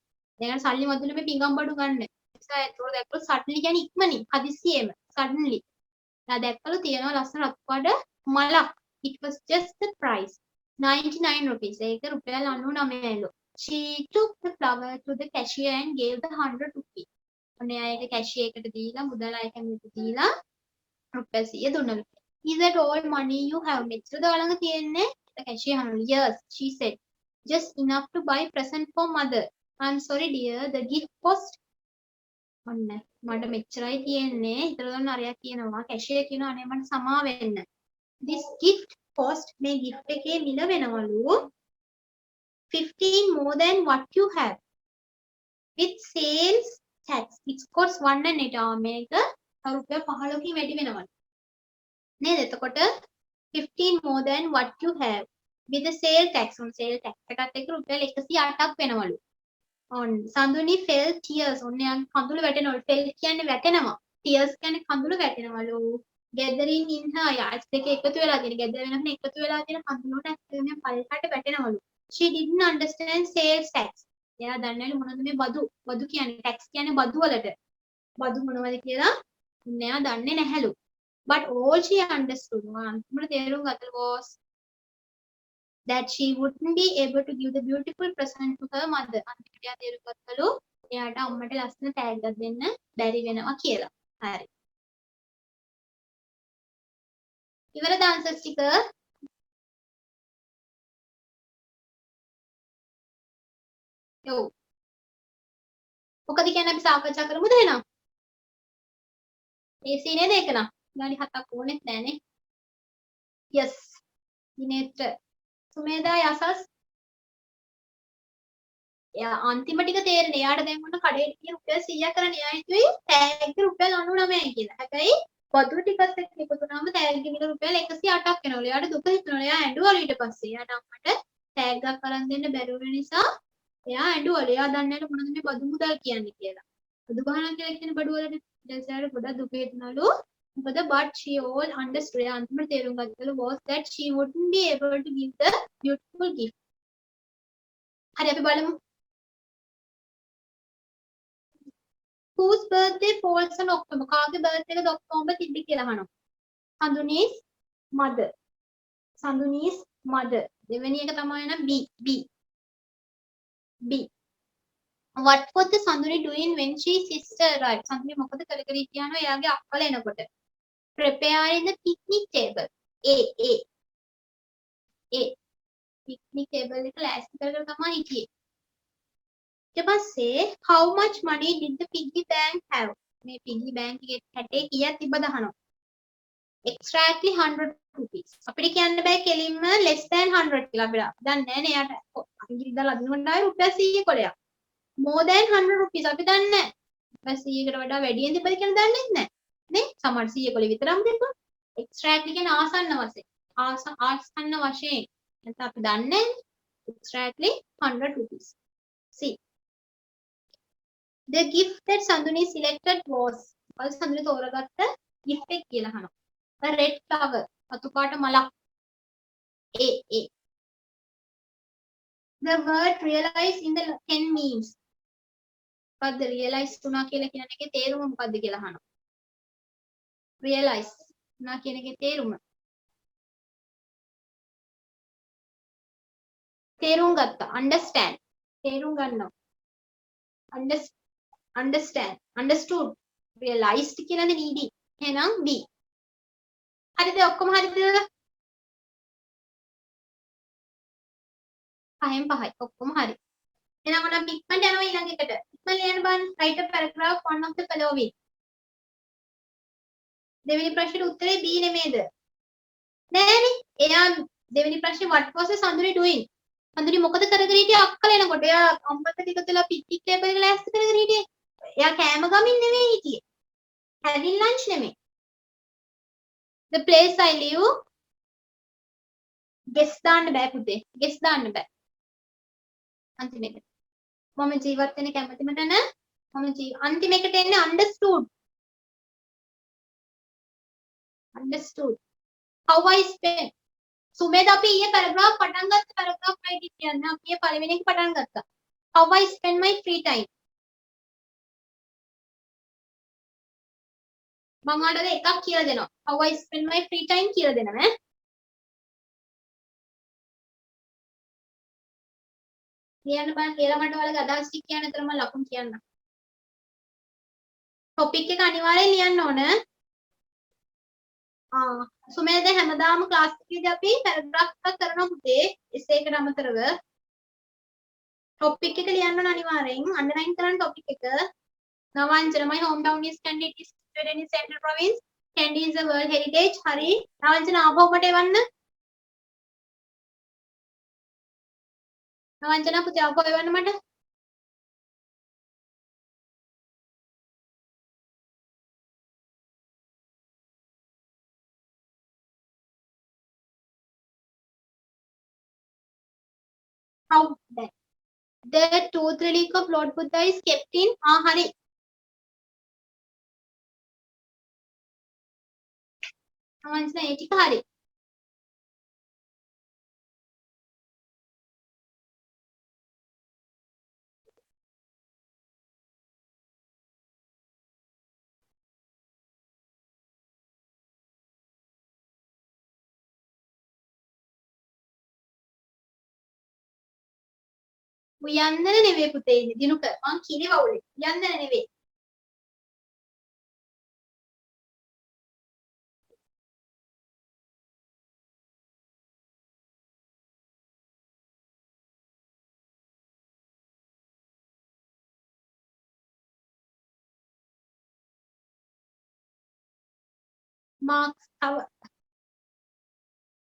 දැන් සල්ලි මදිලු මේ පිඟම් බඩු ගන්න. නිසා ඒතකොට දැක්කලු suddenly කියන්නේ ඉක්මනින් හදිස්සියෙම suddenly. එයා දැක්කලු තියෙනවා ලස්සන රතු පාට මලක්. It was just the price 99 rupees. ඒක රුපියල් 99ලු. She took the flower to the cashier and gave the 100 rupees. ඔන්න එයා ඒක cashier එකට දීලා මුදල් අය කැමති දීලා රුපියල් 100 දුන්නලු. Is that all money you have? මෙච්චරද ඔයාලඟ තියෙන්නේ? The cashier අහනලු. Yes, she said. Just enough to buy present for mother. I'm sorry dear, the gift cost. ඔන්න මට මෙච්චරයි තියෙන්නේ. හිතලා ගන්න අරයා කියනවා cashier කියනවා අනේ මට සමා වෙන්න. This gift cost මේ gift එකේ මිල වෙනවලු 15 more than what you have with sales tax. It costs 108. මේක රුපියල් 15කින් වැඩි වෙනවලු නේද? එතකොට 15 more than what you have with the sale tax. on sale tax එකත් එක්ක රුපියල් 108ක් වෙනවලු. on Sanduni fell tears. ඔන්න යා කඳුළු වැටෙනවලු. fell කියන්නේ වැටෙනවා. tears කියන්නේ කඳුළු වැටෙනවලු. gathering in her eyes දෙක එකතු වෙලා තියෙන gather වෙනකන් එකතු වෙලා තියෙන කඳුළු වලට ඇත්තටම පල්ලකට වැටෙනවලු. she didn't understand sales tax. එයා දන්නේ නැලු මොනවද මේ බදු කියන්නේ. tax කියන්නේ බදු වලට. බදු මොනවද කියලා එයා දන්නේ නැහැලු. but all she understood අන්තිමට තේරුම් ගත්තලු was that she wouldn't be able to give the beautiful present to her mother. අන්තිමට එයා තේරුම් ගත්තලු එයාට අම්මට ලස්සන තෑග්ගක් දෙන්න බැරි වෙනවා කියලා. හරි. ඉවරද ආන්සර්ස් ටික? ඔව්. මොකද කියන්නේ අපි සාකච්ඡා කරමුද එහෙනම්? AC නේද ඒක නම්? විනාඩි 7ක් ඕනෙත් නෑනේ. yes. දිනේට සුමේදා යසස්. එයා අන්තිම ටික තේරෙන්නේ. එයාට දැන් මොන කඩේට ගිය රුපියල් 100ක් කරන්නේ. එයා හිතුවේ තෑග්ග රුපියල් 99යි කියලා. හැබැයි බදු ටිකත් එක්ක එකතු වුණාම තෑග්ග මිල රුපියල් 108ක් වෙනවලු. එයාට දුක හිතුණා. එයා ඇඬුවලු ඊට පස්සේ. එයාට අම්මට තෑග්ගක් අරන් දෙන්න බැරි වුණ නිසා එයා ඇඬුවලු. එයා දන්නේ නැහැ මොනවද මේ බදු මුදල් කියන්නේ කියලා. බදු ගහනවා කියලා කියන බඩු වලට ඊට ගොඩක් දුක හිතුණලු. මොකද but she all understood. එයා අන්තිමට තේරුම් ගත්තලු was that she wouldn't be able to give the beautiful gift. හරි අපි බලමු. whose birthday falls on October? කාගේ birthday එකද ඔක්තෝබර් තිබ්බේ කියලා අහනවා. Sanduni's mother. Sanduni's mother. දෙවෙනි එක තමයි නම් B. What was the Sanduni doing when she sister arrived? Sanduni මොකද කර කර හිටියානෝ එයාගේ අක්කලා එනකොට. Preparing the picnic table. A. picnic table එක ලෑස්ති කර කර තමයි හිටියේ. ඊට පස්සේ how much money did the piggy bank have? මේ piggy bank එකේ හැටේ කීයක් තිබ්බද අහනවා. exactly 100 rupees. අපිට කියන්න බෑ කෙලින්ම less than 100 කියලා අපිට. දන්නේ නැහැ නේ එයාට. අපි ගිහින් අදිනකොට ආවේ රුපියල් 100 කොලයක්. more than 100 rupees අපි දන්නේ නැහැ. රුපියල් 100කට වඩා වැඩියෙන් තිබ්බද කියලා දන්නේ නැහැ. නේ? සමහර 100 කොලේ විතරම තිබ්බා. exactly කියන්නේ ආසන්න වශයෙන්. ආසන්න වශයෙන්. නැත්නම් අපි දන්නේ නැහැ. exactly 100 rupees. See. The gift that Sanduni selected was Sanduni තෝරගත්ත gift එක කියලා අහනවා. A red flower. අතු පාට මලක්. A. The word realize in the 10 means. මොකද්ද realize වුණා කියලා කියන එකේ තේරුම මොකද්ද කියලා අහනවා. realize වුණා කියන එකේ තේරුම. තේරුම් ගත්තා. understand. තේරුම් ගන්නවා. understand understand, understood, realized කියලාද needy. එහෙනම් B. හරිද? ඔක්කොම හරිද? පහෙන් පහයි. ඔක්කොම හරි. එහෙනම් ඔන්න අපි ඉක්මනට යනවා ඊළඟ එකට. ඉක්මනට ලියන්න බලන්න. write a paragraph one of the following. දෙවෙනි ප්‍රශ්නෙට උත්තරේ B නෙමේද? නෑනේ. එයා දෙවෙනි ප්‍රශ්නේ what was the Sanduni doing? Sanduni මොකද කරගෙන හිටියේ අක්කල එනකොට? එයා අම්මත් එක්ක එකතුලා පිටික් ටේබල් එක ලෑස්ති කරගෙන හිටියේ. එයා කෑම ගමින් නෙමෙයි හිටියේ. having lunch නෙමෙයි. the place I live guess දාන්න බෑ පුතේ. guess දාන්න බෑ. අන්තිම එක. මම ජීවත් වෙන කැමතිම තැන අන්තිම එකට එන්නේ understood. understood. how I spend. Sumedha අපි ඊයේ paragraph පටන් ගත්ත paragraph writing කියන්න අපි ඊයේ පළවෙනි එක පටන් ගත්තා. how I spend my free time. මම ඔයාලට එකක් කියලා දෙනවා. how I spend my free time කියලා දෙනවා ඈ. කියන්න බෑ කියලා මට ඔයාලගේ අදහස් ටික කියන්න විතර මම ලකුණු කියන්නම්. topic එක අනිවාර්යෙන් ලියන්න ඕන. සුමේද හැමදාම ක්ලාස් එකේදී අපි පැරග්‍රාෆ් එකක් කරනවා පුතේ. essay එකට අමතරව topic එක ලියන්න ඕන අනිවාර්යෙන්. underline කරන්න topic එක. නවංජන my hometown is Kandy, it is situated in Central Province. Kandy is a World Heritage. හරි. නවංජන ආපහු මට එවන්න. නවංජන පුතේ ආපහු එවන්න මට. how that the tooth relic of Lord Buddha is kept in hari. නවංජන ඒ ටික හරි. උයන්දන නෙවෙයි පුතේ ඉන්නේ දිනුක මං කිරි වවුලේ උයන්දන නෙවෙයි. marks our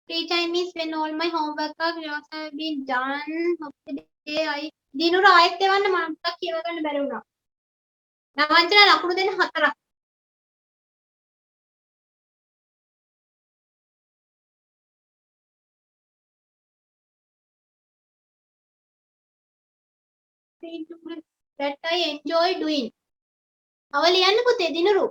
free time is when all my homework have been done of the day. I දිනුර ආයෙත් එවන්න මම ටිකක් කියව ගන්න බැරි වුණා. නවංජන ලකුණු දෙන්න 4ක්. that I enjoy doing. අව ලියන්න පුතේ දිනුරු.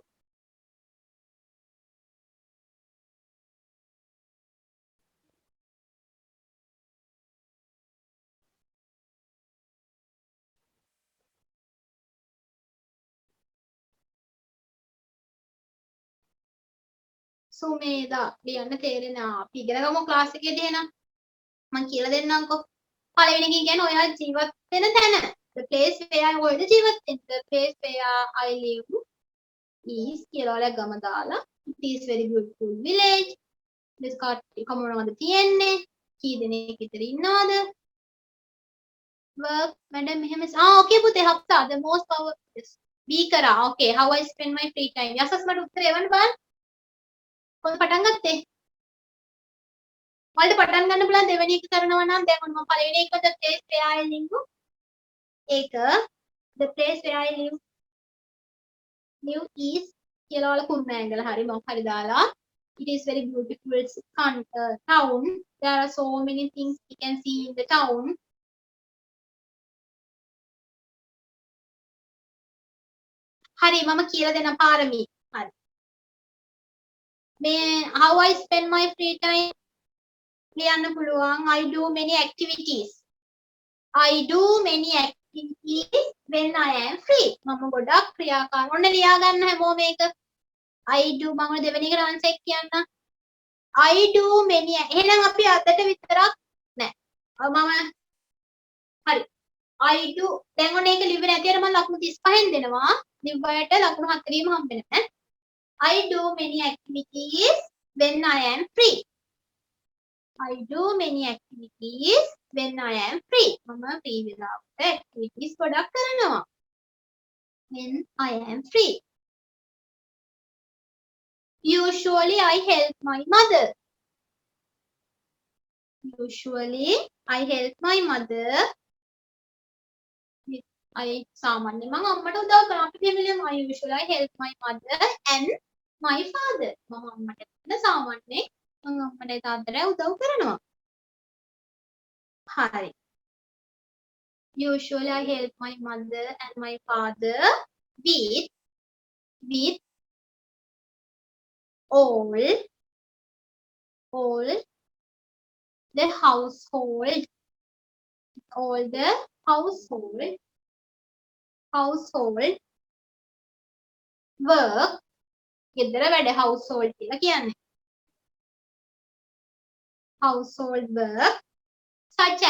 සුමේදා ලියන්න තේරෙනවා. අපි ඉගෙන ගමු ක්ලාස් එකේදී එහෙනම්. මම කියලා දෙන්නම්කෝ. පළවෙනි එක කියන්නේ ඔයා ජීවත් වෙන තැන. the place where I ඔයද ජීවත් වෙන්නේ. the place where I live is කියලා ඔයාලා ගම දාලා it is very beautiful village. this card එක මොනවද තියෙන්නේ? කී දෙනෙක් විතර ඉන්නවද? work madam මෙහෙම okay පුතේ හප්තා the most power B කරා. okay how I spend my free time. යසස් මට උත්තර එවන්න බලන්න. කොහොමද පටන් ගත්තේ? ඔයාලට පටන් ගන්න පුළුවන් දෙවෙනි එක කරනවා නම් දැන් මම පළවෙනි එක the place where I live ඒක the place where I live is කියලා ඔයාලා කුරුණෑගල හරි මොකක් හරි දාලා it is very beautiful town. There are so many things you can see in the town. හරි මම කියලා දෙන්න පාරමී. හරි. මේ how I spend my free time ලියන්න පුළුවන්. I do many activities. I do many activities when I am free. මම ගොඩක් ක්‍රියාකාරී. ඔන්න ලියා ගන්න හැමෝම මේක. I do මම දෙවෙනි එක ආන්සර් එක කියන්න. I do many. එහෙනම් අපි අදට විතරක් නෑ. මම හරි. I do දැන් ඔන්න ඒක ලිව්වේ නැති අර මම ලකුණු 35න් දෙනවා ලිව්වට ලකුණු 40ම හම්බෙන්නේ නැහැ I do many activities when I am free I do many activities when I am free මම free වෙලාවට activities ගොඩක් කරනවා when I am free usually I help my mother usually I help my mother I සාමාන්‍යයෙන් මම අම්මට උදව් කරනවා අපි දෙවිලම I usually help my mother and my father මම අම්මට සාමාන්‍යයෙන් මම අම්මට තාත්තට උදව් කරනවා හරි usually I help my mother and my father with all the household work ගෙදර වැඩ household කියලා කියන්නේ household work such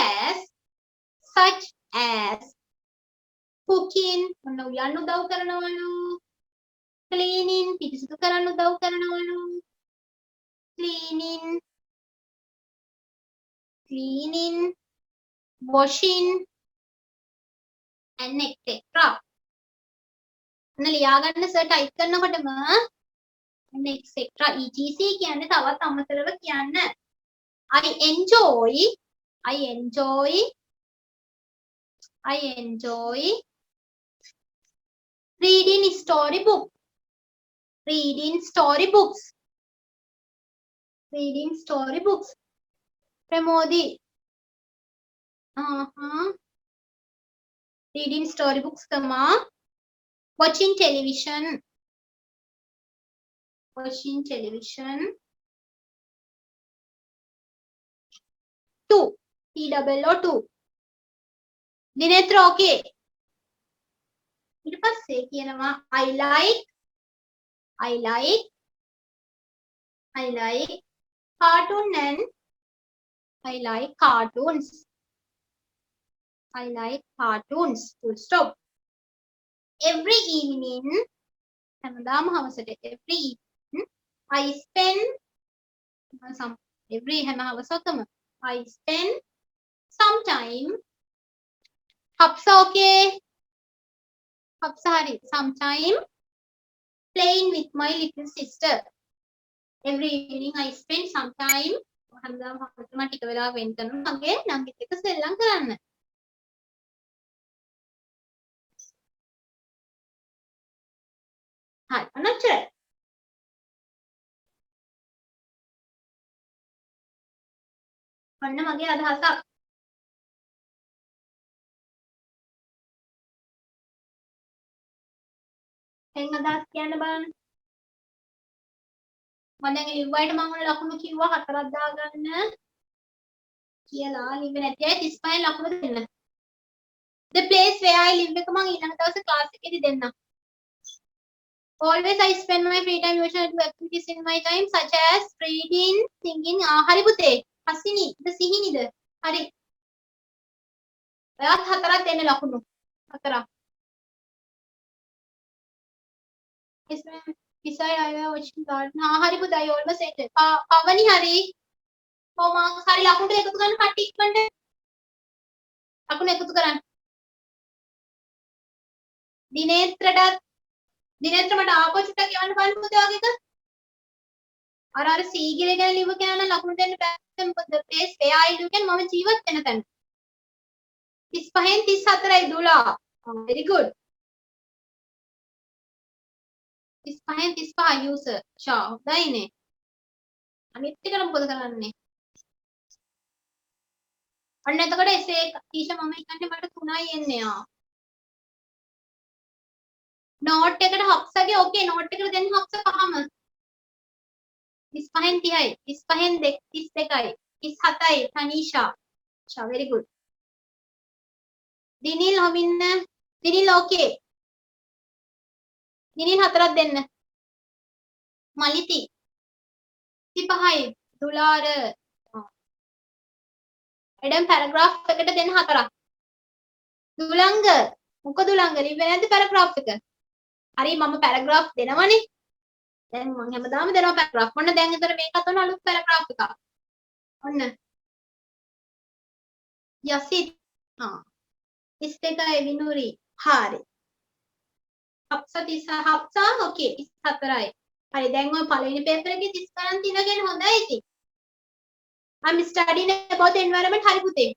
as cooking ඔන්න උයන්න උදව් කරනවලු cleaning පිරිසිදු කරන්න උදව් කරනවලු cleaning washing and etc ඔන්න ලියා ගන්න සර් ටයිප් කරනකොටම and etc etc කියන්නේ තවත් අමතරව කියන්න I enjoy reading storybooks Pramodi reading storybooks comma watching television 2 TWO2 දිනේත්‍ර okay ඊට පස්සේ කියනවා I like cartoon and I like cartoons full stop every evening හැමදාම හවසට every evening I spend හැම හවසකම I spend some time Hapsa okay Hapsa hari some time playing with my little sister every evening I spend some time හැමදාම හවසට ටික වෙලාවක් වෙන් කරනවා මගේ නංගිත් එක්ක සෙල්ලම් කරන්න හරි අනච්චර ඔන්න මගේ අදහසක් එන් අදහස් කියන්න බලන්න මම දැන් ලිව්වයිට මම ඔන්න ලකුණු කිව්වා හතරක් දාගන්න කියලා ලිව්වේ නැති අය 35 ලකුණු දෙන්න the place where I live එක මම ඊළඟ දවසේ ක්ලාස් එකේදී දෙන්නම් always I spend my free time usually do activities in my time such as reading singing hari පුතේ හසිනි ද සිහිනිද හරි ඔයාත් හතරක් දෙන්න ලකුණු හතරක් yes ma'am beside I was watching garden hari පුතේ I almost said පවනි හරි කොහොම හරි ලකුණු ටික එකතු කරන්න කට්ටි ඉක්මනට ලකුණු එකතු කරන්න දිනේත්‍ර මට ආපහු චුට්ටක් යවන්න බලන්න පුතේ වගේ එක අර සීගිරේ ගැන ලිව්ව කෙනා නම් ලකුණු දෙන්න බෑ මොකද ප්ලේස් where I live කියන්නේ මම ජීවත් වෙන තැන 35න් 34යි දුලා very good 35න් 35 user ෂා හොඳයිනේ අනිත් එක මොකද කරන්නේ අන්න එතකොට එසේ ටීචර් මම හිතන්නේ මට 3යි එන්නේ නෝට් එකට හක්සගේ ඕකේ නෝට් එකට දෙන්න හක්ස පහම 35න් 30යි 35න් 32යි 37යි තනීෂා ෂා very good දිනිල් හොමින්න දිනිල් ඕකේ දිනිල් හතරක් දෙන්න මලිති 35යි දුලාර එඩම් පැරග්‍රාෆ් එකට දෙන්න හතරක් දුලංග මොකද දුලංග ලිව්වේ නැද්ද පැරග්‍රාෆ් එක? හරි මම පැරග්‍රාෆ් දෙනවනේ. දැන් මම හැමදාම දෙනවා පැරග්‍රාෆ්. ඔන්න දැන් ඉතර මේකත් ඔන්න අලුත් පැරග්‍රාෆ් එකක්. ඔන්න යසිත් ආ 31යි විනුරි. හරි. හප්සා 30 හප්සා ඕකේ 34යි. හරි දැන් ඔය පළවෙනි පේපර් එකේ 30 ගණන් තියෙනගෙන හොඳයි ඉතින්. I'm studying about the environment හරි පුතේ.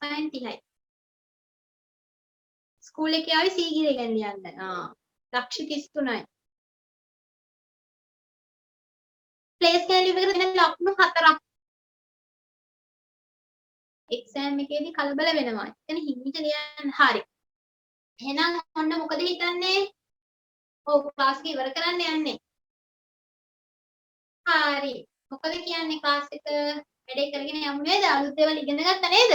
30යි. ස්කූල් එකේ ආවි සීගිරේ ගැන ලියන්න. ලක්ෂ 33යි. ප්ලේස් ගැන ලියුවකට දෙන ලකුණු 4ක්. එක්සෑම් එකේදී කලබල වෙනවා. එතන හිමිට ලියන්න. හරි. එහෙනම් ඔන්න මොකද හිතන්නේ? ඔව් ක්ලාස් එක ඉවර කරන්න යන්නේ. හරි. මොකද කියන්නේ ක්ලාස් එක වැඩේ කරගෙන යමු නේද? අලුත් දේවල් ඉගෙන ගත්තා නේද?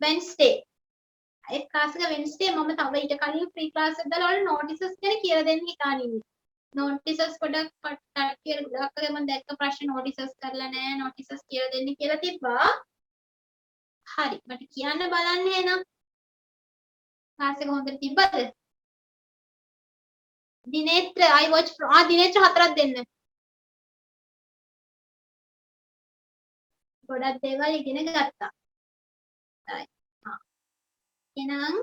වෙන්ස්ඩේ. ඒ ක්ලාස් එක වෙන්ස්ඩේ මම තව ඊට කලින් ෆ්‍රී ක්ලාස් එකක් දාලා ඔයාලට නොටිසස් ගැන කියලා දෙන්න හිතාන ඉන්නේ. නොටිසස් පොඩක් කට්ටියට ගොඩක් අය මම දැක්ක ප්‍රශ්න නොටිසස් කරලා නැහැ. නොටිසස් කියලා දෙන්න කියලා තිබ්බා. හරි. මට කියන්න බලන්න එහෙනම්. ක්ලාස් එක හොඳට තිබ්බද? දිනේත්‍ර I watch දිනේත්‍ර 4ක් දෙන්න. ගොඩක් දේවල් ඉගෙන ගත්තා. හරි. එහෙනම්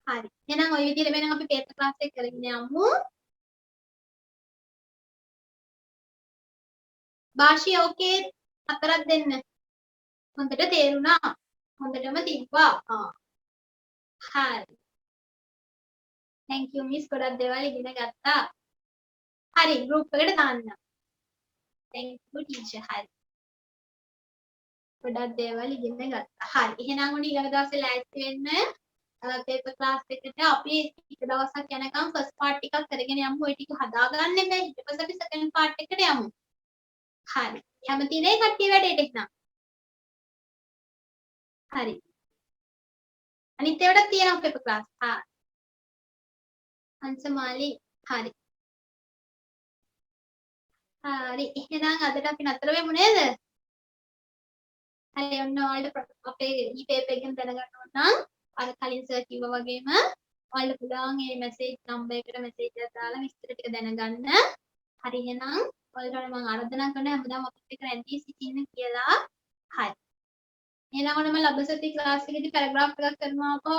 හරි. එහෙනම් ওই විදිහට වෙනම් අපි පේපර් ක්ලාස් එක කරගෙන යමු. භාෂී ඕකේ 4ක් දෙන්න. හොඳට තේරුණා. හොඳටම තිබ්බා. හරි. thank you miss ගොඩක් දේවල් ඉගෙන ගත්තා. හරි group එකට දාන්න. thank you teacher. හරි. ගොඩක් දේවල් ඉගෙන ගත්තා. හරි. එහෙනම් උන් ඊළඟ දවසේ ලෑස්ති වෙන්න පේපර් ක්ලාස් එකට අපි ටික දවසක් යනකම් ෆස්ට් පාර්ට් ටිකක් කරගෙන යමු. ওই ටික හදාගන්න බෑ. ඊට පස්සේ අපි සෙකන්ඩ් පාර්ට් එකට යමු. හරි. කැමති නේ කට්ටිය වැඩේට එහෙනම්. හරි. අනිත් ඒවාට තියෙනවා පේපර් ක්ලාස්. හංසමාලි. හරි. හරි. එහෙනම් අදට අපි නතර වෙමු නේද? හරි ඔන්න ඔයාලට අපේ ඊ පේපර් එක ගැන දැනගන්න ඕන නම් අර කලින් සර් කිව්වා වගේම ඔයාලට පුළුවන් මේ මැසේජ් නම්බර් එකට මැසේජ් එකක් දාලා විස්තර ටික දැනගන්න. හරි එහෙනම් ඔයාලට මම ආරාධනා කරනවා හැමදාම අපිත් එක්ක රැඳී සිටින්න කියලා. හරි. එහෙනම් ඔන්න මම ලබසති ක්ලාස් එකේදී පැරග්‍රාෆ් එකක් කරනවා අපහු.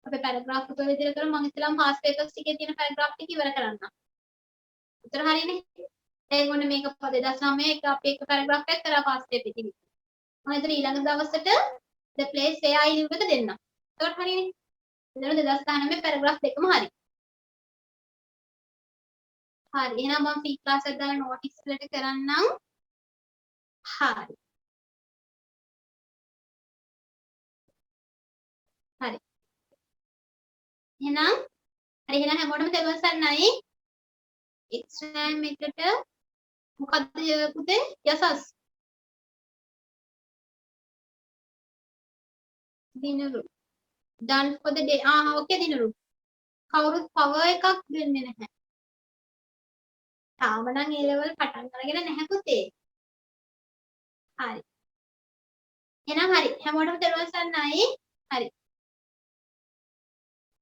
අපේ පැරග්‍රාෆ් එක විදිහට කරමු. මම ඉතලම පාස් පේපර්ස් ටිකේ තියෙන පැරග්‍රාෆ් ටික ඉවර කරන්නම්. උතර හරියනේ. දැන් ඔන්න මේක 2009 එක අපි එක පැරග්‍රාෆ් එකක් කරා පාස් පේපර් එකේ. මම ඉතින් ඊළඟ දවසට the place where I live එක දෙන්නම්. ඒකට හරියනේ. එතන 2019 පැරග්‍රාෆ් දෙකම හරි. හරි. එහෙනම් මම ෆී ක්ලාස් එක දාලා නොටිස් වලට කරන්නම්. හරි. හරි. එහෙනම් හරි එහෙනම් හැමෝටම තෙරුවන් සරණයි. එක්සෑම් එකට මොකද්ද පුතේ? යසස්. දිනරු. done for the day. okay දිනරු. කවුරුත් power එකක් දෙන්නේ නැහැ. තාම නම් A level පටන් අරගෙන නැහැ පුතේ. හරි. එහෙනම් හරි. හැමෝටම තෙරුවන් සරණයි. හරි.